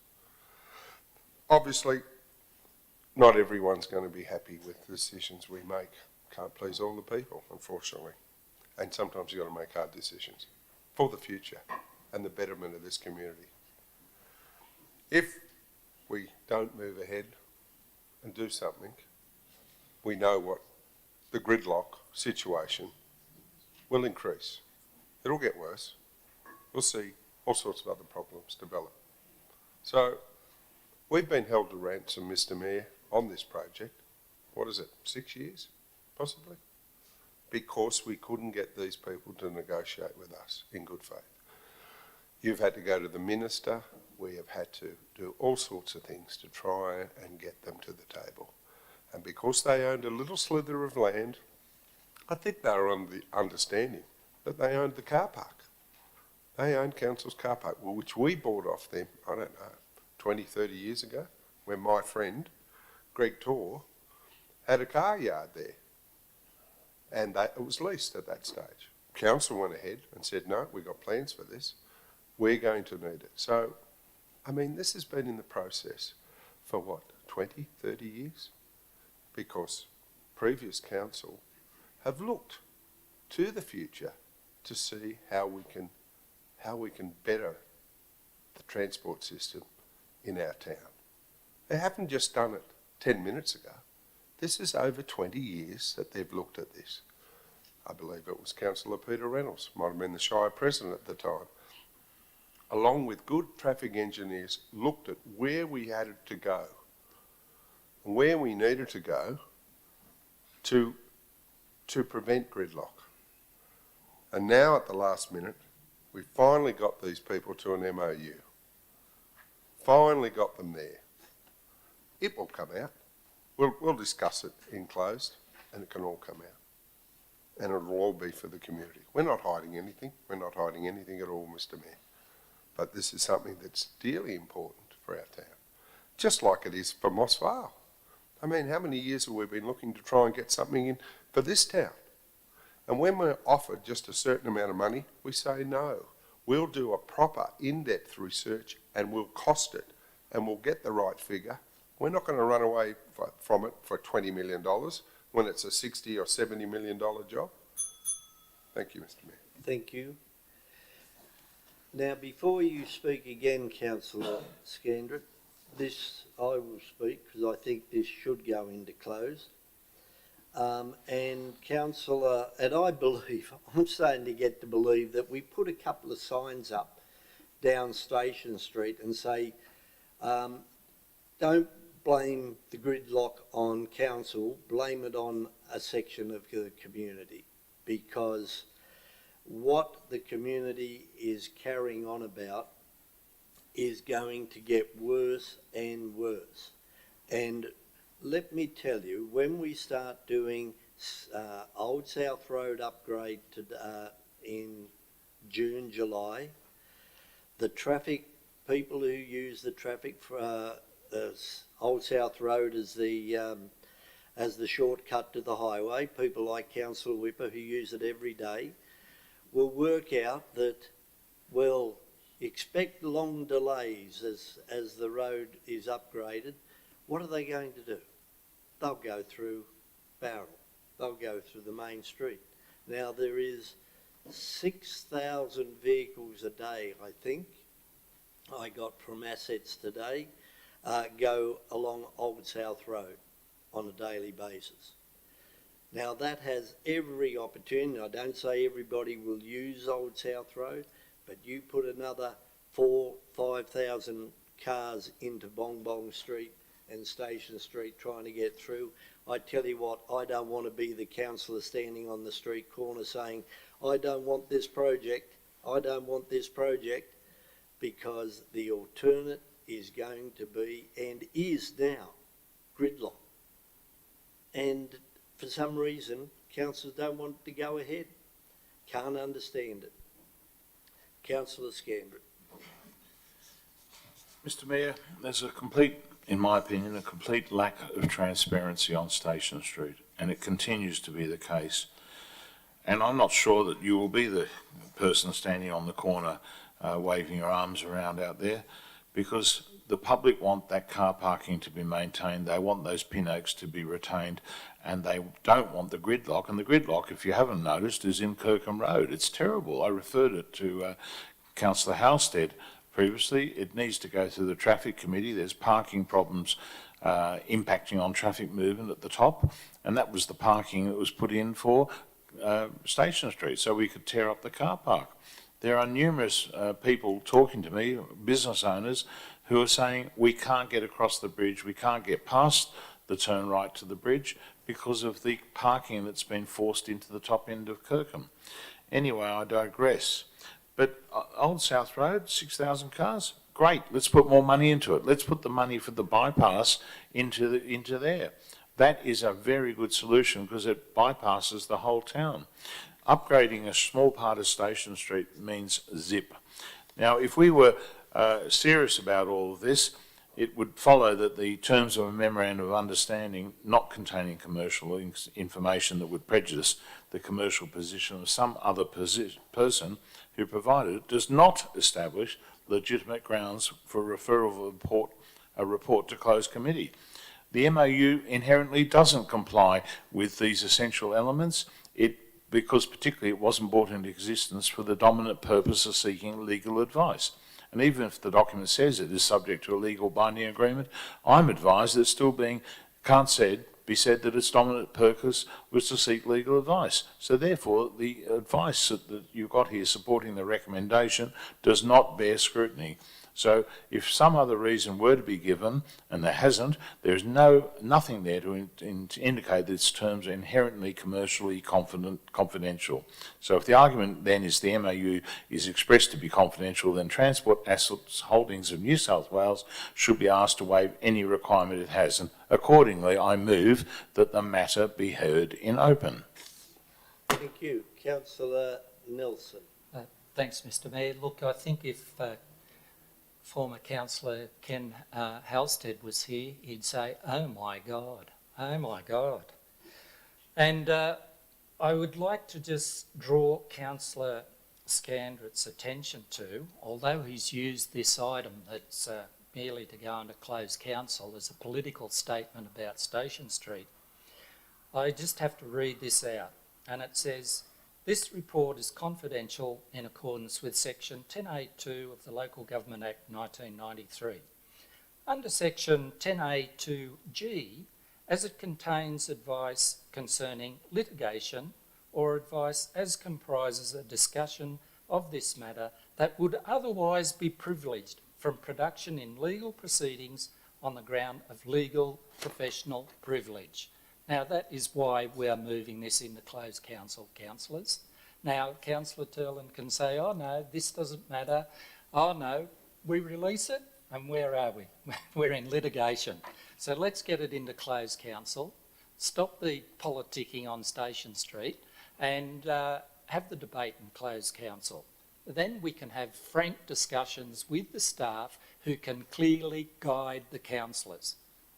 Obviously, not everyone's going to be happy with the decisions we make. Can't please all the people, unfortunately. And sometimes you've got to make hard decisions for the future and the betterment of this community. If we don't move ahead and do something, we know what the gridlock situation will increase. It'll get worse. We'll see all sorts of other problems develop. So we've been held to ransom, Mr Mayor, on this project. What is it, 6 years, possibly? Because we couldn't get these people to negotiate with us in good faith. You've had to go to the minister. We have had to do all sorts of things to try and get them to the table. And because they owned a little slither of land, I think they were on the understanding that they owned the car park. They owned council's car park, which we bought off them, I don't know, 20, 30 years ago, when my friend, Greg Torr, had a car yard there. And it was leased at that stage. Council went ahead and said, no, we've got plans for this. We're going to need it. So, I mean, this has been in the process for what, 20, 30 years? Because previous council have looked to the future to see how we can better the transport system in our town. They haven't just done it 10 minutes ago. This is over 20 years that they've looked at this. I believe it was Councillor Peter Reynolds, might have been the Shire President at the time, along with good traffic engineers, looked at where we had to go and where we needed to go to prevent gridlock. And now at the last minute, we finally got these people to an MOU. Finally got them there. It will come out. We'll discuss it in closed and it can all come out. And it'll all be for the community. We're not hiding anything. We're not hiding anything at all, Mr Mayor. But this is something that's dearly important for our town. Just like it is for Moss Vale. I mean, how many years have we been looking to try and get something in for this town? And when we're offered just a certain amount of money, we say no. We'll do a proper in-depth research and we'll cost it and we'll get the right figure. We're not going to run away from it for $20 million when it's a $60 or $70 million job. Thank you, Mr Mayor. Thank you. Now, before you speak again, Councillor Scandrett, this I will speak because I think this should go into closed. And Councillor, and I believe, I'm starting to get to believe that we put a couple of signs up down Station Street and say, don't blame the gridlock on council, blame it on a section of the community, because what the community is carrying on about is going to get worse and worse. And let me tell you, when we start doing Old South Road upgrade in June, July, the traffic, people who use the traffic for Old South Road as the shortcut to the highway, people like Councillor Whipper who use it every day, will work out that, well, expect long delays as the road is upgraded. What are they going to do? They'll go through Barrel. They'll go through the main street. Now there is 6,000 vehicles a day, I think, I got from assets today, go along Old South Road on a daily basis. Now that has every opportunity. I don't say everybody will use Old South Road, but you put another 4,000-5,000 cars into Bong Bong Street and Station Street trying to get through. I tell you what, I don't want to be the councillor standing on the street corner saying, I don't want this project, I don't want this project, because the alternate is going to be, and is now, gridlock. And for some reason, councillors don't want it to go ahead. Can't understand it. Councillor Scandrett. Mr Mayor, there's a complete, in my opinion, a complete lack of transparency on Station Street, and it continues to be the case. And I'm not sure that you will be the person standing on the corner waving your arms around out there, because the public want that car parking to be maintained, they want those pin oaks to be retained, and they don't want the gridlock. And the gridlock, if you haven't noticed, is in Kirkham Road. It's terrible. I referred it to Councillor Halstead previously. It needs to go through the traffic committee. There's parking problems impacting on traffic movement at the top, and that was the parking that was put in for Station Street, so we could tear up the car park. There are numerous people talking to me, business owners, who are saying we can't get across the bridge, we can't get past the turn right to the bridge because of the parking that's been forced into the top end of Kirkham. Anyway, I digress. But Old South Road, 6,000 cars, great, let's put more money into it. Let's put the money for the bypass into there. That is a very good solution because it bypasses the whole town. Upgrading a small part of Station Street means zip. Now, if we were serious about all of this, it would follow that the terms of a memorandum of understanding not containing commercial information that would prejudice the commercial position of some other person who provided it does not establish legitimate grounds for referral of a report to closed committee. The MOU inherently doesn't comply with these essential elements, because particularly it wasn't brought into existence for the dominant purpose of seeking legal advice. And even if the document says it is subject to a legal binding agreement, I'm advised that it's still can't be said that its dominant purpose was to seek legal advice. So therefore, the advice that you've got here supporting the recommendation does not bear scrutiny. So if some other reason were to be given, and there hasn't, there's nothing there to indicate that its terms are inherently commercially confidential. So if the argument then is the MOU is expressed to be confidential, then Transport Assets Holdings of New South Wales should be asked to waive any requirement it has. And accordingly, I move that the matter be heard in open. Thank you. Councillor Nelson. Thanks, Mr Mayor. Look, I think if former councillor Ken Halstead was here, he'd say, oh my God, oh my God. And I would like to just draw Councillor Scandrett's attention to, although he's used this item that's merely to go into closed council as a political statement about Station Street, I just have to read this out. And it says, this report is confidential in accordance with section 10A2 of the Local Government Act 1993. Under section 10A2G, as it contains advice concerning litigation or advice as comprises a discussion of this matter that would otherwise be privileged from production in legal proceedings on the ground of legal professional privilege. Now, that is why we are moving this into closed council, councillors. Now, Councillor Turlin can say, oh no, this doesn't matter. Oh no, we release it, and where are we? We're in litigation. So let's get it into closed council, stop the politicking on Station Street, and have the debate in closed council. Then we can have frank discussions with the staff who can clearly guide the councillors.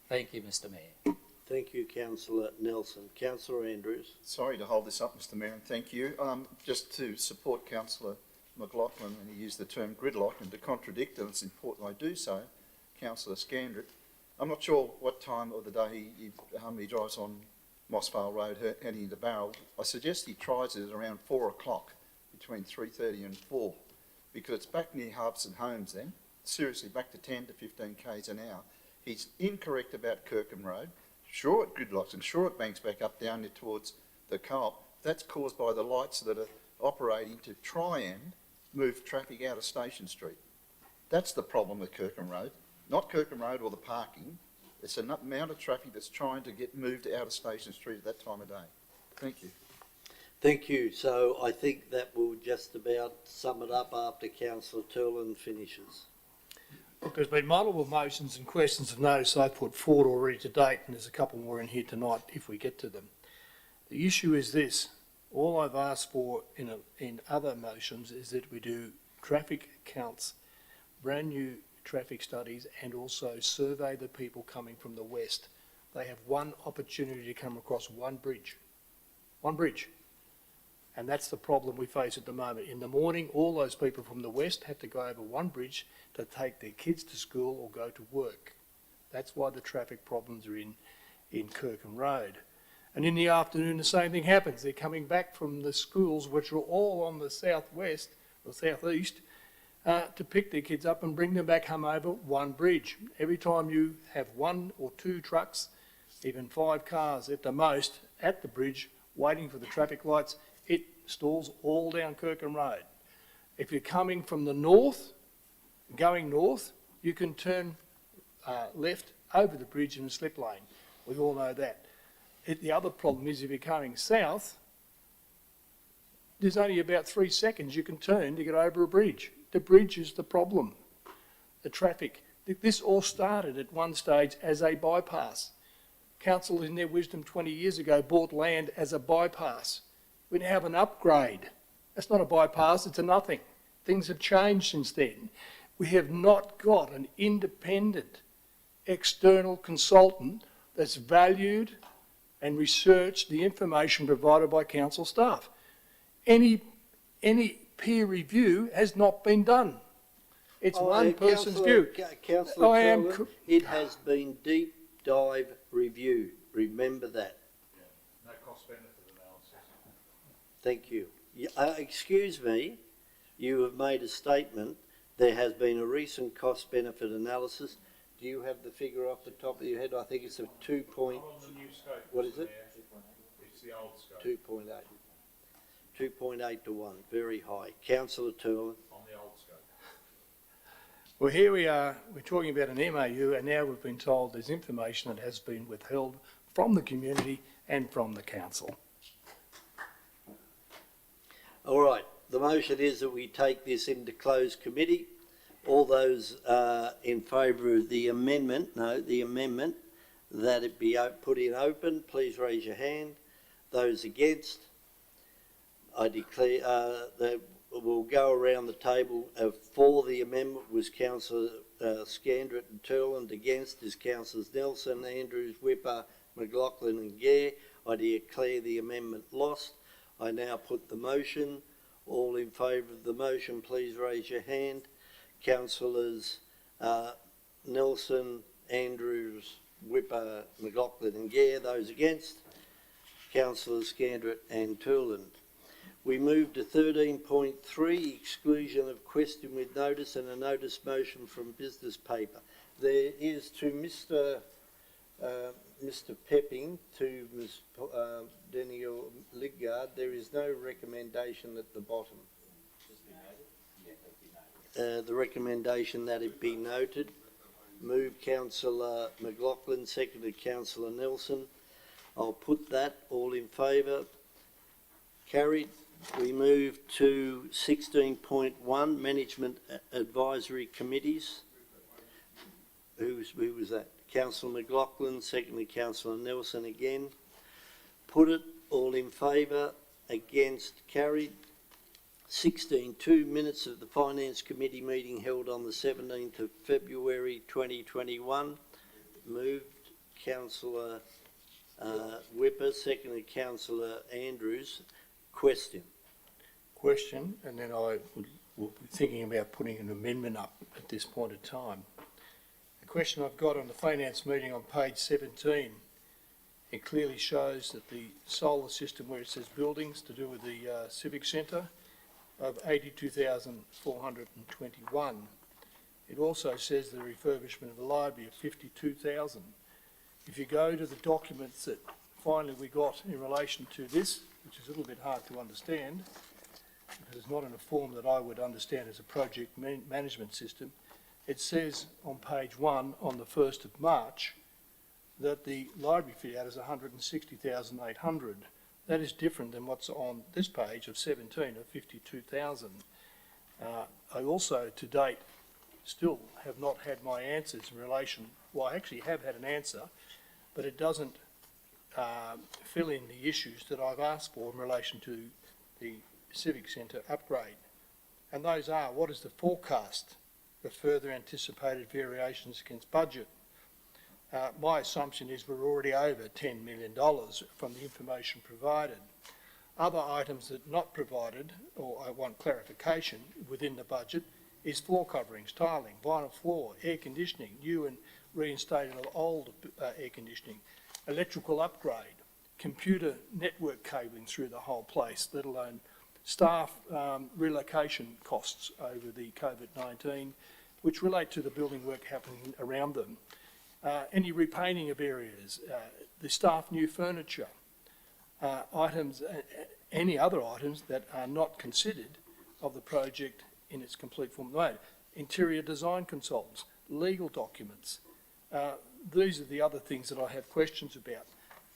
Thank you, Mr Mayor. Thank you, Councillor Nelson. Councillor Andrews. Sorry to hold this up, Mr Mayor, and thank you. Just to support Councillor McLaughlin when he used the term gridlock, and to contradict, and it's important I do so, Councillor Scandrett. I'm not sure what time of the day he drives on Mossvale Road heading to Barrel. I suggest he tries it around 4 o'clock, between 3:30 and 4, because it's back near Harbson Homes then, seriously back to 10 to 15 k's an hour. He's incorrect about Kirkham Road. Sure, it gridlocks and sure it banks back up down there towards the co-op. That's caused by the lights that are operating to try and move traffic out of Station Street. That's the problem with Kirkham Road, not Kirkham Road or the parking. It's the amount of traffic that's trying to get moved out of Station Street at that time of day. Thank you. Thank you. So I think that will just about sum it up after Councillor Turlin finishes. Look, there's been multiple motions and questions of notice I've put forward already to date, and there's a couple more in here tonight if we get to them. The issue is this. All I've asked for in other motions is that we do traffic counts, brand new traffic studies, and also survey the people coming from the west. They have one opportunity to come across one bridge. One bridge. And that's the problem we face at the moment. In the morning, all those people from the west have to go over one bridge to take their kids to school or go to work. That's why the traffic problems are in Kirkham Road. And in the afternoon, the same thing happens. They're coming back from the schools, which are all on the southwest or southeast, to pick their kids up and bring them back home over one bridge. Every time you have one or two trucks, even 5 cars at the most, at the bridge, waiting for the traffic lights, it stalls all down Kirkham Road. If you're coming from the north, going north, you can turn left over the bridge in a slip lane. We all know that. The other problem is if you're coming south, there's only about 3 seconds you can turn to get over a bridge. The bridge is the problem. The traffic. This all started at one stage as a bypass. Council, in their wisdom 20 years ago, bought land as a bypass. We now have an upgrade. That's not a bypass, it's a nothing. Things have changed since then. We have not got an independent external consultant that's valued and researched the information provided by council staff. Any peer review has not been done. It's one person's view. Councillor, it has been deep dive review. Remember that. No cost benefit analysis. Thank you. Excuse me, you have made a statement. There has been a recent cost benefit analysis. Do you have the figure off the top of your head? I think it's a 2 point. Not on the new scope. What is it? It's the old scope. 2.8. 2.8 to 1. Very high. Councillor Turlin. On the old scope. Well, here we are. We're talking about an MOU, and now we've been told there's information that has been withheld from the community and from the council. All right. The motion is that we take this into closed committee. All those in favour of the amendment, that it be put in open, please raise your hand. Those against, I declare that we'll go around the table. For the amendment was Councillor Scandrett and Turland. Against is Councillors Nelson, Andrews, Whipper, McLaughlin and Gare. I declare the amendment lost. I now put the motion. All in favour of the motion, please raise your hand. Councillors Nelson, Andrews, Whipper, McLaughlin and Gare. Those against? Councillors Scandrett and Turland. We move to 13.3, exclusion of question with notice and a notice motion from business paper. There is to Mr. Pepping, to Ms. Daniel Lidgard, there is no recommendation at the bottom. The recommendation that it be noted. Moved Councillor McLaughlin, seconded Councillor Nelson. I'll put that. All in favour? Carried. We move to 16.1, Management Advisory Committees. Who was that? Councillor McLaughlin, secondly Councillor Nelson again. Put it. All in favour? Against? Carried. 16.2, minutes of the Finance Committee meeting held on the 17th of February 2021. Moved Councillor Whipper, secondly Councillor Andrews. Question, and then I will be thinking about putting an amendment up at this point in time. The question I've got on the finance meeting on page 17, it clearly shows that the solar system where it says buildings to do with the civic centre of 82,421. It also says the refurbishment of the library of 52,000. If you go to the documents that finally we got in relation to this, which is a little bit hard to understand, because it's not in a form that I would understand as a project management system, it says on page 1 on the 1st of March that the library fit out is 160,800. That is different than what's on this page of 17 of 52,000. I also, to date, still have not had my answers in relation, well, I actually have had an answer, but it doesn't fill in the issues that I've asked for in relation to the Civic Centre upgrade. And those are, what is the forecast for further anticipated variations against budget? My assumption is we're already over $10 million from the information provided. Other items that are not provided, or I want clarification within the budget, is floor coverings, tiling, vinyl floor, air conditioning, new and reinstated of old air conditioning, electrical upgrade, computer network cabling through the whole place, let alone staff relocation costs over the COVID-19, which relate to the building work happening around them. Any repainting of areas, the staff new furniture, items, any other items that are not considered of the project in its complete form. Interior design consultants, legal documents. These are the other things that I have questions about.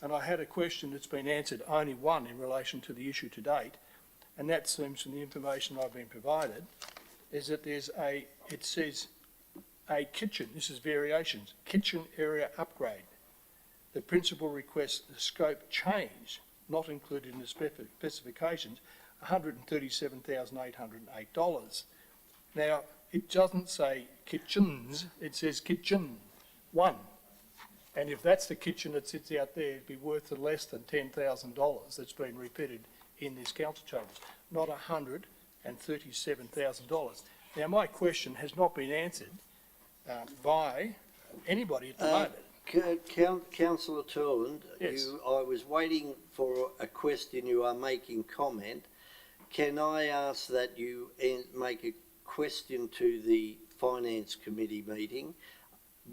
And I had a question that's been answered, only one in relation to the issue to date, and that seems from the information I've been provided, is that there's it says a kitchen, this is variations, kitchen area upgrade. The principal requests the scope change, not included in the specifications, $137,808. Now, it doesn't say kitchens, it says kitchen one. And if that's the kitchen that sits out there, it'd be worth less than $10,000 that's been refitted in this council chambers, not $137,000. Now, my question has not been answered by anybody at the moment. Councillor Turland, Yes. I was waiting for a question. You are making comment. Can I ask that you make a question to the Finance Committee meeting?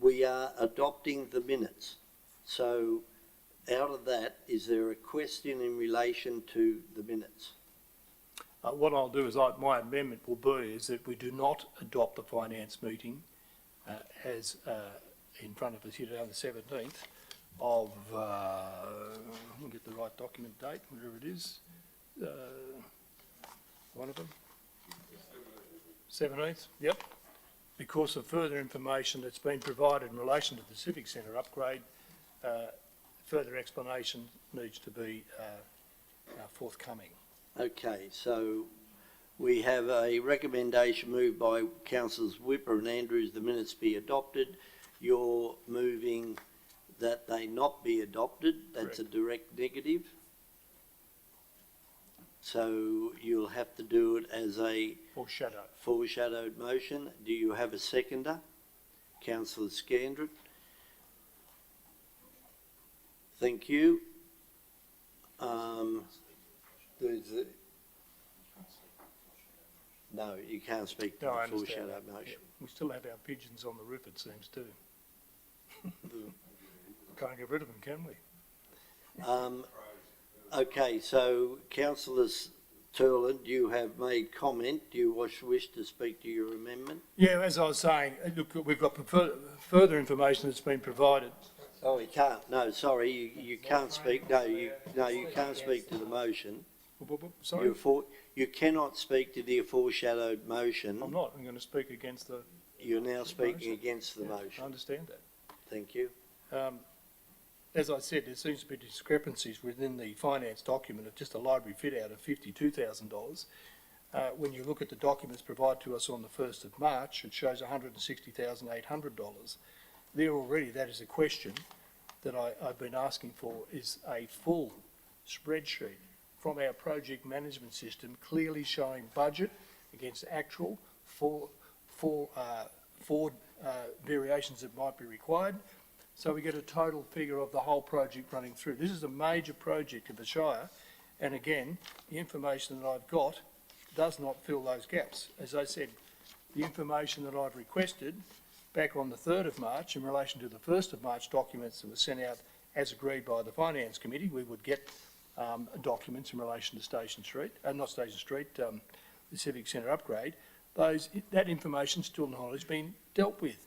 We are adopting the minutes. So out of that, is there a question in relation to the minutes? What I'll do is my amendment will be is that we do not adopt the finance meeting as in front of us here on the 17th of, we'll get the right document date, whatever it is, one of them, 17th, yep. Because of further information that's been provided in relation to the Civic Centre upgrade, further explanation needs to be forthcoming. Okay, so we have a recommendation moved by Councillors Whipper and Andrews the minutes be adopted. You're moving that they not be adopted. That's a direct negative. So you'll have to do it as a foreshadowed motion. Do you have a seconder? Councillor Scandrett. Thank you. No, you can't speak to the foreshadowed motion. We still have our pigeons on the roof, it seems, too. Can't get rid of them, can we? Okay, so Councillors Turland, you have made comment. Do you wish to speak to your amendment? Yeah, as I was saying, look, we've got further information that's been provided. Oh, you can't. No, sorry, you can't speak. No, you can't speak to the motion. Sorry? You cannot speak to the foreshadowed motion. I'm not. I'm going to speak against the... You're now speaking against the motion. I understand that. Thank you. As I said, there seems to be discrepancies within the finance document of just a library fit-out of $52,000. When you look at the documents provided to us on the 1st of March, it shows $160,800. There already, that is a question that I've been asking for, is a full spreadsheet from our project management system clearly showing budget against actual for variations that might be required. So we get a total figure of the whole project running through. This is a major project of the Shire, and again, the information that I've got does not fill those gaps. As I said, the information that I'd requested back on the 3rd of March in relation to the 1st of March documents that were sent out as agreed by the Finance Committee. We would get documents in relation to Station Street, not Station Street, the Civic Centre upgrade. That information still not has been dealt with.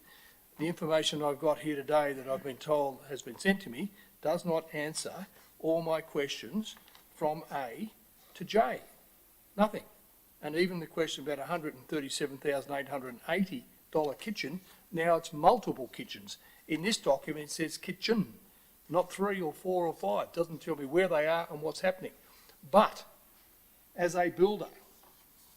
The information I've got here today that I've been told has been sent to me does not answer all my questions from A to J. Nothing. And even the question about $137,880 kitchen, now it's multiple kitchens. In this document it says kitchen, not 3 or 4 or 5. Doesn't tell me where they are and what's happening. But as a builder,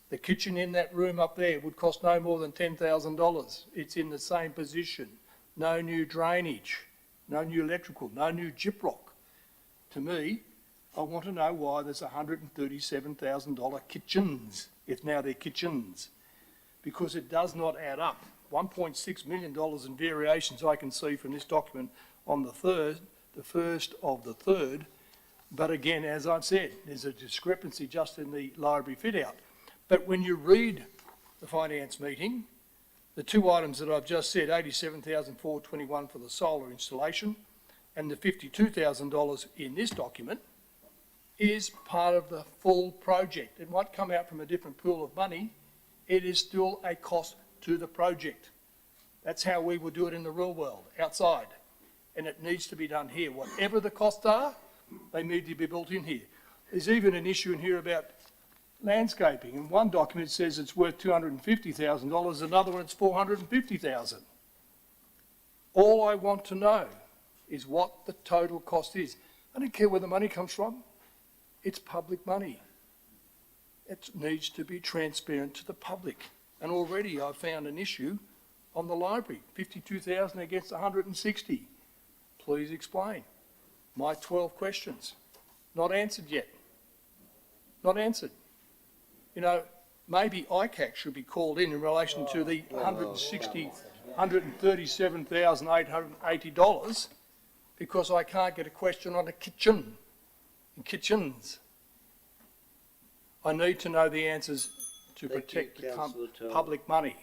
the kitchen in that room up there would cost no more than $10,000. It's in the same position. No new drainage, no new electrical, no new gyprock. To me, I want to know why there's $137,000 kitchens, if now they're kitchens, because it does not add up. $1.6 million in variations I can see from this document on the 1st of the 3rd. But again, as I've said, there's a discrepancy just in the library fit out. But when you read the finance meeting, the two items that I've just said, $87,421 for the solar installation and the $52,000 in this document, is part of the full project. It might come out from a different pool of money. It is still a cost to the project. That's how we would do it in the real world, outside. And it needs to be done here. Whatever the costs are, they need to be built in here. There's even an issue in here about landscaping. In one document it says it's worth $250,000, another one it's $450,000. All I want to know is what the total cost is. I don't care where the money comes from. It's public money. It needs to be transparent to the public. And already I've found an issue on the library, 52,000 against 160. Please explain. My 12 questions, not answered yet. Not answered. You know, maybe ICAC should be called in relation to the $137,880 because I can't get a question on a kitchen. Kitchens. I need to know the answers to protect the public money.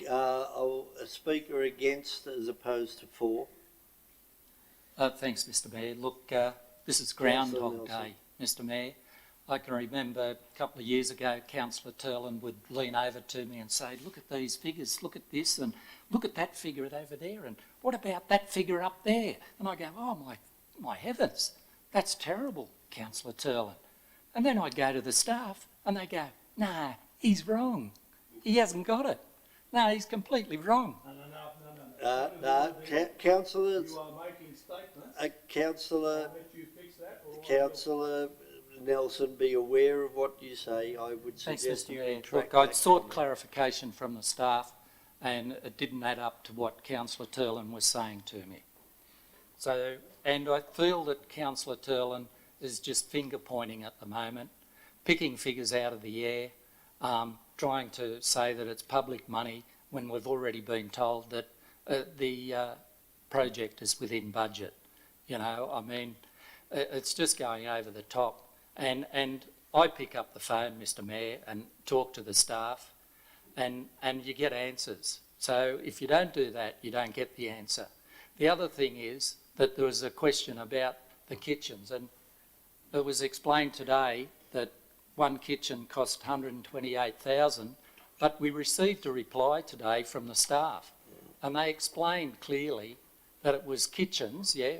A speaker against as opposed to for. Thanks, Mr Mayor. Look, this is Groundhog Day, Mr Mayor. I can remember a couple of years ago, Councillor Turlin would lean over to me and say, look at these figures, look at this, and look at that figure over there, and what about that figure up there? And I go, oh my heavens, that's terrible, Councillor Turlin. And then I go to the staff and they go, nah, he's wrong. He hasn't got it. No, he's completely wrong. No, councillors. You are making statements. Councillor. I'll let you fix that. Councillor Nelson, be aware of what you say. I would Thanks, suggest Mr you Mayor. retract Look, I'd that sought comment. clarification from the staff and it didn't add up to what Councillor Turlin was saying to me. So, and I feel that Councillor Turlin is just finger pointing at the moment, picking figures out of the air, trying to say that it's public money when we've already been told that the project is within budget. You know, I mean, it's just going over the top. And I pick up the phone, Mr Mayor, and talk to the staff and you get answers. So if you don't do that, you don't get the answer. The other thing is that there was a question about the kitchens, and it was explained today that one kitchen cost $128,000, but we received a reply today from the staff and they explained clearly that it was kitchens, yeah,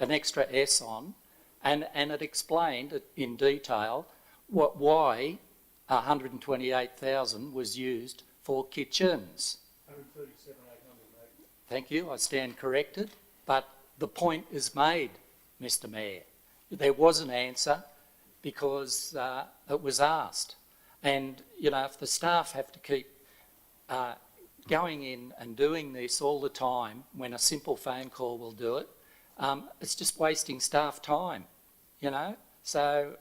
an extra S on, and it explained in detail why $128,000 was used for kitchens. Thank you, I stand corrected, but the point is made, Mr Mayor. There was an answer because it was asked. And, you know, if the staff have to keep going in and doing this all the time when a simple phone call will do it, it's just wasting staff time, you know. So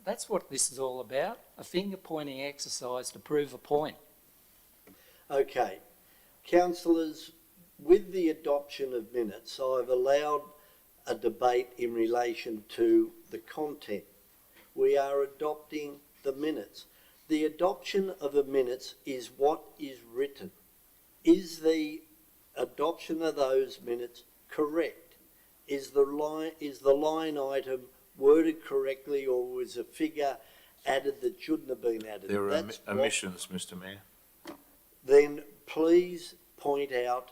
that's what this is all about, a finger-pointing exercise to prove a point. Okay. Councillors, with the adoption of minutes, I've allowed a debate in relation to the content. We are adopting the minutes. the adoption of the minutes is what is written. Is the adoption of those minutes correct? Is the line item worded correctly, or was a figure added that shouldn't have been added? There are That's what- omissions, Mr Mayor. Then please point out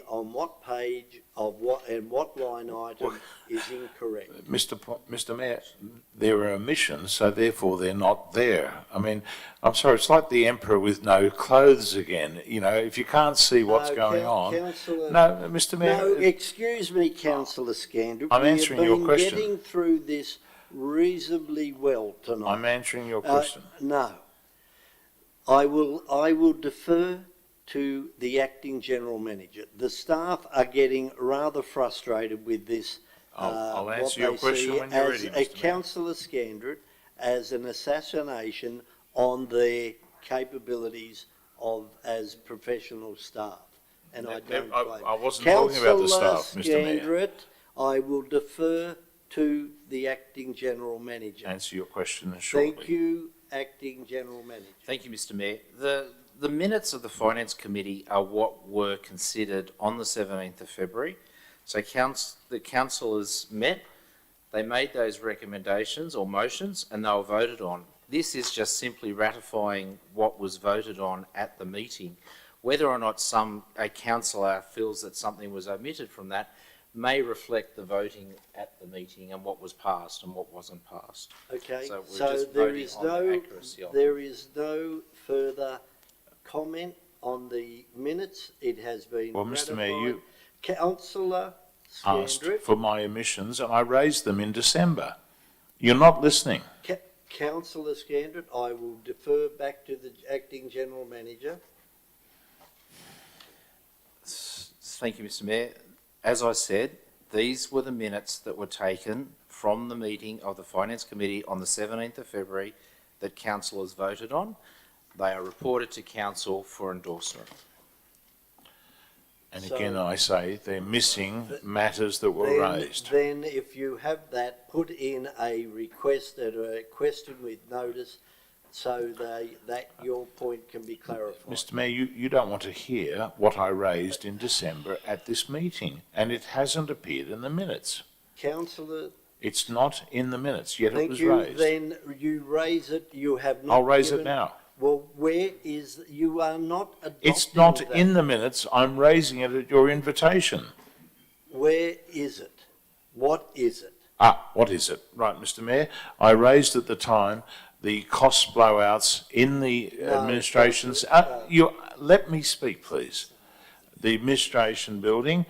on what page of what and what line item is incorrect. Mr Mayor, there are omissions, so therefore they're not there. I mean, I'm sorry, it's like the emperor with no clothes again. You know, if you can't see what's No, going on. Councillor, No, Mr Mayor. No, excuse me, Councillor Scandrick. I'm answering your question. We have been getting through this reasonably well tonight. I'm answering your question. No. I will defer to the acting general manager. The staff are getting rather frustrated with this. I'll what answer your they question see when you're as ready, a Mr Mayor. Councillor Scandrick as an assassination on their capabilities as professional staff. And I don't blame. I wasn't talking about the staff, Mr Mayor. Councillor Scandrick, I will defer to the acting general manager. Answer your question shortly. Thank you, acting general manager. Thank you, Mr Mayor. The minutes of the Finance Committee are what were considered on the 17th of February. So the councillors met, they made those recommendations or motions, and they were voted on. This is just simply ratifying what was voted on at the meeting. Whether or not a councillor feels that something was omitted from that may reflect the voting at the meeting and what was passed and what wasn't passed. Okay, So we're so just there voting is on the no, accuracy of there is no further comment on the minutes. It has been Well, Mr Mayor, you Councillor asked Scandrick, for my omissions and I raised them in December. You're not listening. Councillor Scandrick, I will defer back to the acting general manager. Thank you, Mr Mayor. As I said, these were the minutes that were taken from the meeting of the Finance Committee on the 17th of February that councillors voted on. They are reported to council for endorsement. And So- again, I say they're missing matters that were raised. Then if you have that, put in a request, a question with notice, so that your point can be clarified. Mr Mayor, you don't want to hear what I raised in December at this meeting, and it hasn't appeared in the minutes. Councillor, It's not in the minutes, yet it thank was you. raised. Then you raise it, you have not I'll raise it given- now. Well, where is, you are not adopting It's not that. in the minutes, I'm raising it at your invitation. Where is it? What is it? What is it? Right, Mr Mayor, I raised at the time the cost blowouts in the No, administration's... let me speak, please. The administration building,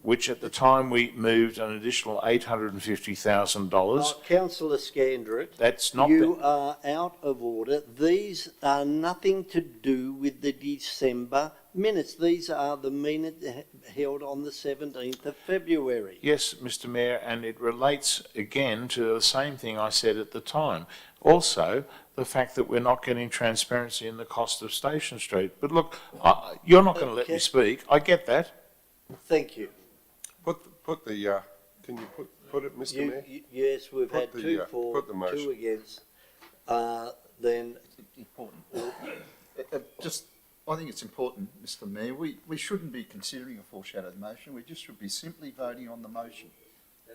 which at the time we moved an additional $850,000. Councillor Scandrick, That's not... you are out of order. These are nothing to do with the December minutes. These are the minutes held on the 17th of February. Yes, Mr Mayor, and it relates again to the same thing I said at the time. Also, the fact that we're not getting transparency in the cost of Station Street. But look, you're not going to let me speak. I get that. Thank you. Put the, can you put it, Mr Mayor? Yes, we've had Put the, two for, put the motion. two against. Then I think it's important, Mr Mayor, we shouldn't be considering a foreshadowed motion, we just should be simply voting on the motion.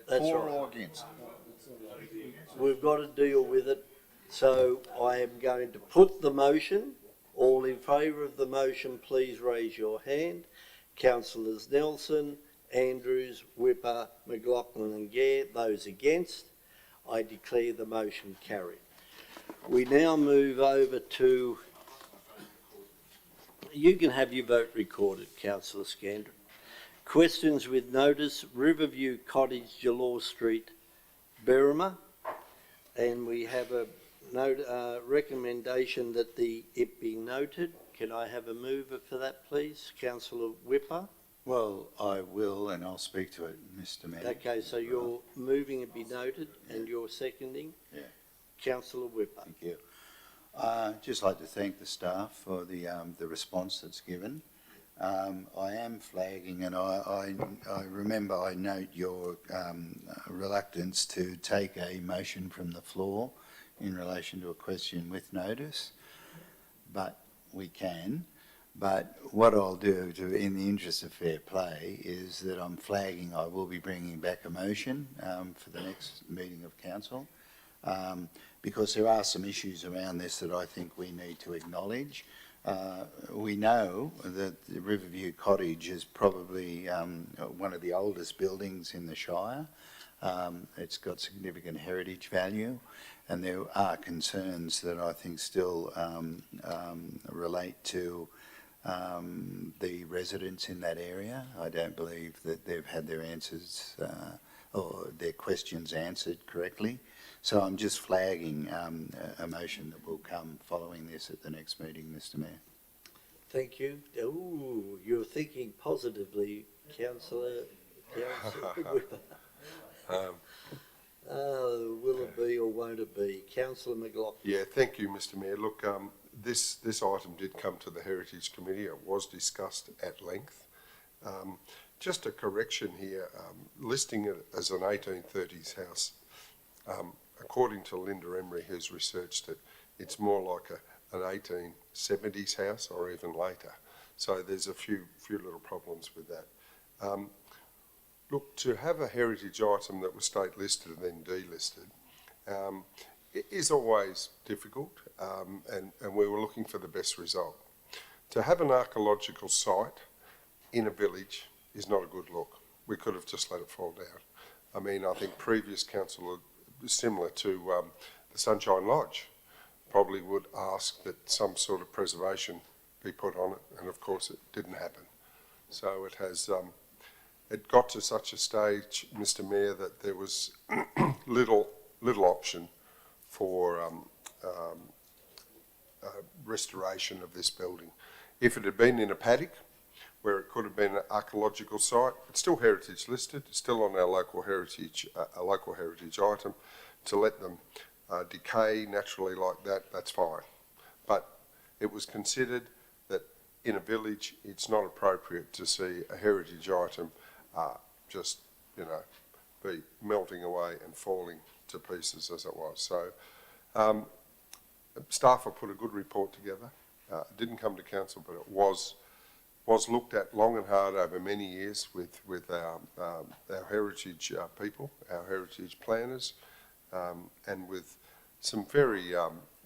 That's For right. or against. we've got to deal with it. So I am going to put the motion. All in favour of the motion, please raise your hand. Councillors Nelson, Andrews, Whipper, McLaughlin and Gare. Those against, I declare the motion carried. We now move over to... You can have your vote recorded, Councillor Scandrick. Questions with notice, Riverview Cottage, Jalore Street, Berrima. And we have a recommendation that it be noted. Can I have a mover for that, please? Councillor Whipper. Well, I will, and I'll speak to it, Mr Mayor. Okay, so you're moving it be noted and you're seconding? Yeah. Councillor Whipper. Thank you. Just like to thank the staff for the response that's given. I am flagging, and I remember, I note your reluctance to take a motion from the floor in relation to a question with notice. but we can. But what I'll do, in the interest of fair play, is that I'm flagging I will be bringing back a motion for the next meeting of council, because there are some issues around this that I think we need to acknowledge. We know that the Riverview Cottage is probably one of the oldest buildings in the Shire. It's got significant heritage value, and there are concerns that I think still relate to the residents in that area. I don't believe that they've had their answers or their questions answered correctly. So I'm just flagging a motion that will come following this at the next meeting, Mr. Mayor. Thank you. Ooh, you're thinking positively, Councillor Whipper. Will it be or won't it be? Councillor McLaughlin. Yeah, thank you, Mr. Mayor. Look, this item did come to the Heritage Committee. It was discussed at length. Just a correction here, listing it as an 1830s house. According to Linda Emery, who's researched it, it's more like an 1870s house or even later. So there's a few little problems with that. Look, to have a heritage item that was state listed and then delisted it is always difficult, and we were looking for the best result. To have an archaeological site in a village is not a good look. We could have just let it fall down. I mean, I think previous council, similar to the Sunshine Lodge, probably would ask that some sort of preservation be put on it, and of course it didn't happen. So it has, it got to such a stage, Mr. Mayor, that there was little option for restoration of this building. If it had been in a paddock, where it could have been an archaeological site, it's still heritage listed, it's still on our local heritage, a local heritage item. To let them decay naturally like that, that's fine. But it was considered that in a village, it's not appropriate to see a heritage item just, you know, be melting away and falling to pieces as it was. So staff have put a good report together. It didn't come to council, but it was looked at long and hard over many years with our heritage people, our heritage planners, and with some very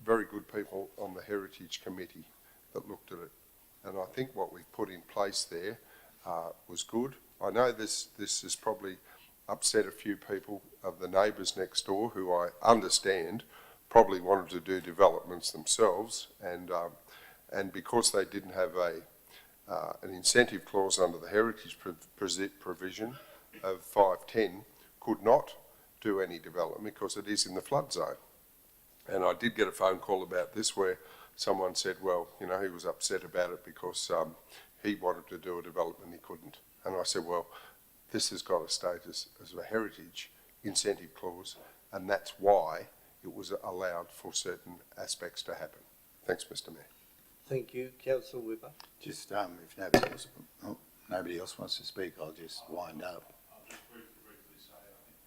good people on the Heritage Committee that looked at it. And I think what we've put in place there was good. I know this has probably upset a few people of the neighbours next door, who I understand probably wanted to do developments themselves, and because they didn't have an incentive clause under the heritage provision of 510, could not do any development because it is in the flood zone. And I did get a phone call about this where someone said, well, you know, he was upset about it because he wanted to do a development, he couldn't. And I said, well, this has got a status as a heritage incentive clause, and that's why it was allowed for certain aspects to happen. Thanks, Mr. Mayor. Thank you. Councillor Whipper. Just if nobody else wants to speak, I'll just wind up.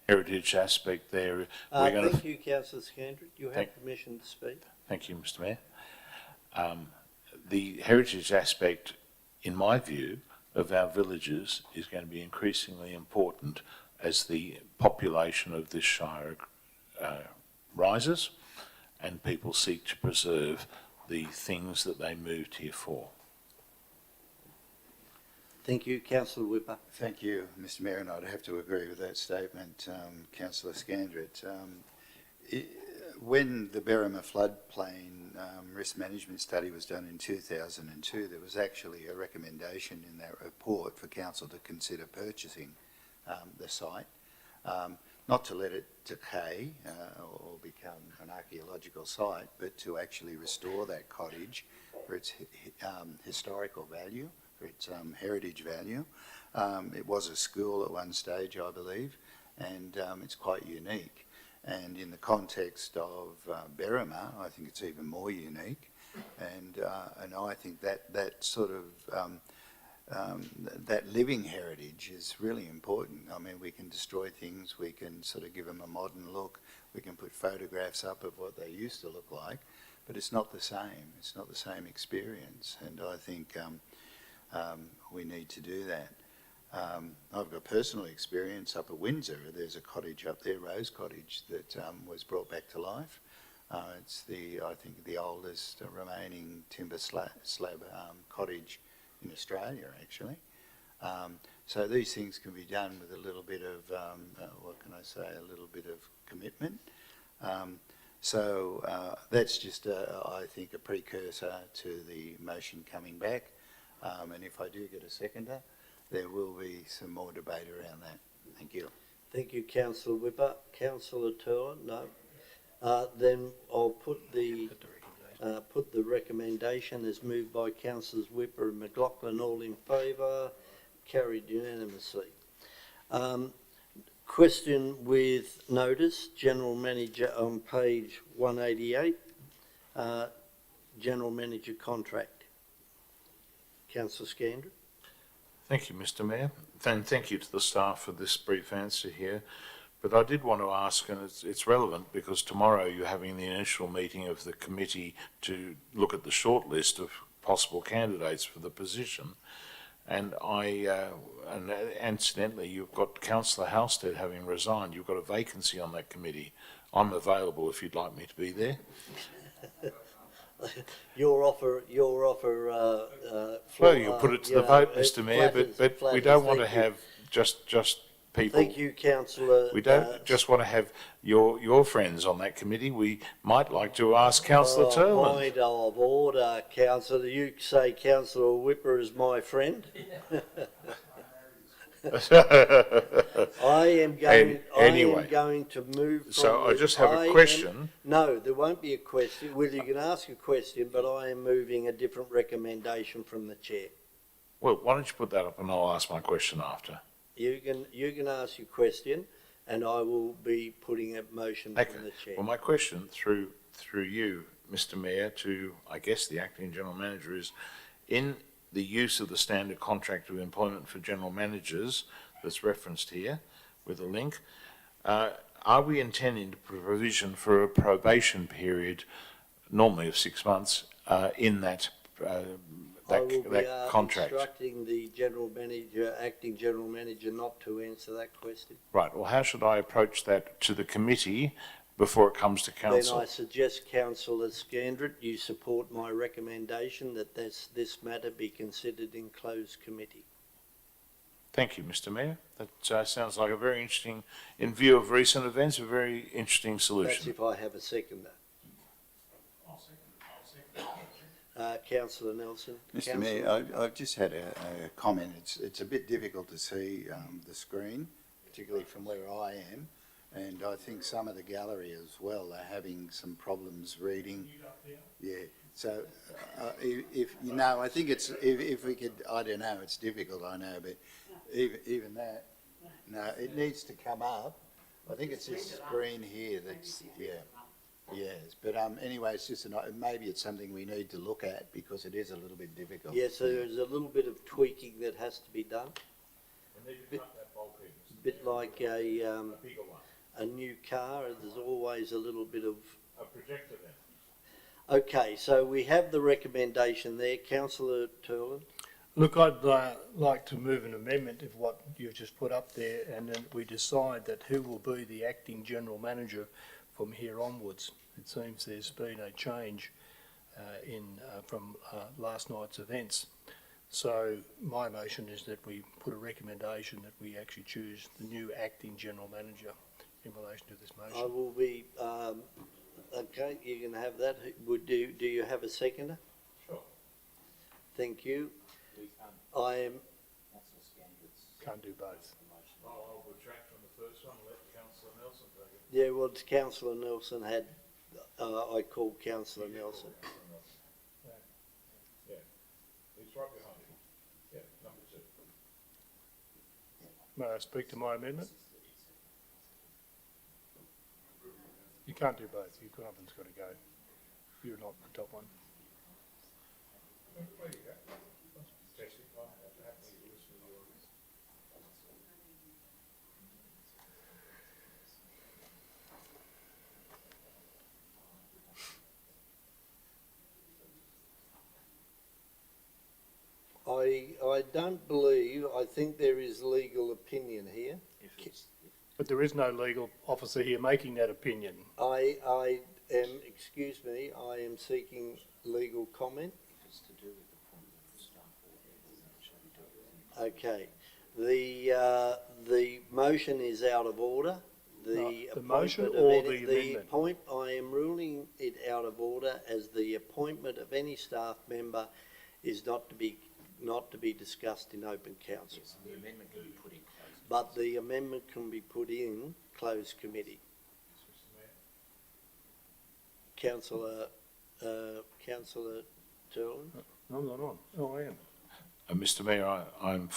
Heritage aspect there. We're going Thank you, Councillor Scandrett. You have permission to speak. Thank you, Mr. Mayor. The heritage aspect, in my view, of our villages is going to be increasingly important as the population of this shire rises and people seek to preserve the things that they moved here for. Thank you, Councillor Whipper. Thank you, Mr. Mayor, and I'd have to agree with that statement, Councillor Scandrett. When the Berrima floodplain risk management study was done in 2002, there was actually a recommendation in that report for council to consider purchasing the site, not to let it decay or become an archaeological site, but to actually restore that cottage for its historical value, for its heritage value. It was a school at one stage, I believe, and it's quite unique. And in the context of Berrima, I think it's even more unique. And I think that sort of that living heritage is really important. I mean, we can destroy things, we can sort of give them a modern look, we can put photographs up of what they used to look like, but it's not the same. It's not the same experience, and I think we need to do that. I've got personal experience up at Windsor. There's a cottage up there, Rose Cottage, that was brought back to life. It's I think the oldest remaining timber slab cottage in Australia, actually. So these things can be done with a little bit of, what can I say, a little bit of commitment. That's just, I think, a precursor to the motion coming back. And if I do get a seconder, there will be some more debate around that. Thank you. Thank you, Councillor Whipper. Councillor Turlin, no. Then I'll put the recommendation as moved by Councillors Whipper and McLaughlin, all in favour, carried unanimously. Question with notice, General Manager on page 188, General Manager contract. Councillor Scandrett. Thank you, Mr. Mayor, and thank you to the staff for this brief answer here. But I did want to ask, and it's relevant because tomorrow you're having the initial meeting of the committee to look at the short list of possible candidates for the position. And and incidentally, you've got Councillor Halstead having resigned. You've got a vacancy on that committee. I'm available if you'd like me to be there. Your offer. Well, you put it to the vote, Mr. Mayor, but we don't want to have just people. Thank you, Councillor. We don't just want to have your friends on that committee. We might like to ask Councillor Turlin. Point of order, Councillor. You say Councillor Whipper is my friend. I am going to move. So I just have a question. No, there won't be a question. Well, you can ask a question, but I am moving a different recommendation from the chair. Well, why don't you put that up and I'll ask my question after. You can ask your question, and I will be putting a motion from the chair. Well, my question through you, Mr. Mayor, to I guess the acting general manager is, in the use of the standard contract of employment for general managers that's referenced here with a link, are we intending to provision for a probation period, normally of 6 months, in that contract? Instructing the general manager, acting general manager, not to answer that question. Right. Well, how should I approach that to the committee before it comes to council? Then I suggest, Councillor Scandrett, you support my recommendation that this matter be considered in closed committee. Thank you, Mr. Mayor. That sounds like a very interesting, in view of recent events, a very interesting solution. That's if I have a seconder. Councillor Nelson. Mr. Mayor, I've just had a comment. It's a bit difficult to see the screen, particularly from where I am, and I think some of the gallery as well are having some problems reading. Yeah. So, if you know, I think it's if we could, I don't know. It's difficult, I know, but even that, no, it needs to come up. I think it's this screen here that's Yes, but anyway, it's just maybe it's something we need to look at because it is a little bit difficult. Yes, so there's a little bit of tweaking that has to be done. Bit like a new car, there's always a little bit of a projector then. Okay, so we have the recommendation there, Councillor Turlin. Look, I'd like to move an amendment of what you've just put up there, and then we decide that who will be the acting general manager from here onwards. It seems there's been a change from last night's events. So my motion is that we put a recommendation that we actually choose the new acting general manager in relation to this motion. I will be, okay, you can have that. Do you have a seconder? Sure. Thank you. I am... Can't do both. I'll retract from the first one and let Councillor Nelson take it. Yeah, well, Councillor Nelson had, I called Councillor Nelson. Yeah, he's right behind you. Yeah, number 2. May I speak to my amendment? You can't do both. One of them's got to go. You're not the top one. There you go. Fantastic. I'm happy to listen to you on this. I don't believe, I think there is legal opinion here. But there is no legal officer here making that opinion. I am, excuse me, I am seeking legal comment. Okay, the motion is out of order. The motion appointment of or any- the amendment? I am ruling it out of order as the appointment of any staff member is not to be discussed in open council. The amendment can be put in closed. But the amendment can be put in closed committee. Councillor Turlin? I'm not on. Oh, I am. Mr Mayor, I'm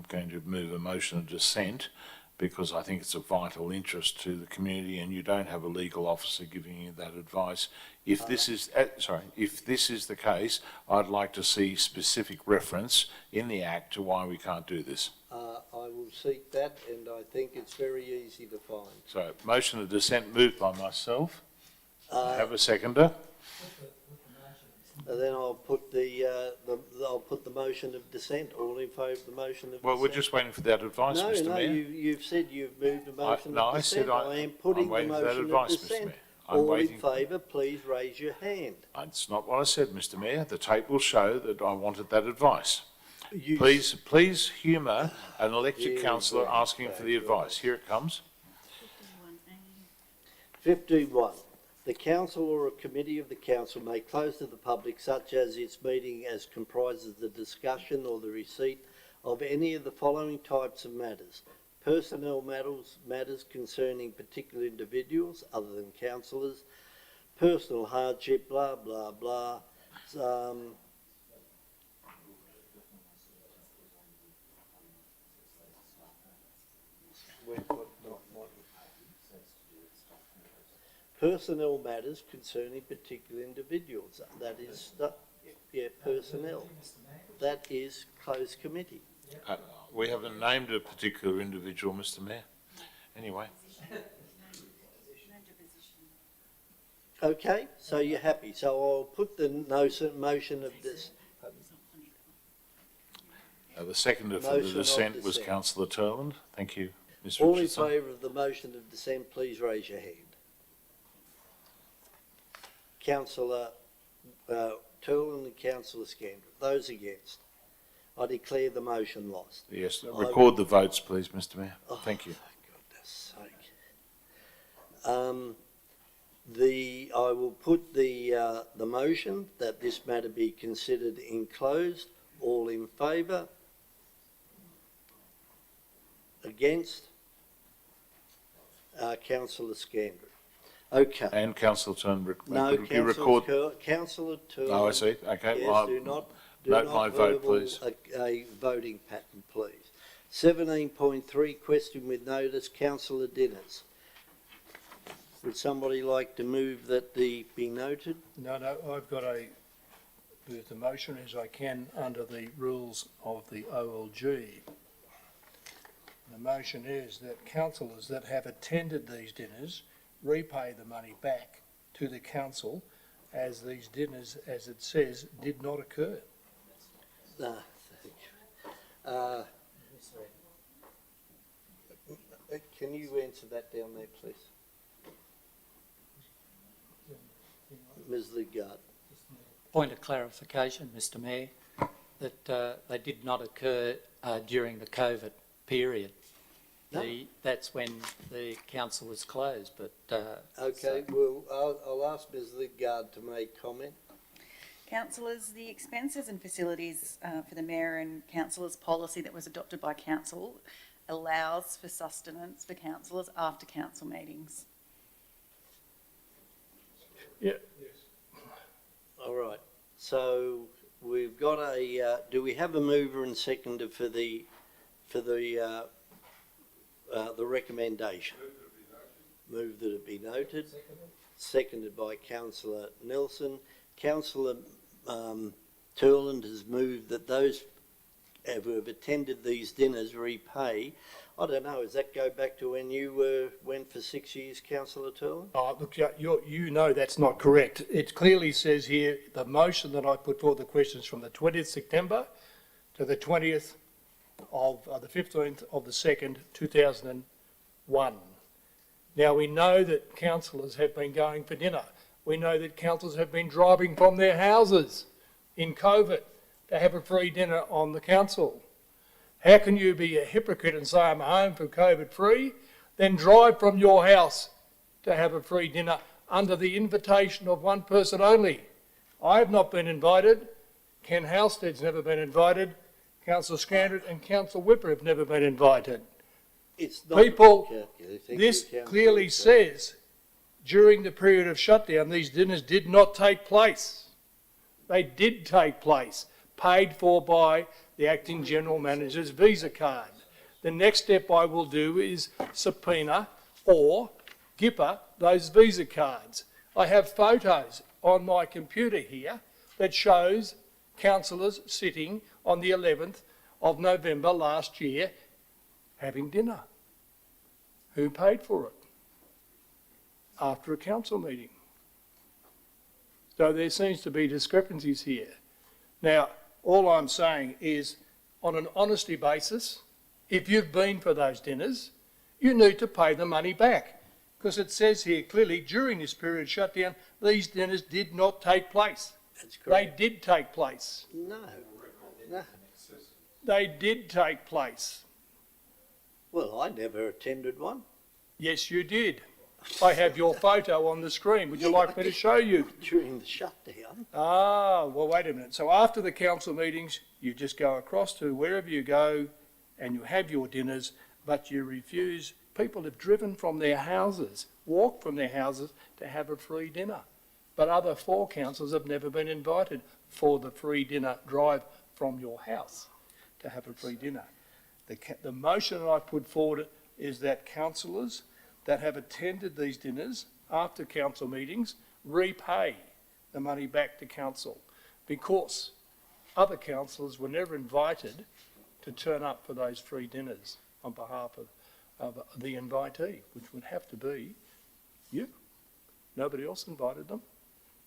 going to move a motion of dissent because I think it's of vital interest to the community and you don't have a legal officer giving you that advice. If this is, if this is the case, I'd like to see specific reference in the Act to why we can't do this. I will seek that and I think it's very easy to find. So, motion of dissent moved by myself. Have a seconder. And then I'll put I'll put the motion of dissent. All in favour of the motion of dissent? Well, we're just waiting for that advice, Mr No, Mayor. you've said you've moved a motion no, of I dissent. said I am putting I'm the waiting for that motion of advice, Mr dissent. Mayor. I'm All in waiting. favour, please raise your hand. That's not what I said, Mr Mayor. The tape will show that I wanted that advice. You- Please humour an elected Yeah, councillor right, asking for the advice. Here it comes. 51. The council or a committee of the council may close to the public such as its meeting as comprises the discussion or the receipt of any of the following types of matters. Personnel matters concerning particular individuals other than councillors, personal hardship, blah, blah, blah. Personnel matters concerning particular individuals. That is, personnel. That is closed committee. We haven't named a particular individual, Mr Mayor. Anyway, Okay, so you're happy. So I'll put the motion of this. the seconder for the Motion of dissent was dissent. Councillor Turland. Thank you, Ms All in Richardson. favour of the motion of dissent, please raise your hand. Councillor Turland and Councillor Scandrett. Those against? I declare the motion lost. Yes, record the votes, please, Mr Mayor. Thank you. For goodness sake. I will put the motion that this matter be considered enclosed. All in favour? Against? Councillor Scandrett. Okay. And Councillor Turland, No, you record. Councillor Turland. Oh, I see. Okay. Yes, well, do not note my vote, verbal please. A voting pattern, please. 17.3, question with notice, Councillor Dinners. Would somebody like to move that be noted? No, I've got to move the motion as I can under the rules of the OLG. The motion is that councillors that have attended these dinners repay the money back to the council as these dinners, as it says, did not occur. No, thank you. Can you answer that down there, please? Ms. Ligard. Point of clarification, Mr Mayor, that they did not occur during the COVID period. No. That's when the council was closed, but... Okay, well, I'll ask Ms. Ligard to make comment. Councillors, the expenses and facilities for the mayor and councillors policy that was adopted by council allows for sustenance for councillors after council meetings. Yeah. All right, so we've got do we have a mover and seconder for the recommendation? Move that it be noted. Seconded by Councillor Nelson. Councillor Turland has moved that those who have attended these dinners repay. I don't know, does that go back to when you went for 6 years, Councillor Turland? Oh, look, you know that's not correct. It clearly says here, the motion that I put forward, the questions from the 20th September to to the 20th of the 15th of the 2nd, 2001. Now, we know that councillors have been going for dinner. We know that councillors have been driving from their houses in COVID to have a free dinner on the council. How can you be a hypocrite and say I'm home for COVID free, then drive from your house to have a free dinner under the invitation of one person only? I have not been invited. Ken Halstead's never been invited. Councillor Scandrett and Councillor Whipper have never been invited. It's not People, calculated. Thank this you, Councillor. clearly says during the period of shutdown, these dinners did not take place. They did take place, paid for by the acting general manager's Visa card. The next step I will do is subpoena or gipper those Visa cards. I have photos on my computer here that shows councillors sitting on the 11th of November last year having dinner. Who paid for it? After a council meeting. So there seems to be discrepancies here. Now, all I'm saying is, on an honesty basis, if you've been for those dinners, you need to pay the money back. Because it says here clearly, during this period of shutdown, these dinners did not take place. That's correct. They did take place. No. No. They did take place. Well, I never attended one. Yes, you did. I have your photo on the screen. Would you like me to show you? During the shutdown. Ah, well, wait a minute. So after the council meetings, you just go across to wherever you go and you have your dinners, but you refuse. People have driven from their houses, walked from their houses to have a free dinner. But other four councillors have never been invited for the free dinner drive from your house to have a free dinner. The motion that I put forward is that councillors that have attended these dinners after council meetings repay the money back to council, because other councillors were never invited to turn up for those free dinners on behalf of the invitee, which would have to be you. Nobody else invited them.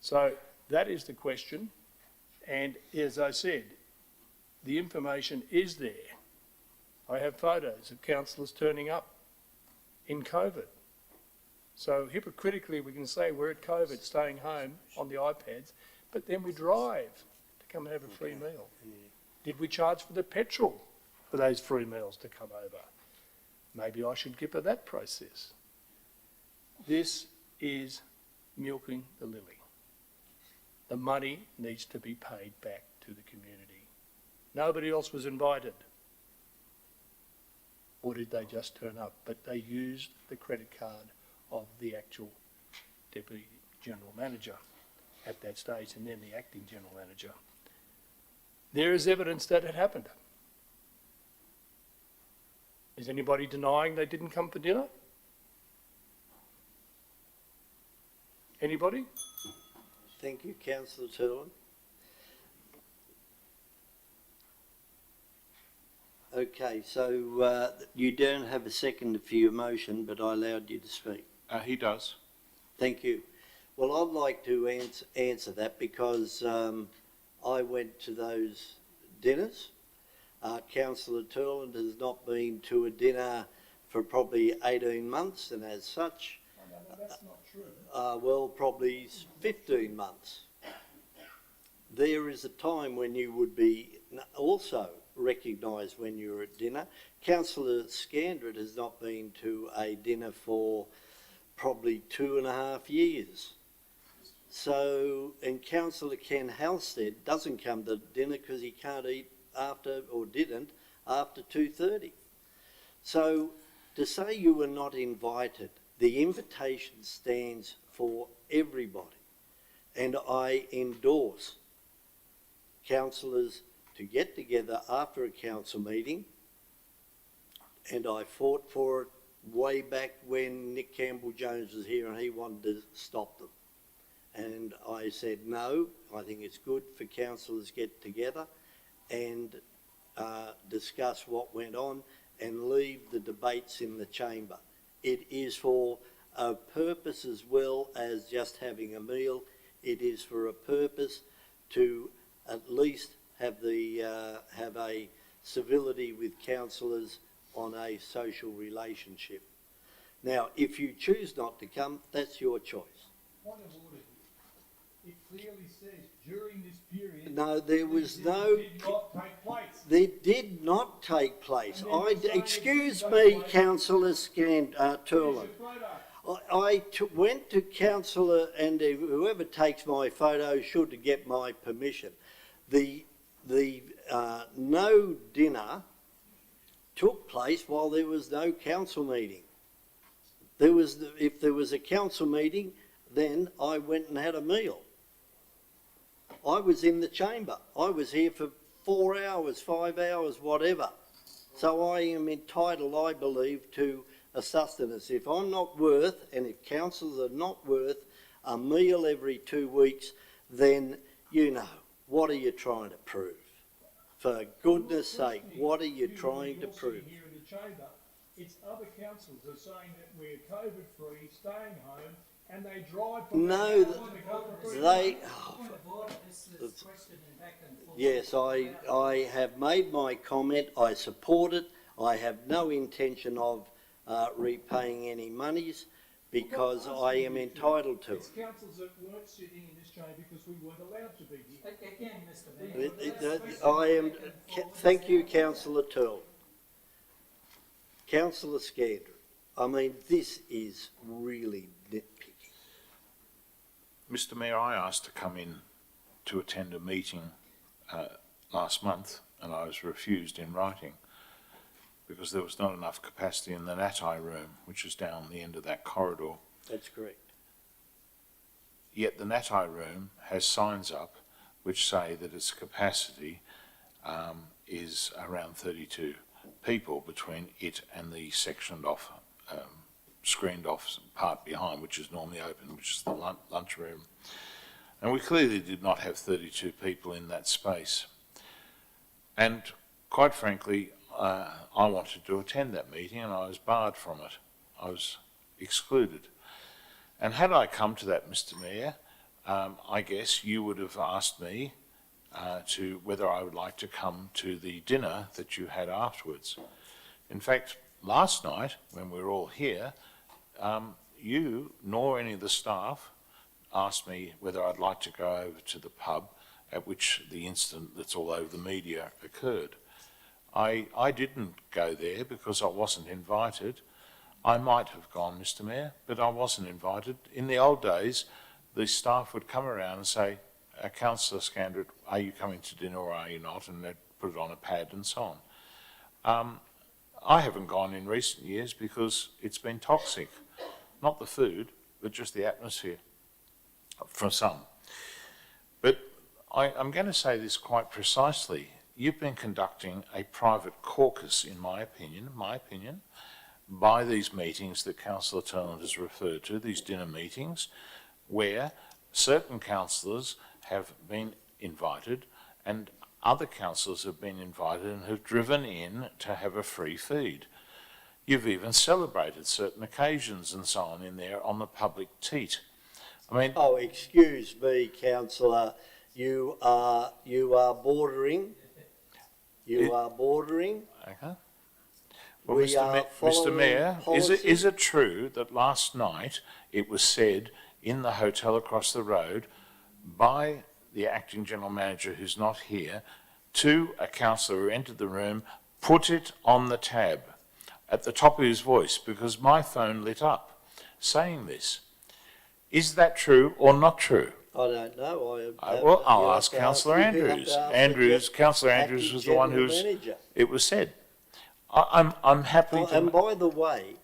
So that is the question. And as I said, the information is there. I have photos of councillors turning up in COVID. So hypocritically we can say we're at COVID, staying home on the iPads, but then we drive to come and have a free meal. Did we charge for the petrol for those free meals to come over? Maybe I should give her that process. This is milking the lily. The money needs to be paid back to the community. Nobody else was invited. Or did they just turn up? But they used the credit card of the actual Deputy General Manager at that stage, and then the Acting General Manager. There is evidence that it happened. Is anybody denying they didn't come for dinner? Anybody? Thank you, Councillor Turlin. Okay, so you don't have a second for your motion, but I allowed you to speak. He does. Thank you. Well, I'd like to answer that because I went to those dinners. Councillor Turland has not been to a dinner for probably 18 months, and as such, that's not true. well, probably 15 months. There is a time when you would be also recognised when you're at dinner. Councillor Scandrett has not been to a dinner for probably 2.5 years. So, and Councillor Ken Halstead doesn't come to dinner because he can't eat after, or didn't, after 2:30. So, to say you were not invited, the invitation stands for everybody. And I endorse councillors to get together after a council meeting, and I fought for it way back when Nick Campbell-Jones was here and he wanted to stop them. And I said, no, I think it's good for councillors to get together and discuss what went on and leave the debates in the chamber. It is for a purpose as well as just having a meal. It is for a purpose to at least have a civility with councillors on a social relationship. Now, if you choose not to come, that's your choice. Point of order here. It clearly says during this period. No, there was no. Did not take place. They did not take place. And then you're saying Excuse it did me, take place. Councillor Turlin. Here's your photo. I went to councillor, and whoever takes my photo should get my permission. The no dinner took place while there was no council meeting. If there was a council meeting, then I went and had a meal. I was in the chamber. I was here for 4 hours, 5 hours, whatever. So I am entitled, I believe, to a sustenance. If I'm not worth, and if councillors are not worth a meal every 2 weeks, then, you know, what are you trying to prove? For goodness sake, what are you trying to prove? Here in the chamber, it's other councillors are saying that we're COVID-free, staying home, and they drive from No, they... This is questioning back and forth. Yes, I have made my comment. I support it. I have no intention of repaying any monies because I am entitled to It's it. councillors that weren't sitting in this chamber because we weren't allowed to be here. Again, Mr Mayor. I am. Thank you, Councillor Turl. Councillor Scandrett. I mean, this is really nitpicky. Mr Mayor, I asked to come in to attend a meeting last month and I was refused in writing because there was not enough capacity in the NATI room, which is down the end of that corridor. That's correct. Yet the NATI room has signs up which say that its capacity is around 32 people between it and the sectioned off, screened off part behind, which is normally open, which is the lunch room. And we clearly did not have 32 people in that space. And quite frankly, I wanted to attend that meeting and I was barred from it. I was excluded. And had I come to that, Mr Mayor, I guess you would have asked me to whether I would like to come to the dinner that you had afterwards. In fact, last night, when we were all here, you nor any of the staff asked me whether I'd like to go over to the pub at which the incident that's all over the media occurred. I didn't go there because I wasn't invited. I might have gone, Mr Mayor, but I wasn't invited. In the old days, the staff would come around and say, Councillor Scandrett, are you coming to dinner or are you not? And they'd put it on a pad and so on. I haven't gone in recent years because it's been toxic. Not the food, but just the atmosphere for some. But I'm going to say this quite precisely. You've been conducting a private caucus, in my opinion, by these meetings that Councillor Turlin has referred to, these dinner meetings, where certain councillors have been invited and other councillors have been invited and have driven in to have a free feed. You've even celebrated certain occasions and so on in there on the public teat. I mean... Oh, excuse me, Councillor. You are bordering. You are bordering. Okay. Well, Mr Mayor, is it true that last night it was said in the hotel across the road by the acting general manager who's not here to a councillor who entered the room, put it on the tab at the top of his voice because my phone lit up saying this? Is that true or not true? I don't know. Well, I'll ask Councillor Andrews. Councillor Andrews was the one who was, it was said. I'm happy to... And by the way,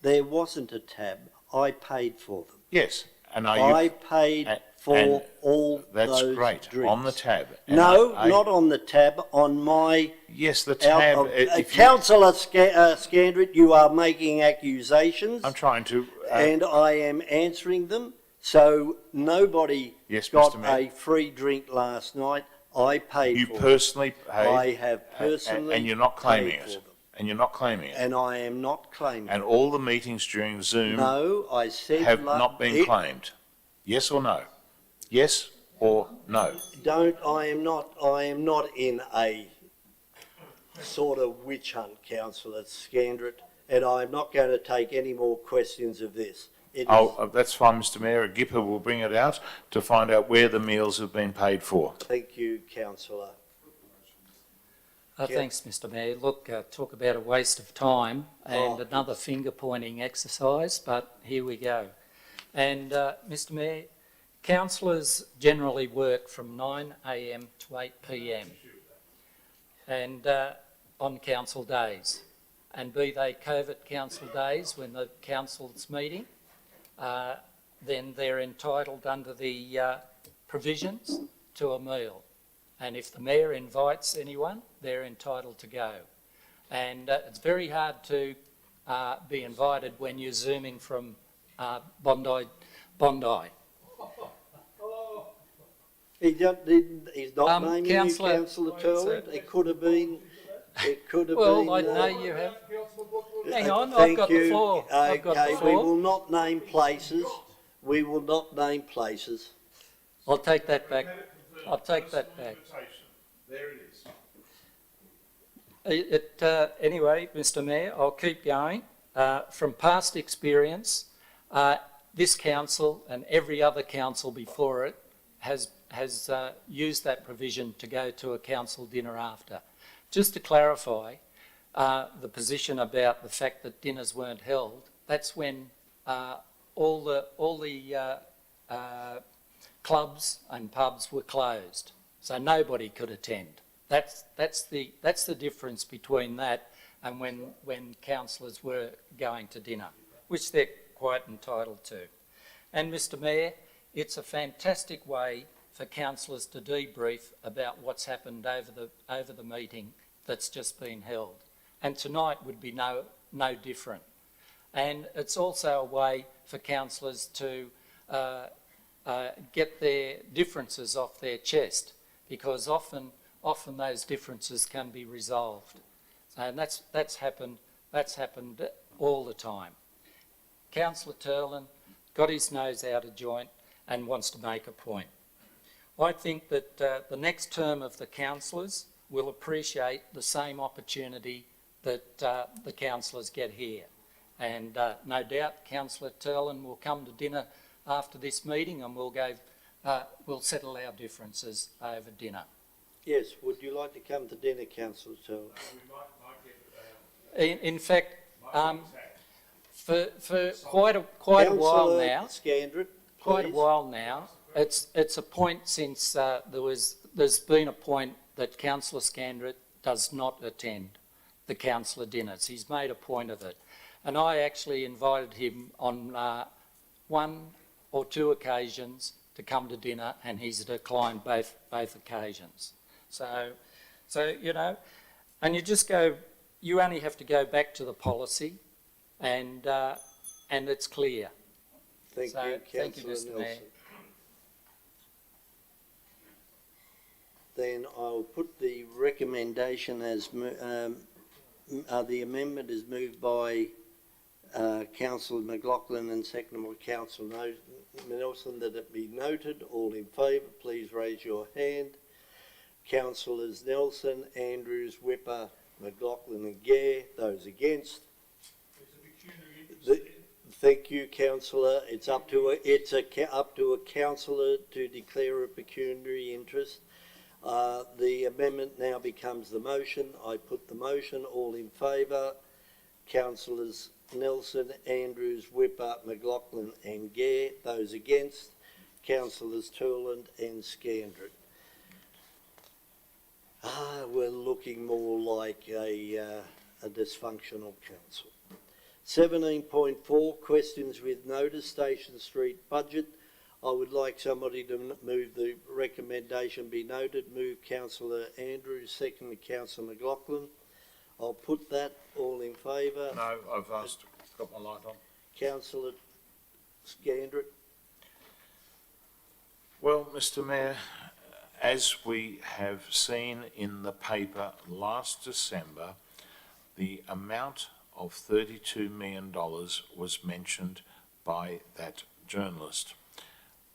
there wasn't a tab. I paid for them. Yes. And I paid for all that's those great. drinks. On the tab. And No, not on the tab, on my... Yes, the tab... Councillor Scandrett, you are making accusations. I'm trying to... and I am answering them. So nobody got a free drink last night. I paid for them. You personally paid? I have personally and you're not claiming paid it? for them. And you're not claiming it? And I am not claiming And all the meetings during Zoom No, I said... have not been claimed? Yes or no? Yes or no? I am not in a sort of witch hunt, Councillor Scandrett, and I'm not going to take any more questions of this. That's fine, Mr Mayor. A Gipper will bring it out to find out where the meals have been paid for. Thank you, Councillor. Thanks, Mr Mayor. Look, talk about a waste of time and another finger-pointing exercise, but here we go. And, Mr Mayor, councillors generally work from 9 a.m. to 8 p.m. and on council days. And be they covert council days when the council's meeting, then they're entitled under the provisions to a meal. And if the mayor invites anyone, they're entitled to go. And it's very hard to be invited when you're zooming from Bondi. He's not naming you, Councillor Turland. It could have been. Well, I know you have. Hang on, I've got the floor. Okay, we will not name places. We will not name places. I'll take that back. I'll take that back. There it is. Anyway, Mr Mayor, I'll keep going. From past experience, this council and every other council before it has used that provision to go to a council dinner after. Just to clarify the position about the fact that dinners weren't held, that's when all the clubs and pubs were closed, so nobody could attend. That's the difference between that and when councillors were going to dinner, which they're quite entitled to. And Mr Mayor, it's a fantastic way for councillors to debrief about what's happened over the meeting that's just been held. And tonight would be no different. And it's also a way for councillors to get their differences off their chest, because often those differences can be resolved. And that's happened all the time. Councillor Turland got his nose out of joint and wants to make a point. I think that the next term of the councillors will appreciate the same opportunity that the councillors get here. And no doubt Councillor Turland will come to dinner after this meeting and we'll settle our differences over dinner. Yes, would you like to come to dinner, Councillor Turland? In fact, for quite a while now, Scandrett, quite a while now, it's a point since there's been a point that Councillor Scandrett does not attend the councillor dinners. He's made a point of it. And I actually invited him on 1 or 2 occasions to come to dinner, and he's declined both occasions. So you know, and you only have to go back to the policy and it's clear. Thank you, Councillor Mr. Mayor. Nelson. Then I'll put the recommendation as, the amendment is moved by Councillor McLaughlin and seconded by Councillor Nelson, that it be noted. All in favour, please raise your hand. Councillors Nelson, Andrews, Whipper, McLaughlin and Gare. Those against? Thank you, Councillor. It's up to a councillor to declare a pecuniary interest. The amendment now becomes the motion. I put the motion. All in favour. Councillors Nelson, Andrews, Whipper, McLaughlin and Gare. Those against? Councillors Turland and Scandrett. We're looking more like a dysfunctional council. 17.4, questions with notice, Station Street budget. I would like somebody to move the recommendation be noted. Move Councillor Andrews, second Councillor McLaughlin. I'll put that. All in favour. No, I've got my light on. Councillor Scandrett. Well, Mr Mayor, as we have seen in the paper last December, the amount of $32 million was mentioned by that journalist.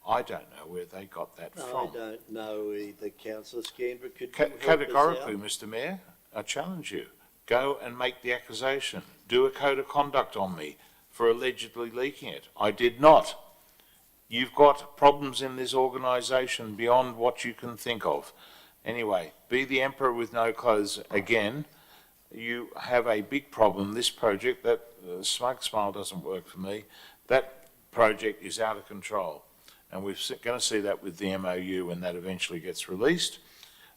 I don't know where they got that No, from. I don't know either, councillor Scandra. Could you help us Categorically, out? Mr Mayor, I challenge you. Go and make the accusation. Do a code of conduct on me for allegedly leaking it. I did not. You've got problems in this organisation beyond what you can think of. Anyway, be the emperor with no clothes again. You have a big problem. This project, that smug smile doesn't work for me. That project is out of control. And we're going to see that with the MOU when that eventually gets released.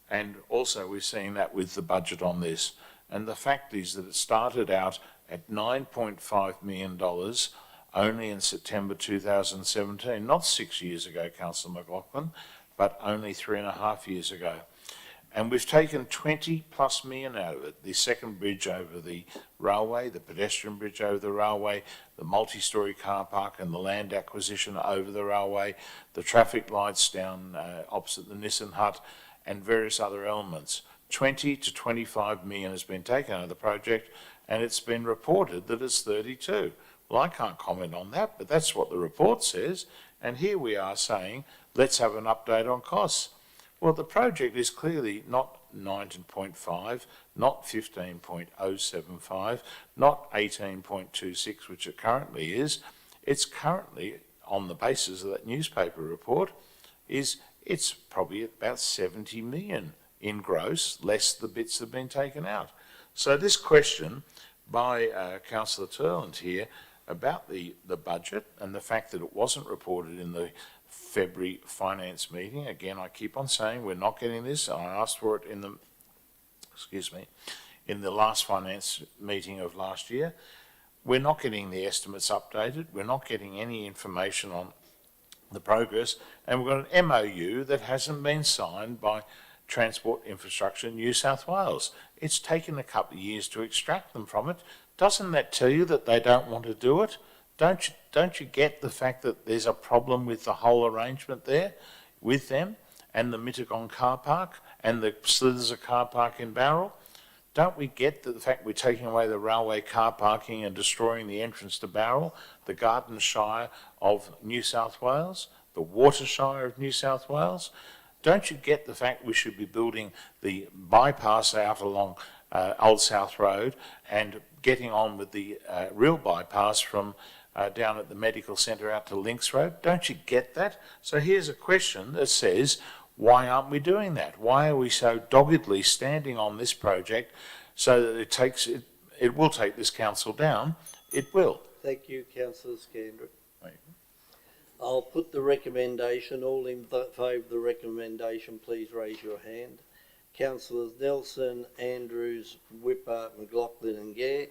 And also we're seeing that with the budget on this. And the fact is that it started out at $9.5 million only in September 2017, not 6 years ago, Councillor McLaughlin, but only 3.5 years ago. And we've taken 20 plus million out of it. The second bridge over the railway, the pedestrian bridge over the railway, the multi-storey car park and the land acquisition over the railway, the traffic lights down opposite the Nissan hut and various other elements. 20 to 25 million has been taken out of the project and it's been reported that it's 32. Well, I can't comment on that, but that's what the report says. And here we are saying, let's have an update on costs. Well, the project is clearly not 19.5, not 15.075, not 18.26, which it currently is. It's currently, on the basis of that newspaper report, it's probably about 70 million in gross, less the bits that have been taken out. So this question by Councillor Turland here about the budget and the fact that it wasn't reported in the February finance meeting. Again, I keep on saying we're not getting this. I asked for it in the, in the last finance meeting of last year. We're not getting the estimates updated. We're not getting any information on the progress. And we've got an MOU that hasn't been signed by Transport Infrastructure New South Wales. It's taken a couple of years to extract them from it. Doesn't that tell you that they don't want to do it? Don't you get the fact that there's a problem with the whole arrangement there with them and the Mittagong car park and the Slithers car park in Bowral? Don't we get the fact we're taking away the railway car parking and destroying the entrance to Bowral, the Garden Shire of New South Wales, the Water Shire of New South Wales? Don't you get the fact we should be building the bypass out along Old South Road and getting on with the real bypass from down at the medical centre out to Links Road? Don't you get that? So here's a question that says, why aren't we doing that? Why are we so doggedly standing on this project so that it will take this council down? It will. Thank you, councillor Scandra. I'll put the recommendation. All in favour of the recommendation, please raise your hand. Councillors Nelson, Andrews, Whipper, McLaughlin and Gare.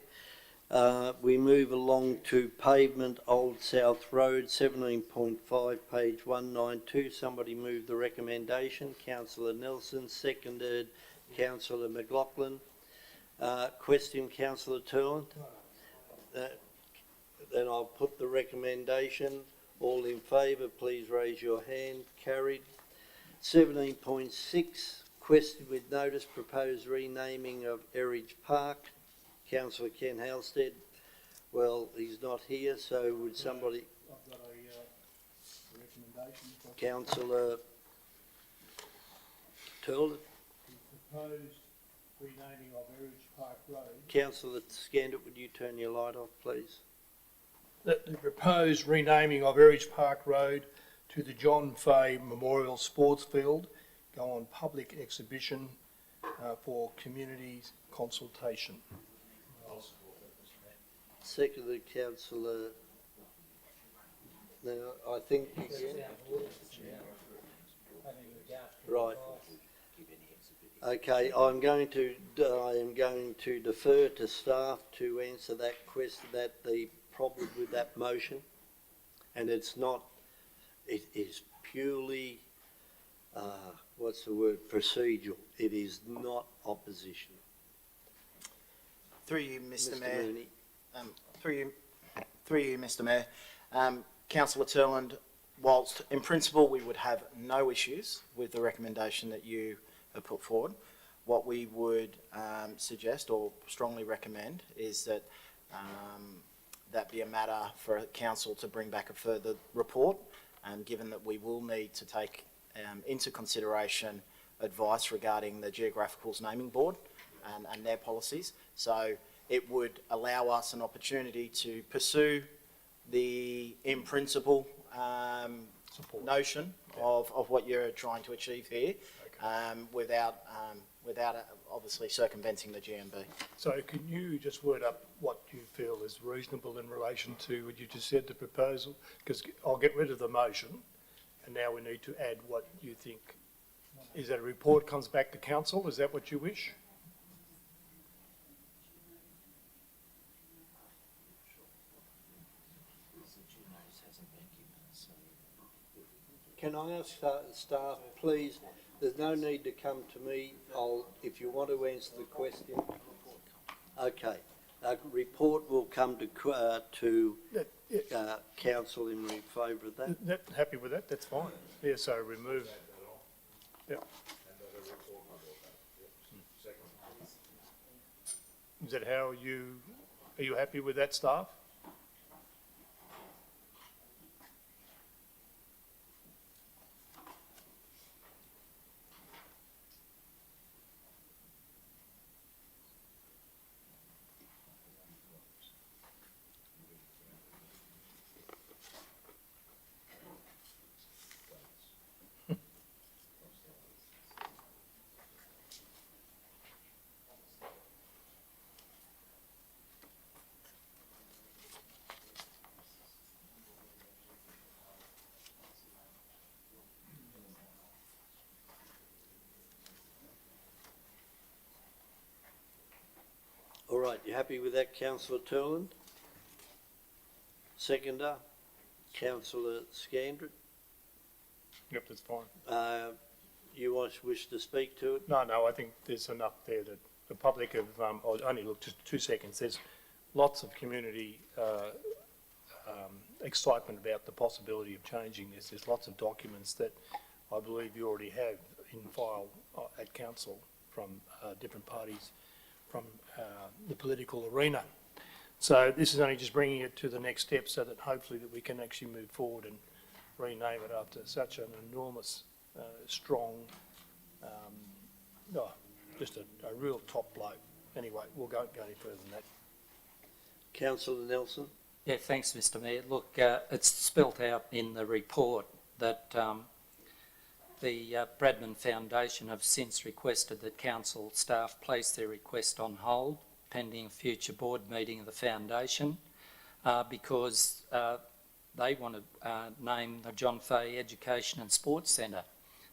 We move along to pavement, Old South Road, 17.5, page 192. Somebody move the recommendation. Councillor Nelson, seconded. Councillor McLaughlin. Question, Councillor Turland? Then I'll put the recommendation. All in favour, please raise your hand. Carried. 17.6, question with notice, proposed renaming of Erridge Park. Councillor Ken Halstead. Well, he's not here, so would somebody... I've got a recommendation. Councillor Turland. Proposed renaming of Erridge Park Road. Councillor Scandit, would you turn your light off, please? That the proposed renaming of Erridge Park Road to the John Fay Memorial Sports Field go on public exhibition for community consultation. Seconded, Councillor. Now, I think again. Right. Okay, I am going to defer to staff to answer that question, that the problem with that motion, and it's not, it is purely, what's the word, procedural. It is not opposition. Through you, Mr. Mayor. Mooney. Through you, Mr. Mayor. Councillor Turland, whilst in principle we would have no issues with the recommendation that you have put forward, what we would suggest or strongly recommend is that that be a matter for council to bring back a further report given that we will need to take into consideration advice regarding the Geographicals Naming Board and their policies. So it would allow us an opportunity to pursue the in principle notion of what you're trying to achieve here, without obviously circumventing the GMB. So can you just word up what you feel is reasonable in relation to what you just said, the proposal? Because I'll get rid of the motion, and now we need to add what you think. Is that a report comes back to council? Is that what you wish? Can I ask staff, please, there's no need to come to me. If you want to answer the question. Okay. A report will come to council in favour of that. Happy with that? That's fine. Yeah, so remove. Yeah. Is that how are you happy with that, staff? All right, you happy with that, Councillor Turland? Seconder, Councillor Scandrett? Yep, that's fine. You wish to speak to it? No, I think there's enough there that the public have, I'll only look just 2 seconds. There's lots of community excitement about the possibility of changing this. There's lots of documents that I believe you already have in file at council from different parties from the political arena. So this is only just bringing it to the next step so that hopefully that we can actually move forward and rename it after such an enormous, strong, just a real top bloke. Anyway, we'll go any further than that. Councillor Nelson? Yeah, thanks, Mr Mayor. Look, it's spelt out in the report that the Bradman Foundation have since requested that council staff place their request on hold pending a future board meeting of the foundation because they want to name the John Fahey Education and Sports Centre.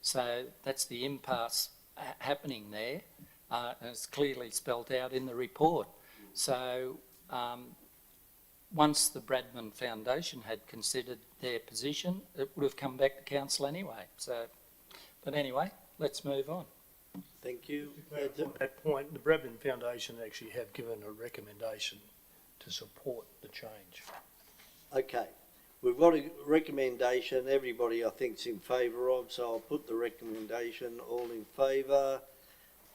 So that's the impasse happening there. And it's clearly spelt out in the report. So once the Bradman Foundation had considered their position, it would have come back to council anyway. So, but anyway, let's move on. Thank you. At that point, the Bradman Foundation actually have given a recommendation to support the change. Okay. We've got a recommendation, everybody I think is in favour of, so I'll put the recommendation, all in favour,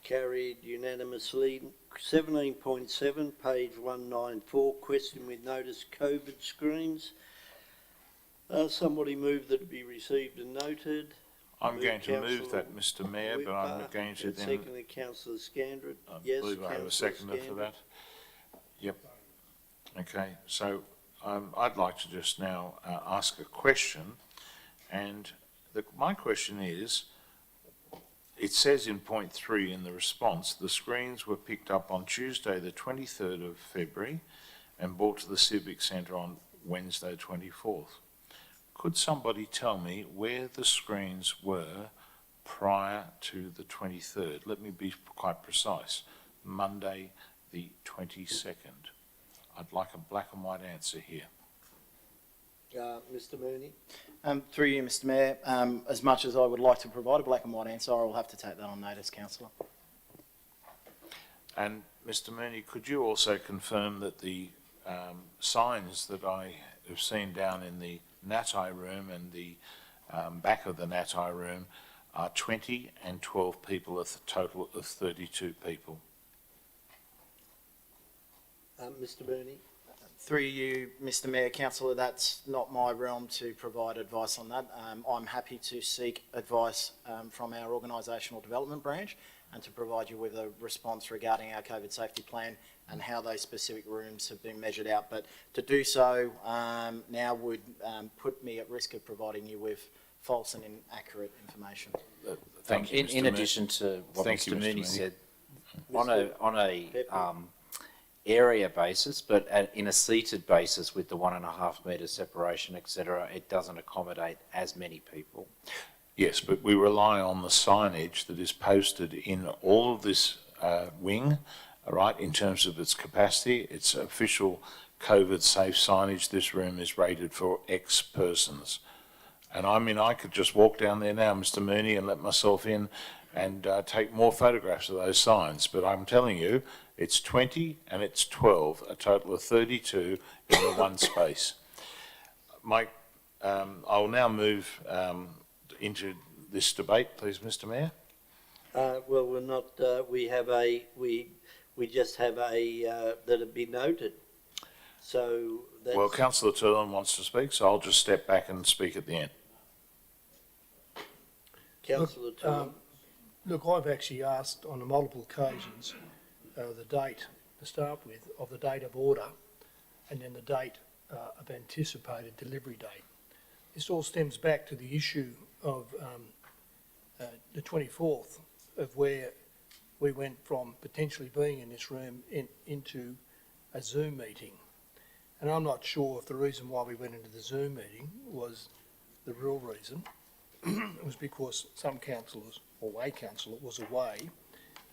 carried unanimously. 17.7, page 194, question with notice, COVID screens. Somebody moved that it be received and noted. I'm going to move that, Mr Mayor, but I'm going to then... Secondly, Councillor Scandrett. I Yes, believe I have a seconder for that. Yep. Okay, so I'd like to just now ask a question, and my question is, it says in point 3 in the response, the screens were picked up on Tuesday the 23rd of February and brought to the Civic Centre on Wednesday 24th. Could somebody tell me where the screens were prior to the 23rd? Let me be quite precise. Monday the 22nd. I'd like a black and white answer here. Mr Mooney? Through you, Mr Mayor, as much as I would like to provide a black and white answer, I will have to take that on notice, Councillor. And Mr Mooney, could you also confirm that the signs that I have seen down in the Natai room and the back of the Natai room are 20 and 12 people, a total of 32 people? Mr Mooney? Through you, Mr Mayor, Councillor, that's not my realm to provide advice on that. I'm happy to seek advice from our organisational development branch and to provide you with a response regarding our COVID safety plan and how those specific rooms have been measured out. But to do so now would put me at risk of providing you with false and inaccurate information. Thank you, Mr. In Mayor. addition to what Thank you, Mr Mr. Mooney Mooney. said, on a area basis, but in a seated basis with the 1.5 metre separation, etc., it doesn't accommodate as many people. Yes, but we rely on the signage that is posted in all of this wing, all right, in terms of its capacity. It's official COVID-safe signage. This room is rated for X persons. And I mean, I could just walk down there now, Mr. Mooney, and let myself in and take more photographs of those signs. But I'm telling you, it's 20 and it's 12, a total of 32 in the one space. Mike, I'll now move into this debate, please, Mr. Mayor. Well, we're not, we just have a, that it be noted. So that's... Well, Councillor Turlin wants to speak, so I'll just step back and speak at the end. Councillor Turlin. Look, I've actually asked on multiple occasions the date to start with, of the date of order, and then the date of anticipated delivery date. This all stems back to the issue of the 24th, of where we went from potentially being in this room into a Zoom meeting. And I'm not sure if the reason why we went into the Zoom meeting was the real reason. It was because some councillors, or a councillor, was away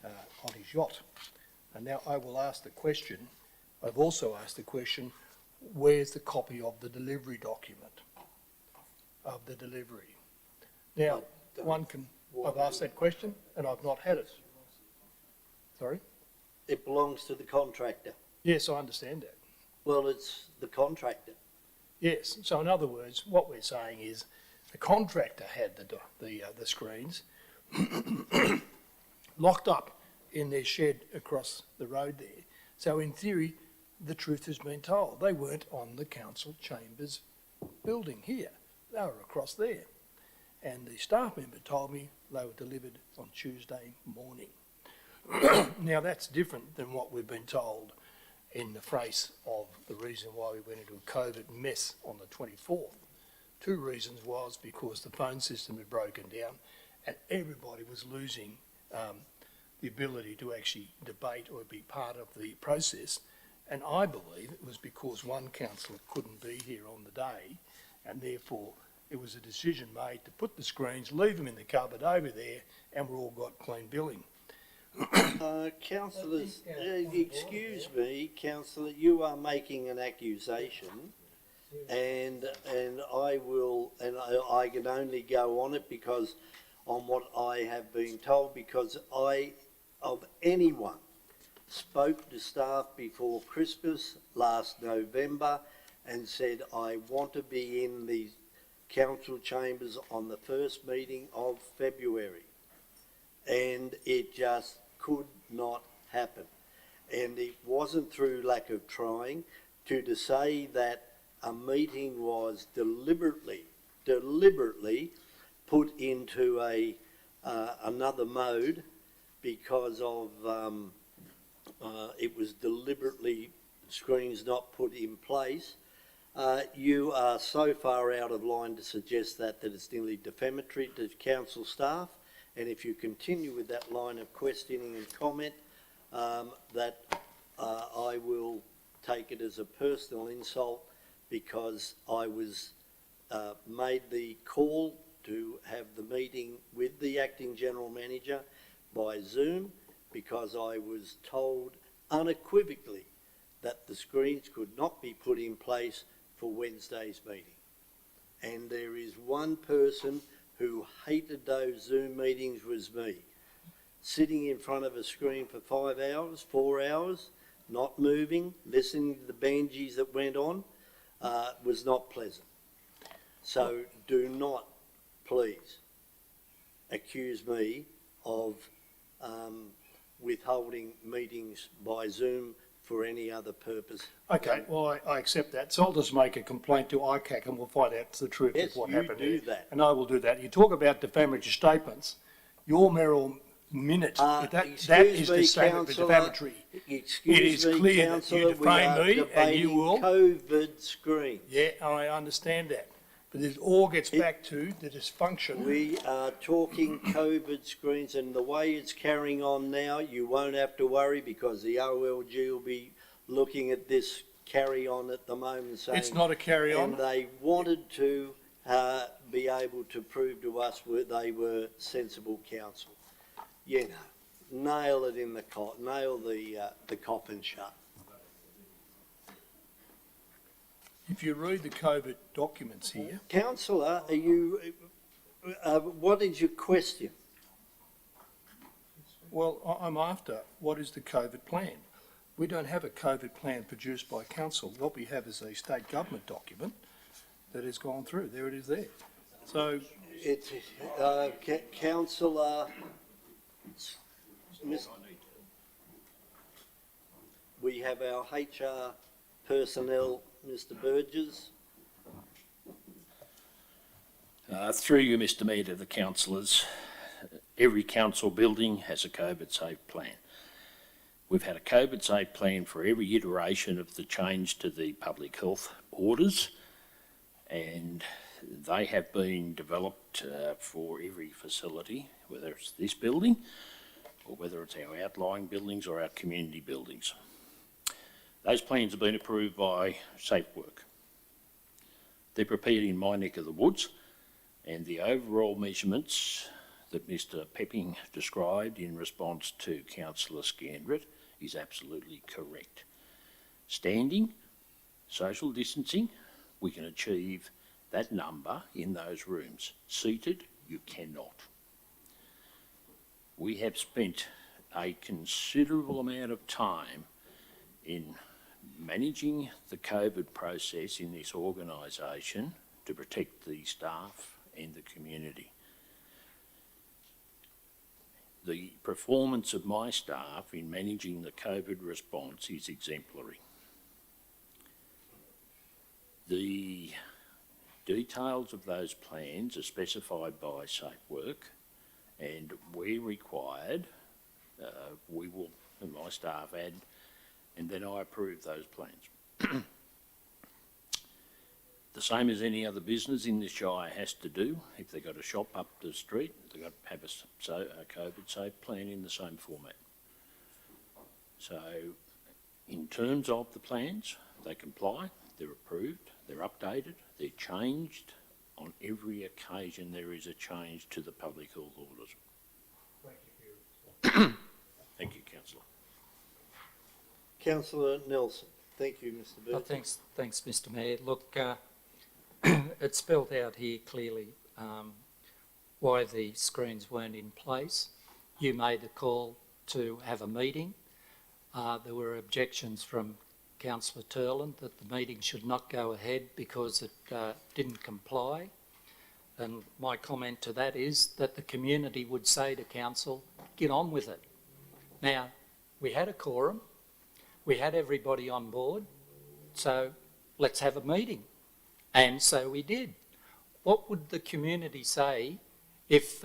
on his yacht. And now I will ask the question, I've also asked the question, where's the copy of the delivery document of the delivery? Now, I've asked that question and I've not had it. Sorry? It belongs to the contractor. Yes, I understand that. Well, it's the contractor. Yes, so in other words, what we're saying is the contractor had the screens locked up in their shed across the road there. So in theory, the truth has been told. They weren't on the council chambers building here. They were across there. And the staff member told me they were delivered on Tuesday morning. Now that's different than what we've been told in the face of the reason why we went into a COVID mess on the 24th. Two reasons was because the phone system had broken down and everybody was losing the ability to actually debate or be part of the process. And I believe it was because one councillor couldn't be here on the day, and therefore it was a decision made to put the screens, leave them in the cupboard over there, and we all got clean billing. Councillors, excuse me, councillor, you are making an accusation, and I will, and I can only go on it because on what I have been told, because I, of anyone, spoke to staff before Christmas last November and said I want to be in the council chambers on the first meeting of February, and it just could not happen. And it wasn't through lack of trying. To say that a meeting was deliberately put into a another mode because of it was deliberately screens not put in place. You are so far out of line to suggest that it's nearly defamatory to council staff, and if you continue with that line of questioning and comment, that I will take it as a personal insult, because I was made the call to have the meeting with the acting general manager by Zoom, because I was told unequivocally that the screens could not be put in place for Wednesday's meeting. And there is one person who hated those Zoom meetings, was me. Sitting in front of a screen for 5 hours, 4 hours, not moving, listening to the banjies that went on, was not pleasant. So do not, please, accuse me of withholding meetings by Zoom for any other purpose. Okay, well, I accept that. So I'll just make a complaint to ICAC and we'll find out the truth Yes, of what you happened do there. that. And I will do that. You talk about defamatory statements. Your mayoral minute, that is defamatory. Excuse It is me, clear that councillor, you defame me and you will. COVID screen. Yeah, I understand that. But it all gets back to the dysfunction. We are talking COVID screens, and the way it's carrying on now, you won't have to worry because the OLG will be looking at this carry on at the moment saying. It's not a carry on. And they wanted to be able to prove to us they were sensible council. You know, nail it in the nail the coffin shut. If you read the COVID documents here, Councillor, are you? What is your question? well, I'm after, what is the COVID plan? We don't have a COVID plan produced by council. What we have is a state government document that has gone through. There it is there. So It's councillor. We have our HR personnel, Mr. Burgess. Through you, Mr Mayor, to the councillors, every council building has a COVID-safe plan. We've had a COVID-safe plan for every iteration of the change to the public health orders, and they have been developed for every facility, whether it's this building or whether it's our outlying buildings or our community buildings. Those plans have been approved by SafeWork. They're prepared in my neck of the woods, and the overall measurements that Mr Pepping described in response to Councillor Scandrett is absolutely correct. Standing, social distancing, we can achieve that number in those rooms. Seated, you cannot. We have spent a considerable amount of time in managing the COVID process in this organisation to protect the staff and the community. The performance of my staff in managing the COVID response is exemplary. The details of those plans are specified by SafeWork, and where required, we will, and my staff add, and then I approve those plans. The same as any other business in this shire has to do. If they've got a shop up the street, they've got to have a COVID-safe plan in the same format. So, in terms of the plans, they comply, they're approved, they're updated, they're changed. On every occasion there is a change to the public health orders. Thank you, Councillor. Councillor Nelson. Thank you, Mr Burgess. Thanks, Mr Mayor. Look, it's spelled out here clearly why the screens weren't in place. You made the call to have a meeting. There were objections from Councillor Turland that the meeting should not go ahead because it didn't comply. And my comment to that is that the community would say to council, get on with it. Now, we had a quorum, we had everybody on board, so let's have a meeting. And so we did. What would the community say if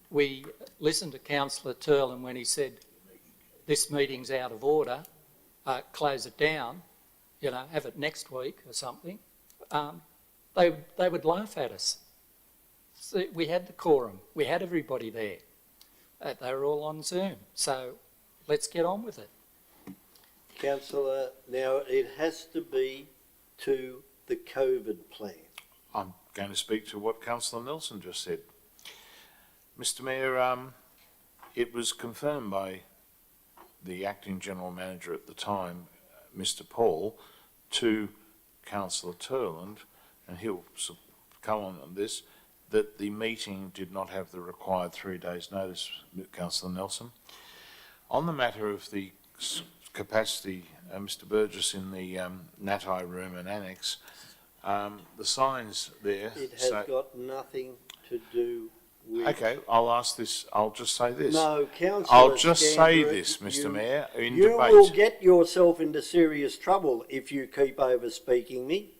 we listened to Councillor Turland when he said, this meeting's out of order, close it down, you know, have it next week or something? They would laugh at us. So we had the quorum, we had everybody there. They were all on Zoom, so let's get on with it. Councillor, now it has to be to the COVID plan. I'm going to speak to what Councillor Nelson just said. Mr Mayor, it was confirmed by the Acting General Manager at the time, Mr Paul, to Councillor Turland, and he'll come on this, that the meeting did not have the required 3 days notice, Councillor Nelson. On the matter of the capacity, Mr Burgess, in the NATI room and annex, the signs there... It has got nothing to do with... Okay, I'll ask this, I'll just say this. No, Councillor I'll just say Scandrett, this, Mr Mayor, in you debate. will get yourself into serious trouble if you keep over speaking me.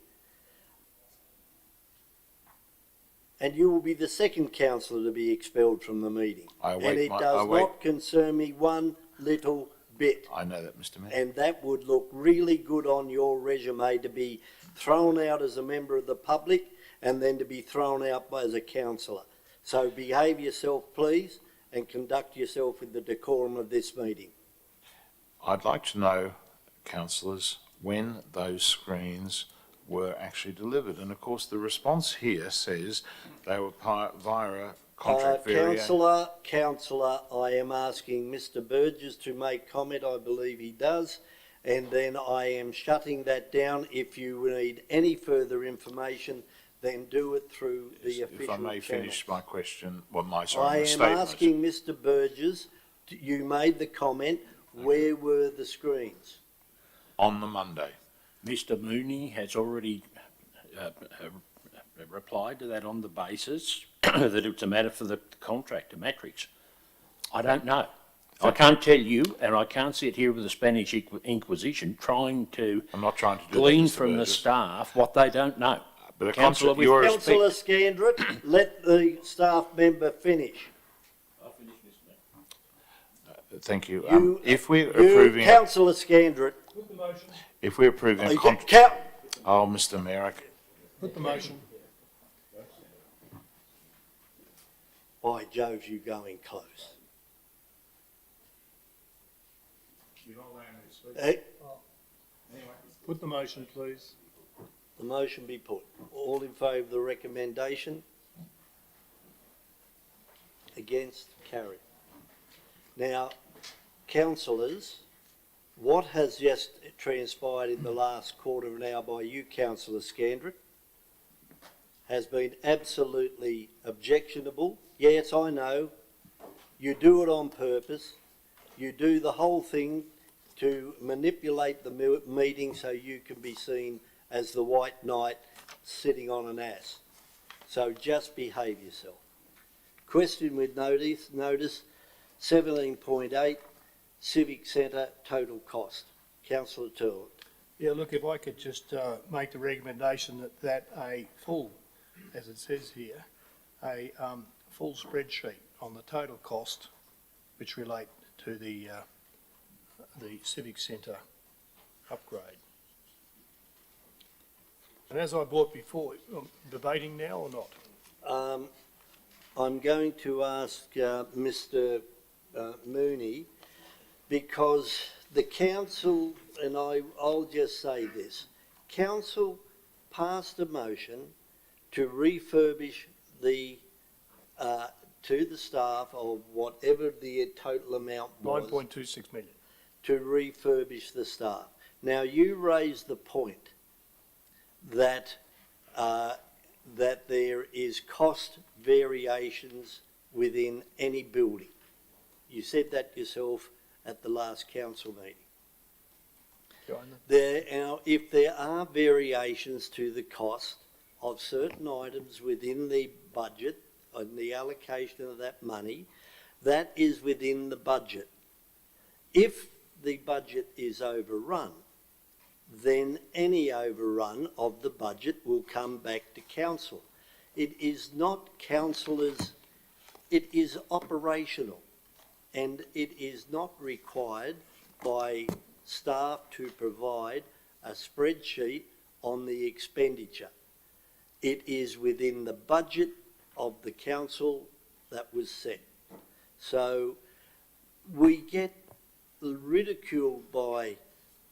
And you will be the second councillor to be expelled from the meeting. And it does not concern me one little bit. I know that, Mr Mayor. And that would look really good on your resume to be thrown out as a member of the public and then to be thrown out as a councillor. So behave yourself, please, and conduct yourself with the decorum of this meeting. I'd like to know, councillors, when those screens were actually delivered. And of course, the response here says they were via a contract variation. Councillor, I am asking Mr Burgess to make comment. I believe he does. And then I am shutting that down. If you need any further information, then do it through the official If I may channel. finish my question, well, my I am statement. asking Mr Burgess, you made the comment, where were the screens? On the Monday. Mr Mooney has already replied to that on the basis that it's a matter for the contractor, Matrix. I don't know. I can't tell you, and I can't sit here with the Spanish Inquisition trying to I'm not trying to do glean that, Mr. from the Burgess. staff what they don't know. But Councillor, with Councillor Scandrett, let the staff member finish. Thank you. If we're approving... Councillor Scandrett. If we're approving a Oh, Mr Mayor, Put the motion. By Jove, you going close. Eh? Put the motion, please. The motion be put. All in favour of the recommendation? Against? Carried. Now, councillors, what has just transpired in the last quarter of an hour by you, Councillor Scandrett, has been absolutely objectionable. Yes, I know. You do it on purpose. You do the whole thing to manipulate the meeting so you can be seen as the white knight sitting on an ass. So just behave yourself. Question with notice 17.8, Civic Centre total cost. Councillor Turlett. Yeah, look, if I could just make the recommendation that a full, as it says here, a full spreadsheet on the total cost which relate to the Civic Centre upgrade. And as I brought before, debating now or not? I'm going to ask Mr Mooney, because the council, and I'll just say this, council passed a motion to refurbish the, to the staff of whatever the total amount was. 9.26 million. To refurbish the staff. Now, you raised the point that that there is cost variations within any building. You said that yourself at the last council meeting. Now, if there are variations to the cost of certain items within the budget and the allocation of that money, that is within the budget. If the budget is overrun, then any overrun of the budget will come back to council. It is not councillors, it is operational, and it is not required by staff to provide a spreadsheet on the expenditure. It is within the budget of the council that was set. So we get ridiculed by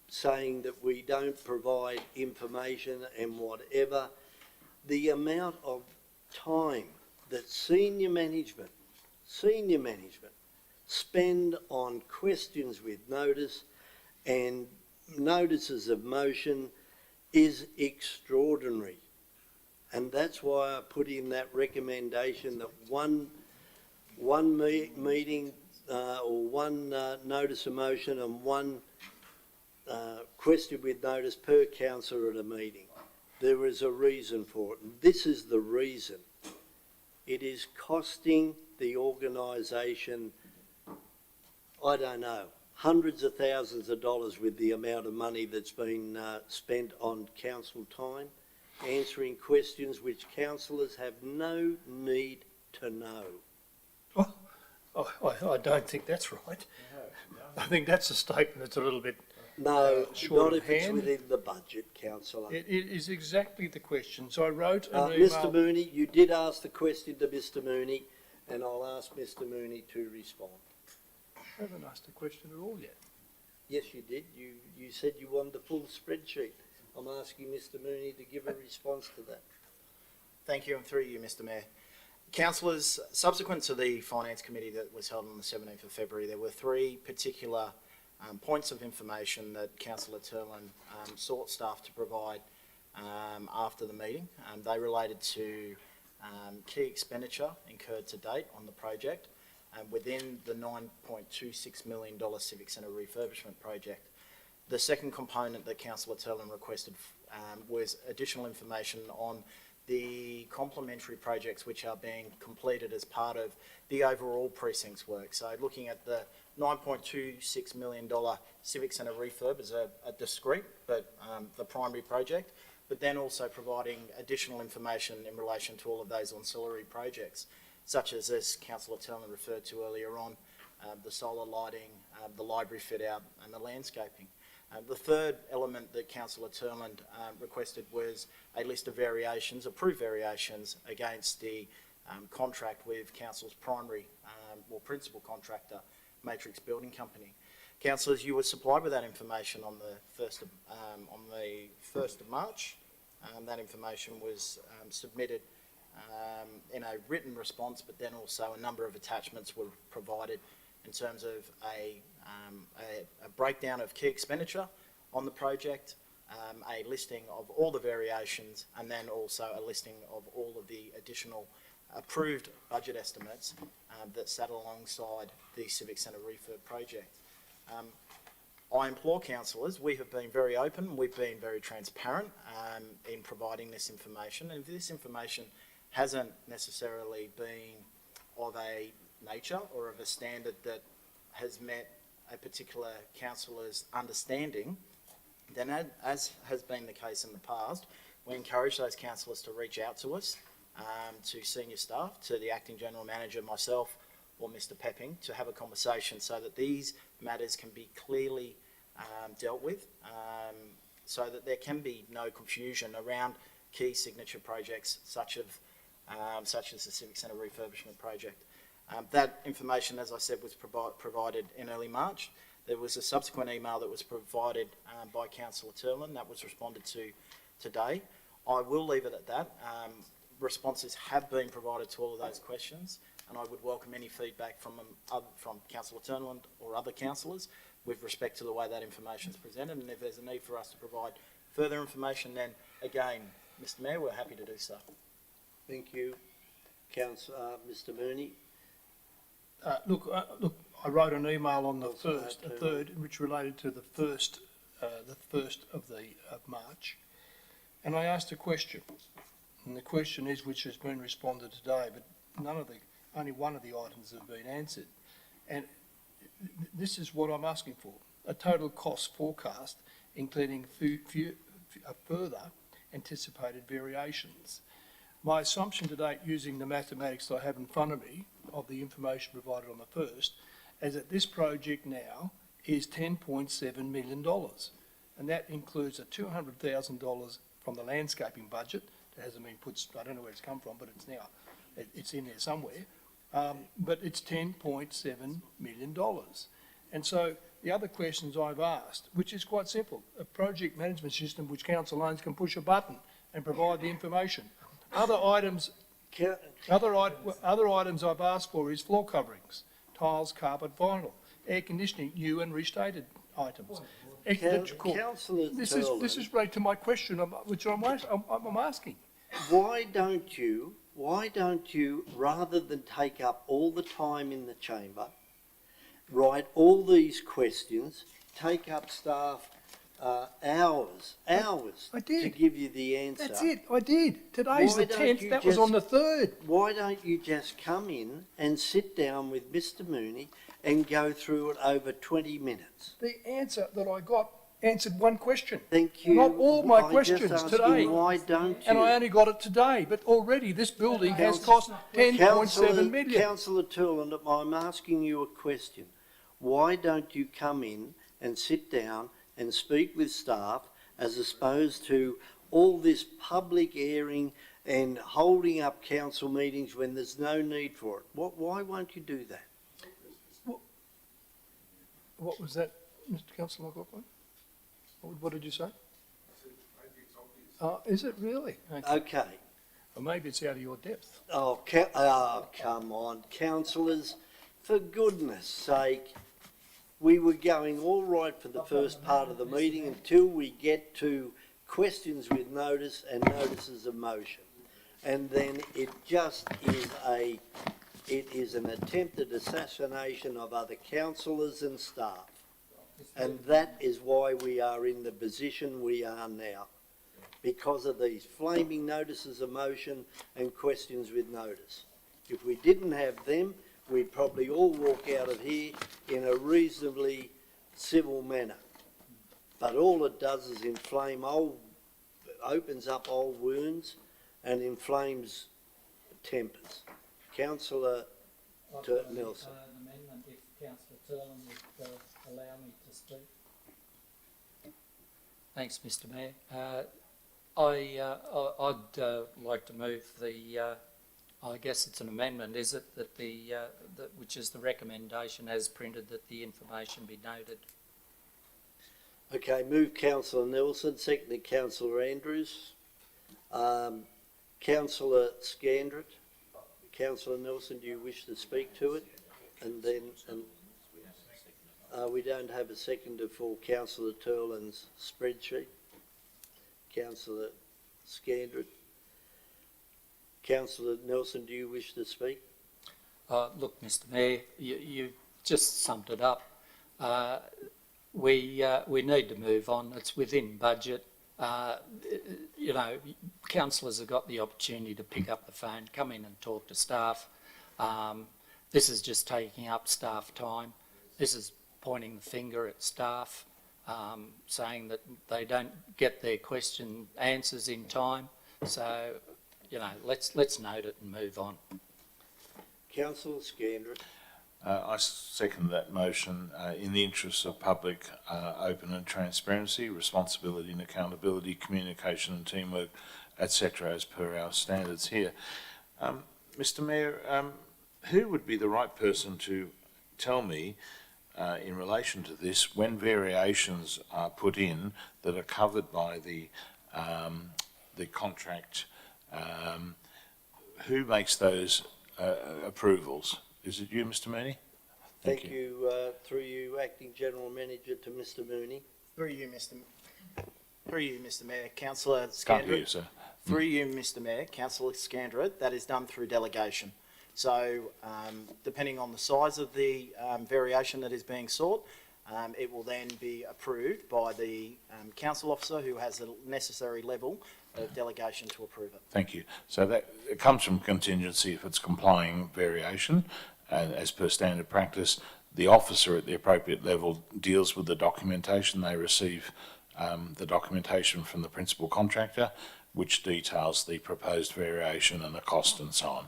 saying that we don't provide information and whatever. The amount of time that senior management spend on questions with notice and notices of motion is extraordinary. And that's why I put in that recommendation that one meeting or one notice of motion and one question with notice per councillor at a meeting. There is a reason for it. And this is the reason It is costing the organisation, I don't know, hundreds of thousands of dollars with the amount of money that's been spent on council time, answering questions which councillors have no need to know. I don't think that's right. I think that's a statement that's a little bit No, short not of if it's hand. within the budget, councillor. It is exactly the question. So I wrote an Mr email. Mooney, you did ask the question to Mr Mooney, and I'll ask Mr Mooney to respond. I haven't asked a question at all yet. Yes, you did. You said you wanted the full spreadsheet. I'm asking Mr Mooney to give a response to that. Thank you, and through you, Mr Mayor. Councillors, subsequent to the Finance Committee that was held on the 17th of February, there were three particular points of information that Councillor Turlin sought staff to provide after the meeting. They related to key expenditure incurred to date on the project within the $9.26 million Civic Centre refurbishment project. The second component that Councillor Turlin requested was additional information on the complementary projects which are being completed as part of the overall precincts work. So looking at the $9.26 million Civic Centre refurb as a discrete, but the primary project, but then also providing additional information in relation to all of those ancillary projects, such as Councillor Turlin referred to earlier on, the solar lighting, the library fit out and the landscaping. The third element that Councillor Turlin requested was a list of variations, approved variations, against the contract with Council's primary or principal contractor, Matrix Building Company. Councillors, you were supplied with that information on the 1st of March. That information was submitted in a written response, but then also a number of attachments were provided in terms of a breakdown of key expenditure on the project, a listing of all the variations, and then also a listing of all of the additional approved budget estimates that sat alongside the Civic Centre refurb project. I implore councillors, we have been very open, we've been very transparent in providing this information, and if this information hasn't necessarily been of a nature or of a standard that has met a particular councillor's understanding, then as has been the case in the past, we encourage those councillors to reach out to us, to senior staff, to the Acting General Manager, myself, or Mr Pepping, to have a conversation so that these matters can be clearly dealt with, so that there can be no confusion around key signature projects such as the Civic Centre refurbishment project. That information, as I said, was provided in early March. There was a subsequent email that was provided by Councillor Turlin that was responded to today. I will leave it at that. Responses have been provided to all of those questions, and I would welcome any feedback from Councillor Turlin or other councillors with respect to the way that information is presented, and if there's a need for us to provide further information, then again, Mr Mayor, we're happy to do so. Thank you. Councillor, Mr Mooney. Look, I wrote an email on the third, which related to the first of March, and I asked a question, and the question is, which has been responded today, but only one of the items have been answered, and this is what I'm asking for: a total cost forecast, including further anticipated variations. My assumption to date, using the mathematics I have in front of me, of the information provided on the first, is that this project now is $10.7 million. And that includes a $200,000 from the landscaping budget that hasn't been put, I don't know where it's come from, but it's in there somewhere. But it's $10.7 million. And so the other questions I've asked, which is quite simple, a project management system which council owns can push a button and provide the information. Other items I've asked for is floor coverings, tiles, carpet, vinyl, air conditioning, new and restated items. This is right to my question, which I'm asking. Why don't you, rather than take up all the time in the chamber, write all these questions, take up staff hours I did. to give you the answer. That's it, I did. Today's Why the don't 10th, you that was on the just- 3rd. Why don't you just come in and sit down with Mr Mooney and go through it over 20 minutes? The answer that I got answered one question. Thank you. Not all my I just questions asked today. you, why don't you? And I only got it today, but already this building has cost 10.7 million. Councillor Turland, I'm asking you a question. Why don't you come in and sit down and speak with staff as opposed to all this public airing and holding up council meetings when there's no need for it? Why won't you do that? What was that, Mr Councillor Coughlin? What did you say? Is it really? Okay. Or maybe it's out of your depth. Oh, come on, councillors, for goodness sake. We were going all right for the first part of the meeting until we get to questions with notice and notices of motion. And then it just is an attempted assassination of other councillors and staff. And that is why we are in the position we are now, because of these flaming notices of motion and questions with notice. If we didn't have them, we'd probably all walk out of here in a reasonably civil manner. But all it does is opens up old wounds and inflames tempers. Councillor Nelson. An amendment if Councillor Turland would allow me to speak. Thanks, Mr Mayor. I'd like to move the, I guess it's an amendment, is it, that which is the recommendation as printed, that the information be noted. Okay, move Councillor Nelson, seconded Councillor Andrews. Councillor Scandrett. Councillor Nelson, do you wish to speak to it? And then, we don't have a seconder for Councillor Turland's spreadsheet. Councillor Scandrett. Councillor Nelson, do you wish to speak? Look, Mr Mayor, you just summed it up. We need to move on. It's within budget. You know, councillors have got the opportunity to pick up the phone, come in and talk to staff. This is just taking up staff time. This is pointing the finger at staff, saying that they don't get their question answers in time. So, you know, let's note it and move on. Councillor Scandrett. I second that motion in the interests of public open and transparency, responsibility and accountability, communication and teamwork, etc., as per our standards here. Mr Mayor, who would be the right person to tell me in relation to this when variations are put in that are covered by the contract? Who makes those approvals? Is it you, Mr Mooney? Thank you. Through you, Acting General Manager, to Mr Mooney. Through you, Mr Mayor, Councillor Can't hear you, Scandrett. sir. Through you, Mr Mayor, Councillor Scandrett, that is done through delegation. So, depending on the size of the variation that is being sought, it will then be approved by the council officer who has the necessary level of delegation to approve it. Thank you. So that it comes from contingency if it's complying variation, and as per standard practice, the officer at the appropriate level deals with the documentation. They receive the documentation from the principal contractor, which details the proposed variation and the cost and so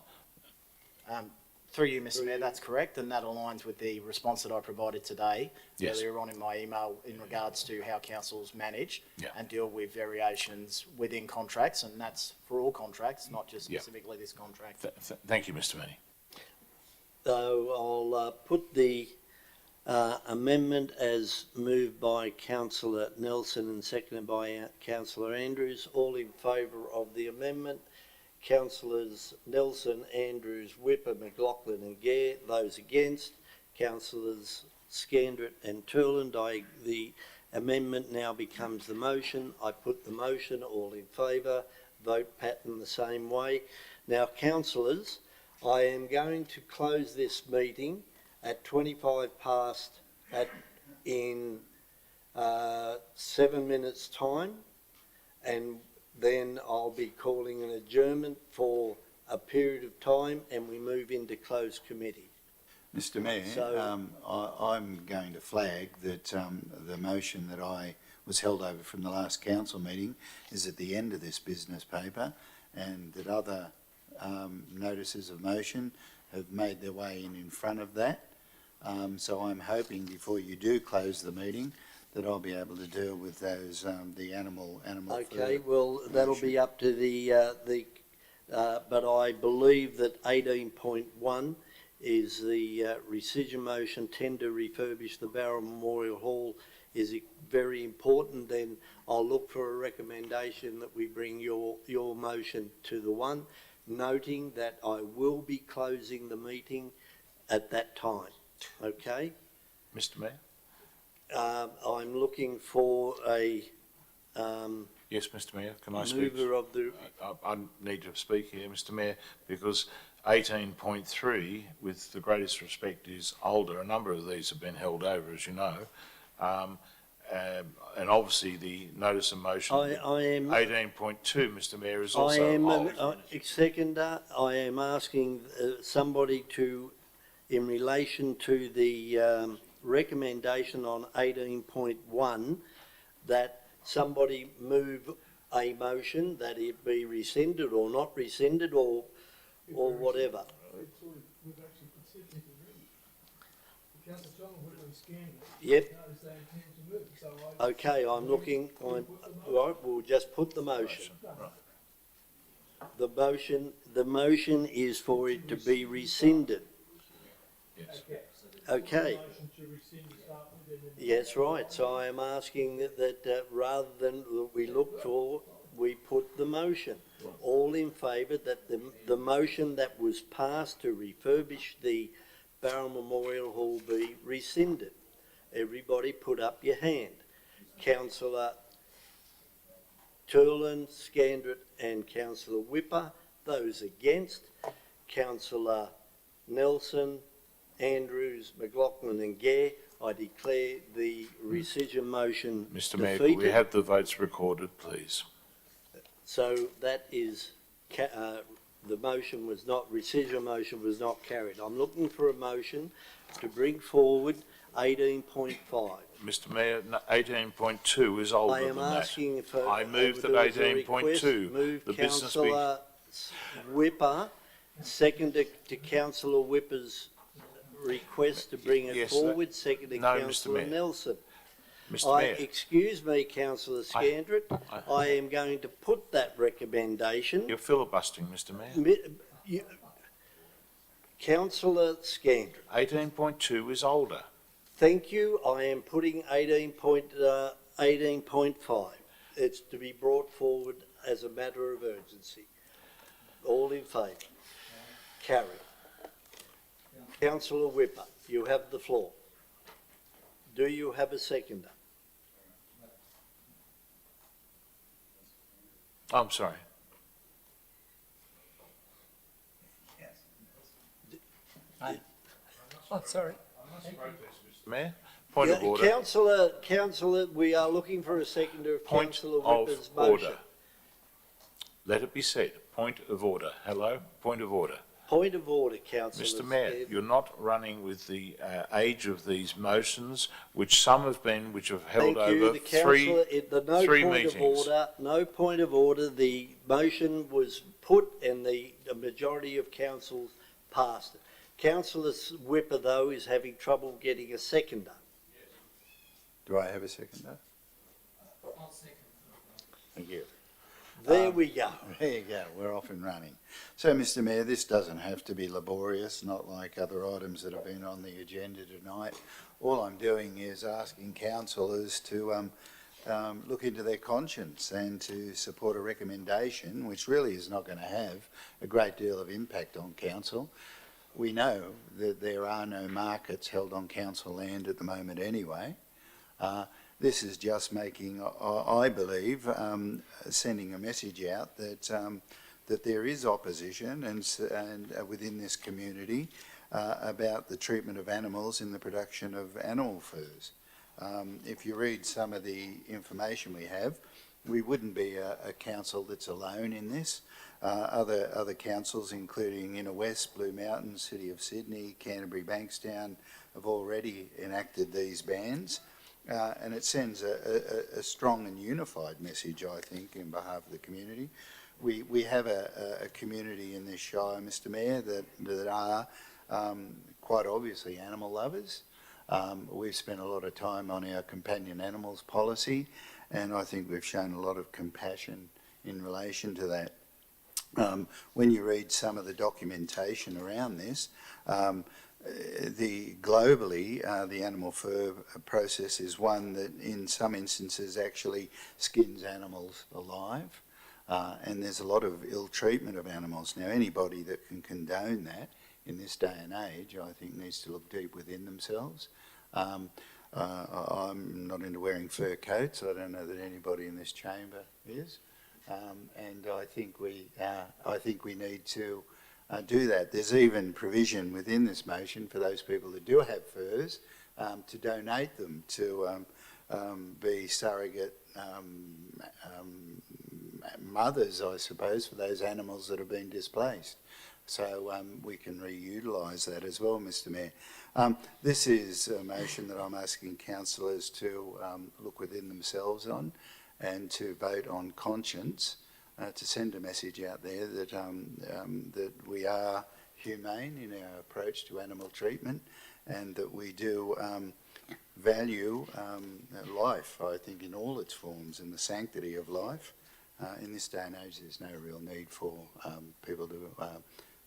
on. Through you, Mr Mayor, that's correct, and that aligns with the response that I provided today earlier on in my email in regards to how councils manage and deal with variations within contracts, and that's for all contracts, not just specifically this contract. Thank you, Mr Mooney. So I'll put the amendment as moved by Councillor Nelson and seconded by Councillor Andrews. All in favour of the amendment? Councillors Nelson, Andrews, Whipper, McLaughlin and Gare. Those against? Councillors Scandrett and Turland. The amendment now becomes the motion. I put the motion. All in favour. Vote pattern the same way. Now, councillors, I am going to close this meeting at 25 past in 7 minutes' time, and then I'll be calling an adjournment for a period of time, and we move into closed committee. Mr Mayor, So- I'm going to flag that the motion that I was held over from the last council meeting is at the end of this business paper, and that other notices of motion have made their way in front of that. So I'm hoping before you do close the meeting that I'll be able to deal with those, the animal Okay, fur well, that'll be up to but I believe that 18.1 is the rescission motion, tender refurbish the Barrel Memorial Hall is very important. Then I'll look for a recommendation that we bring your motion to the one, noting that I will be closing the meeting at that time, okay? Mr Mayor? I'm looking for a Yes, Mr Mayor, can I speak? mover of the, I need to speak here, Mr Mayor, because 18.3, with the greatest respect, is older. A number of these have been held over, as you know. And obviously the notice of motion, I am 18.2, Mr Mayor, is I also am, old. seconder, I am asking somebody to, in relation to the recommendation on 18.1, that somebody move a motion that it be rescinded or not rescinded or whatever. Yep. Okay, I'm looking, right, we'll just put the motion. The motion is for it to be rescinded. Yes. Okay. Yes, right. So I am asking that rather than we look for, we put the motion. All in favour that the motion that was passed to refurbish the Barrel Memorial Hall be rescinded. Everybody put up your hand. Councillor Turlin, Scandrett and Councillor Whipper. Those against, Councillor Nelson, Andrews, McLaughlin and Gare. I declare the rescission motion Mr Mayor, defeated. could we have the votes recorded, please? So that is, the motion was not, rescission motion was not carried. I'm looking for a motion to bring forward 18.5. Mr Mayor, 18.2 is older I am than that. asking for. I move that there was a 18.2, Move the business be... Councillor Whipper, seconded to Councillor Whipper's request to bring it Yes, forward, seconded no, Mr. Councillor Mayor. Nelson. Mr Mayor, Excuse me, Councillor Scandrett, I am going to put that recommendation. you're filibustering, Mr Mayor. Councillor Scandrett, 18.2 is older. thank you. I am putting 18.5. It's to be brought forward as a matter of urgency. All in favour? Carry. Councillor Whipper, you have the floor. Do you have a seconder? I'm sorry. Oh, sorry. Mr Mayor, point of order. Councillor, we are looking for a seconder of Point Councillor of Whipper's motion. order. Let it be said, point of order. Hello, point of order. Point of order, Councillor. Mr Mayor, you're not running with the age of these motions, which some have been, which have held Thank you. over The councillor, no three point meetings. of order, no point of order. The motion was put and the majority of councils passed it. Councillor Whipper, though, is having trouble getting a seconder. Do I have a seconder? Thank you. There we go. There you go, we're off and running. So, Mr Mayor, this doesn't have to be laborious, not like other items that have been on the agenda tonight. All I'm doing is asking councillors to look into their conscience and to support a recommendation which really is not going to have a great deal of impact on council. We know that there are no markets held on council land at the moment anyway. This is just making, I believe, sending a message out that that there is opposition and within this community about the treatment of animals in the production of animal furs. If you read some of the information we have, we wouldn't be a council that's alone in this. Other councils, including Inner West, Blue Mountains, City of Sydney, Canterbury, Bankstown, have already enacted these bans. And it sends a strong and unified message, I think, in behalf of the community. We have a community in this shire, Mr Mayor, that are quite obviously animal lovers. We've spent a lot of time on our companion animals policy, and I think we've shown a lot of compassion in relation to that. When you read some of the documentation around this, globally, the animal fur process is one that in some instances actually skins animals alive, and there's a lot of ill treatment of animals. Now, anybody that can condone that in this day and age, I think needs to look deep within themselves. I'm not into wearing fur coats. I don't know that anybody in this chamber is, and I think we need to do that. There's even provision within this motion for those people that do have furs to donate them to be surrogate mothers, I suppose, for those animals that have been displaced. So we can reutilise that as well, Mr Mayor. This is a motion that I'm asking councillors to look within themselves on and to vote on conscience, to send a message out there that, that we are humane in our approach to animal treatment and that we do value life, I think, in all its forms and the sanctity of life. In this day and age, there's no real need for people to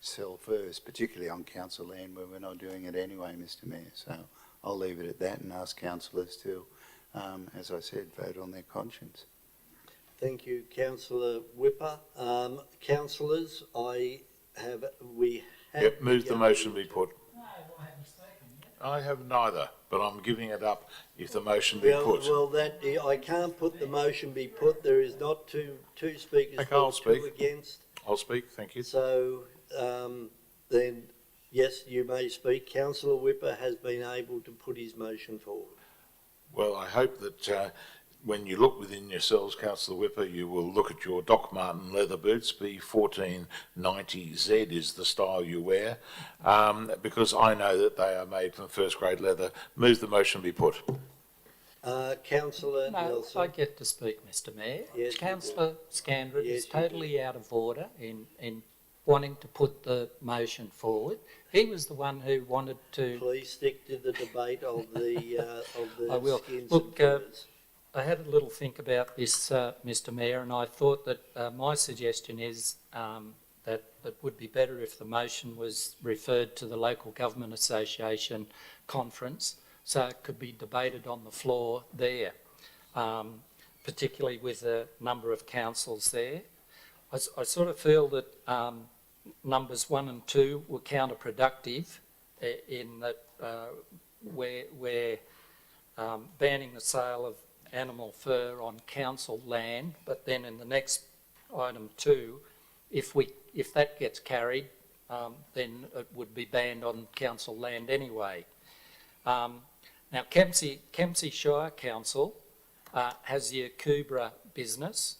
sell furs, particularly on council land where we're not doing it anyway, Mr Mayor. So I'll leave it at that and ask councillors to, as I said, vote on their conscience. Thank you, Councillor Whipper. Councillors, we have... Yep, move the motion be put. No, I haven't spoken yet. I have neither, but I'm giving it up if the motion be put. Well, I can't put the motion be put. There is not two speakers. Okay, I'll speak. Two against. I'll speak, thank you. So then, yes, you may speak. Councillor Whipper has been able to put his motion forward. Well, I hope that when you look within yourselves, Councillor Whipper, you will look at your Doc Marten leather boots. B1490Z is the style you wear, because I know that they are made from first grade leather. Move the motion be put. Councillor No, Nelson. I get to speak, Mr Mayor. Yes, Councillor Scandrett Yes, is totally out of order in wanting to put the motion forward. He was the one who wanted to... Please stick to the debate of the I will. skins Look, and furs. I had a little think about this, Mr Mayor, and I thought that my suggestion is that it would be better if the motion was referred to the Local Government Association conference, so it could be debated on the floor there, particularly with a number of councils there. I sort of feel that numbers 1 and 2 were counterproductive in that we're banning the sale of animal fur on council land, but then in the next item 2, if that gets carried, then it would be banned on council land anyway. Now, Kempsey Shire Council has the Akubra business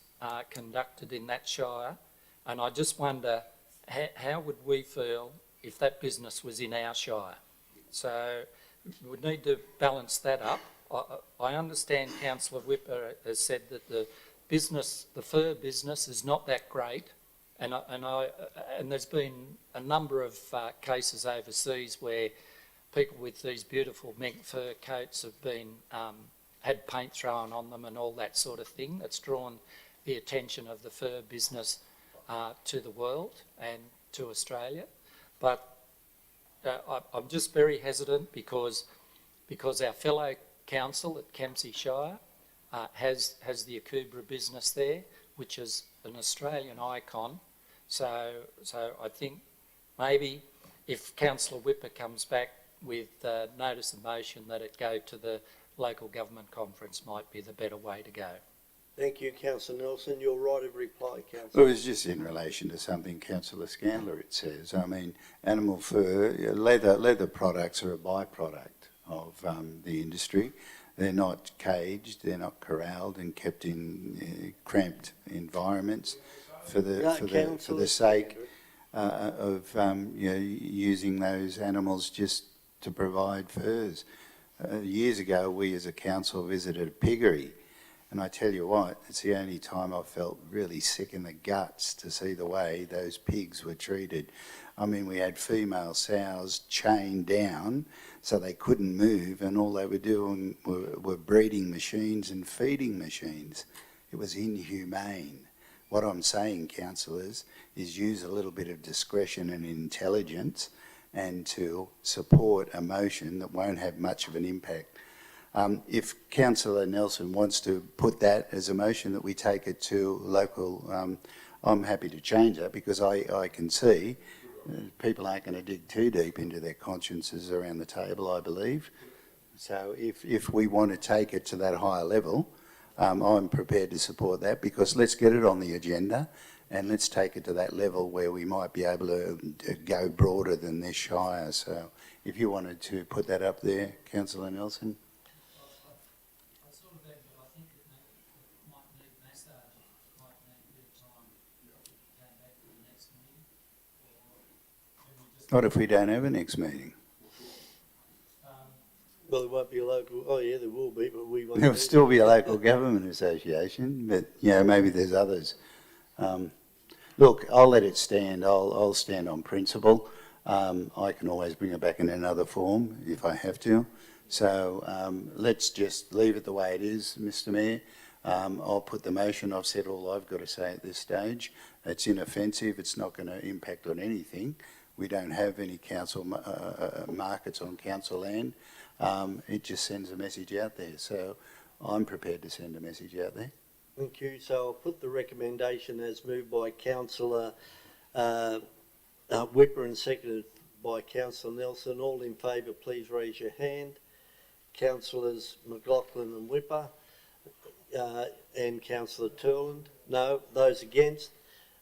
conducted in that shire, and I just wonder how would we feel if that business was in our shire? So we would need to balance that up. I understand Councillor Whipper has said that the fur business is not that great, and there's been a number of cases overseas where people with these beautiful mink fur coats have been had paint thrown on them and all that sort of thing. That's drawn the attention of the fur business to the world and to Australia. But I'm just very hesitant because our fellow council at Kempsey Shire has the Akubra business there, which is an Australian icon. So I think maybe if Councillor Whipper comes back with notice of motion that it go to the local government conference might be the better way to go. Thank you, Councillor Nelson. Your right of reply, Councillor. Well, it was just in relation to something Councillor Scandler it says. I mean, animal fur, leather products are a byproduct of the industry, They're not caged, they're not corralled and kept in cramped environments for the sake of using those animals just to provide furs. Years ago, we as a council visited a piggery, and I tell you what, it's the only time I felt really sick in the guts to see the way those pigs were treated. I mean, we had female sows chained down so they couldn't move, and all they were doing were breeding machines and feeding machines. It was inhumane. What I'm saying, councillors, is use a little bit of discretion and intelligence and to support a motion that won't have much of an impact. If Councillor Nelson wants to put that as a motion that we take it to local, I'm happy to change that, because I can see people aren't going to dig too deep into their consciences around the table, I believe. So if we want to take it to that higher level, I'm prepared to support that, because let's get it on the agenda and let's take it to that level where we might be able to go broader than this shire. So if you wanted to put that up there, Councillor Nelson. What if we don't have a next meeting? Well, there won't be a local, oh yeah, there will be, but we won't. There'll still be a local government association, but maybe there's others. Look, I'll let it stand. I'll stand on principle. I can always bring it back in another form if I have to. So let's just leave it the way it is, Mr. Mayor. I'll put the motion. I've said all I've got to say at this stage. It's inoffensive. It's not going to impact on anything. We don't have any council markets on council land. It just sends a message out there. So I'm prepared to send a message out there. Thank you. So I'll put the recommendation as moved by Councillor Whipper and seconded by Councillor Nelson. All in favour, please raise your hand. Councillors McLaughlin and Whipper and Councillor Turland. No. Those against?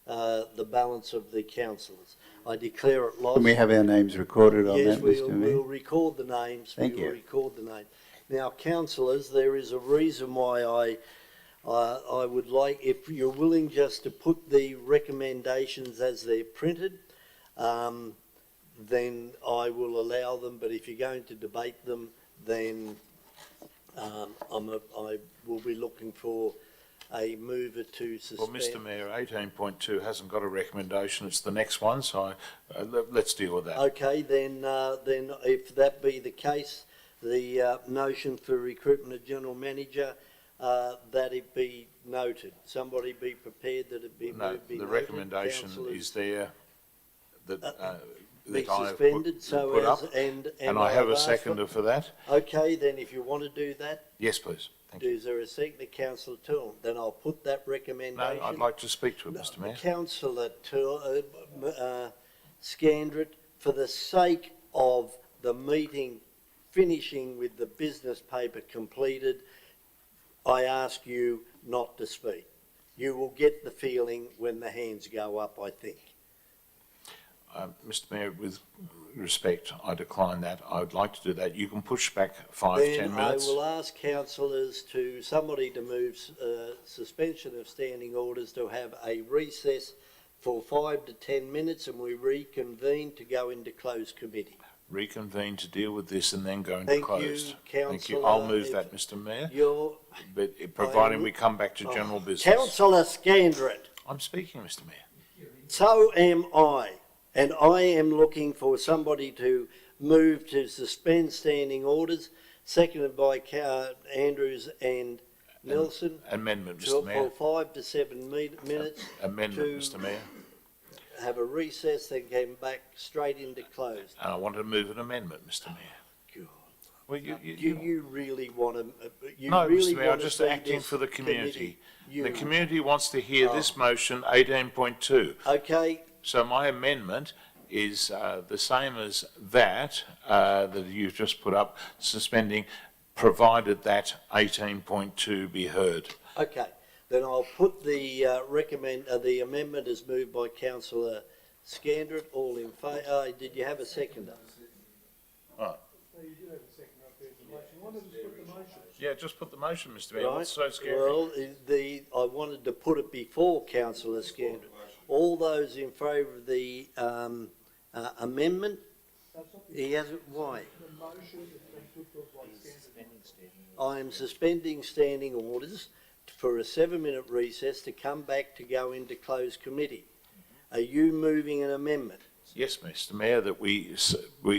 The balance of the councillors. I declare it lost. Can we have our names recorded on that, Mr. Mayor? Yes, we'll record the names. Thank we will you. record the name. Now, councillors, there is a reason why I would like, if you're willing just to put the recommendations as they're printed, then I will allow them. But if you're going to debate them, then I will be looking for a mover to suspend. Well, Mr. Mayor, 18.2 hasn't got a recommendation. It's the next one, so let's deal with that. Okay, then if that be the case, the motion for recruitment of general manager, that it be noted. Somebody be prepared that it be No, moved, be the noted. recommendation Councillors, is there that be that I have suspended, put so up, as, and I have a asked seconder for that. Okay, then if you want to do that, Yes, please. Thank you. is there a second to Councillor Toole? Then I'll put that recommendation. No, I'd like to speak to it, Mr. Mayor. Councillor Toole, Scandrett, for the sake of the meeting finishing with the business paper completed, I ask you not to speak. You will get the feeling when the hands go up, I think. Mr. Mayor, with respect, I decline that. I would like to do that. You can push back 10 minutes. I will ask councillors somebody to move suspension of standing orders to have a recess for 5 to 10 minutes, and we reconvene to go into closed committee. Reconvene to deal with this and then go into Thank closed. you, Thank you. Councillor. I'll move that, Mr. Mayor. But providing we come back to general business. Councillor Scandrett. I'm speaking, Mr. Mayor. So am I. And I am looking for somebody to move to suspend standing orders, seconded by Amendment, Andrews and Nelson. Mr. Mayor. For 5 to 7 minutes. Amendment, Mr. Mayor. Have a recess, then come back straight into closed. And I want to move an amendment, Mr. Mayor. God. Well, Do you really want to? No, really Mr. Mayor, I'm want to just see acting this for the community. You- The community wants to hear this motion, 18.2. Okay. So my amendment is the same as that you've just put up, suspending, provided that 18.2 be heard. Okay, then I'll put the the amendment as moved by Councillor Scandrett. All in favour? Did you have a seconder? All right. No, you did have a second up there. Why don't you just put the motion? Yeah, just put the motion, Mr Mayor. Right. What's so scary? Well, I wanted to put it before councillor Scandrett. All those in favour of the amendment? He hasn't, why? I am suspending standing orders for a 7-minute recess to come back to go into closed committee. Are you moving an amendment? Yes, Mr Mayor, that we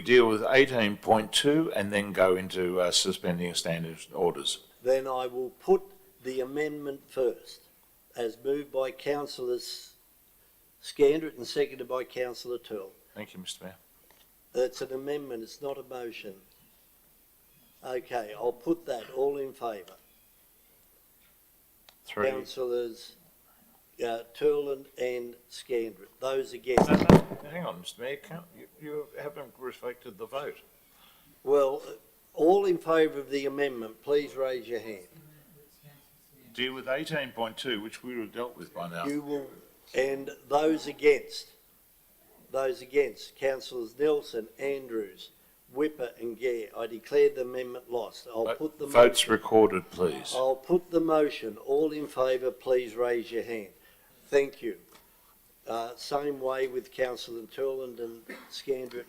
deal with 18.2 and then go into suspending standing orders. Then I will put the amendment first, as moved by councillor Scandrett and seconded by councillor Turl. Thank you, Mr Mayor. That's an amendment, it's not a motion. Okay, I'll put that, all in favour. 3. Councillors Turland and Scandrett. Those against? No, hang on, Mr Mayor, you haven't reflected the vote. Well, all in favour of the amendment, please raise your hand. Deal with 18.2, which we would have dealt with by now. You will, and those against? Those against, councillors Nelson, Andrews, Whipper and Gare. I declare the amendment lost. I'll put the Votes motion. recorded, please. I'll put the motion. All in favour, please raise your hand. Thank you. Same way with councillor Turland and Scandrett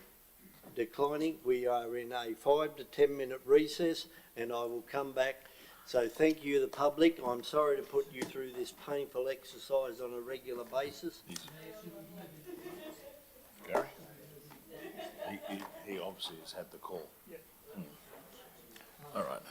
declining. We are in a 5 to 10 minute recess and I will come back. So thank you, the public. I'm sorry to put you through this painful exercise on a regular basis. Gary? He obviously has had the call. All right.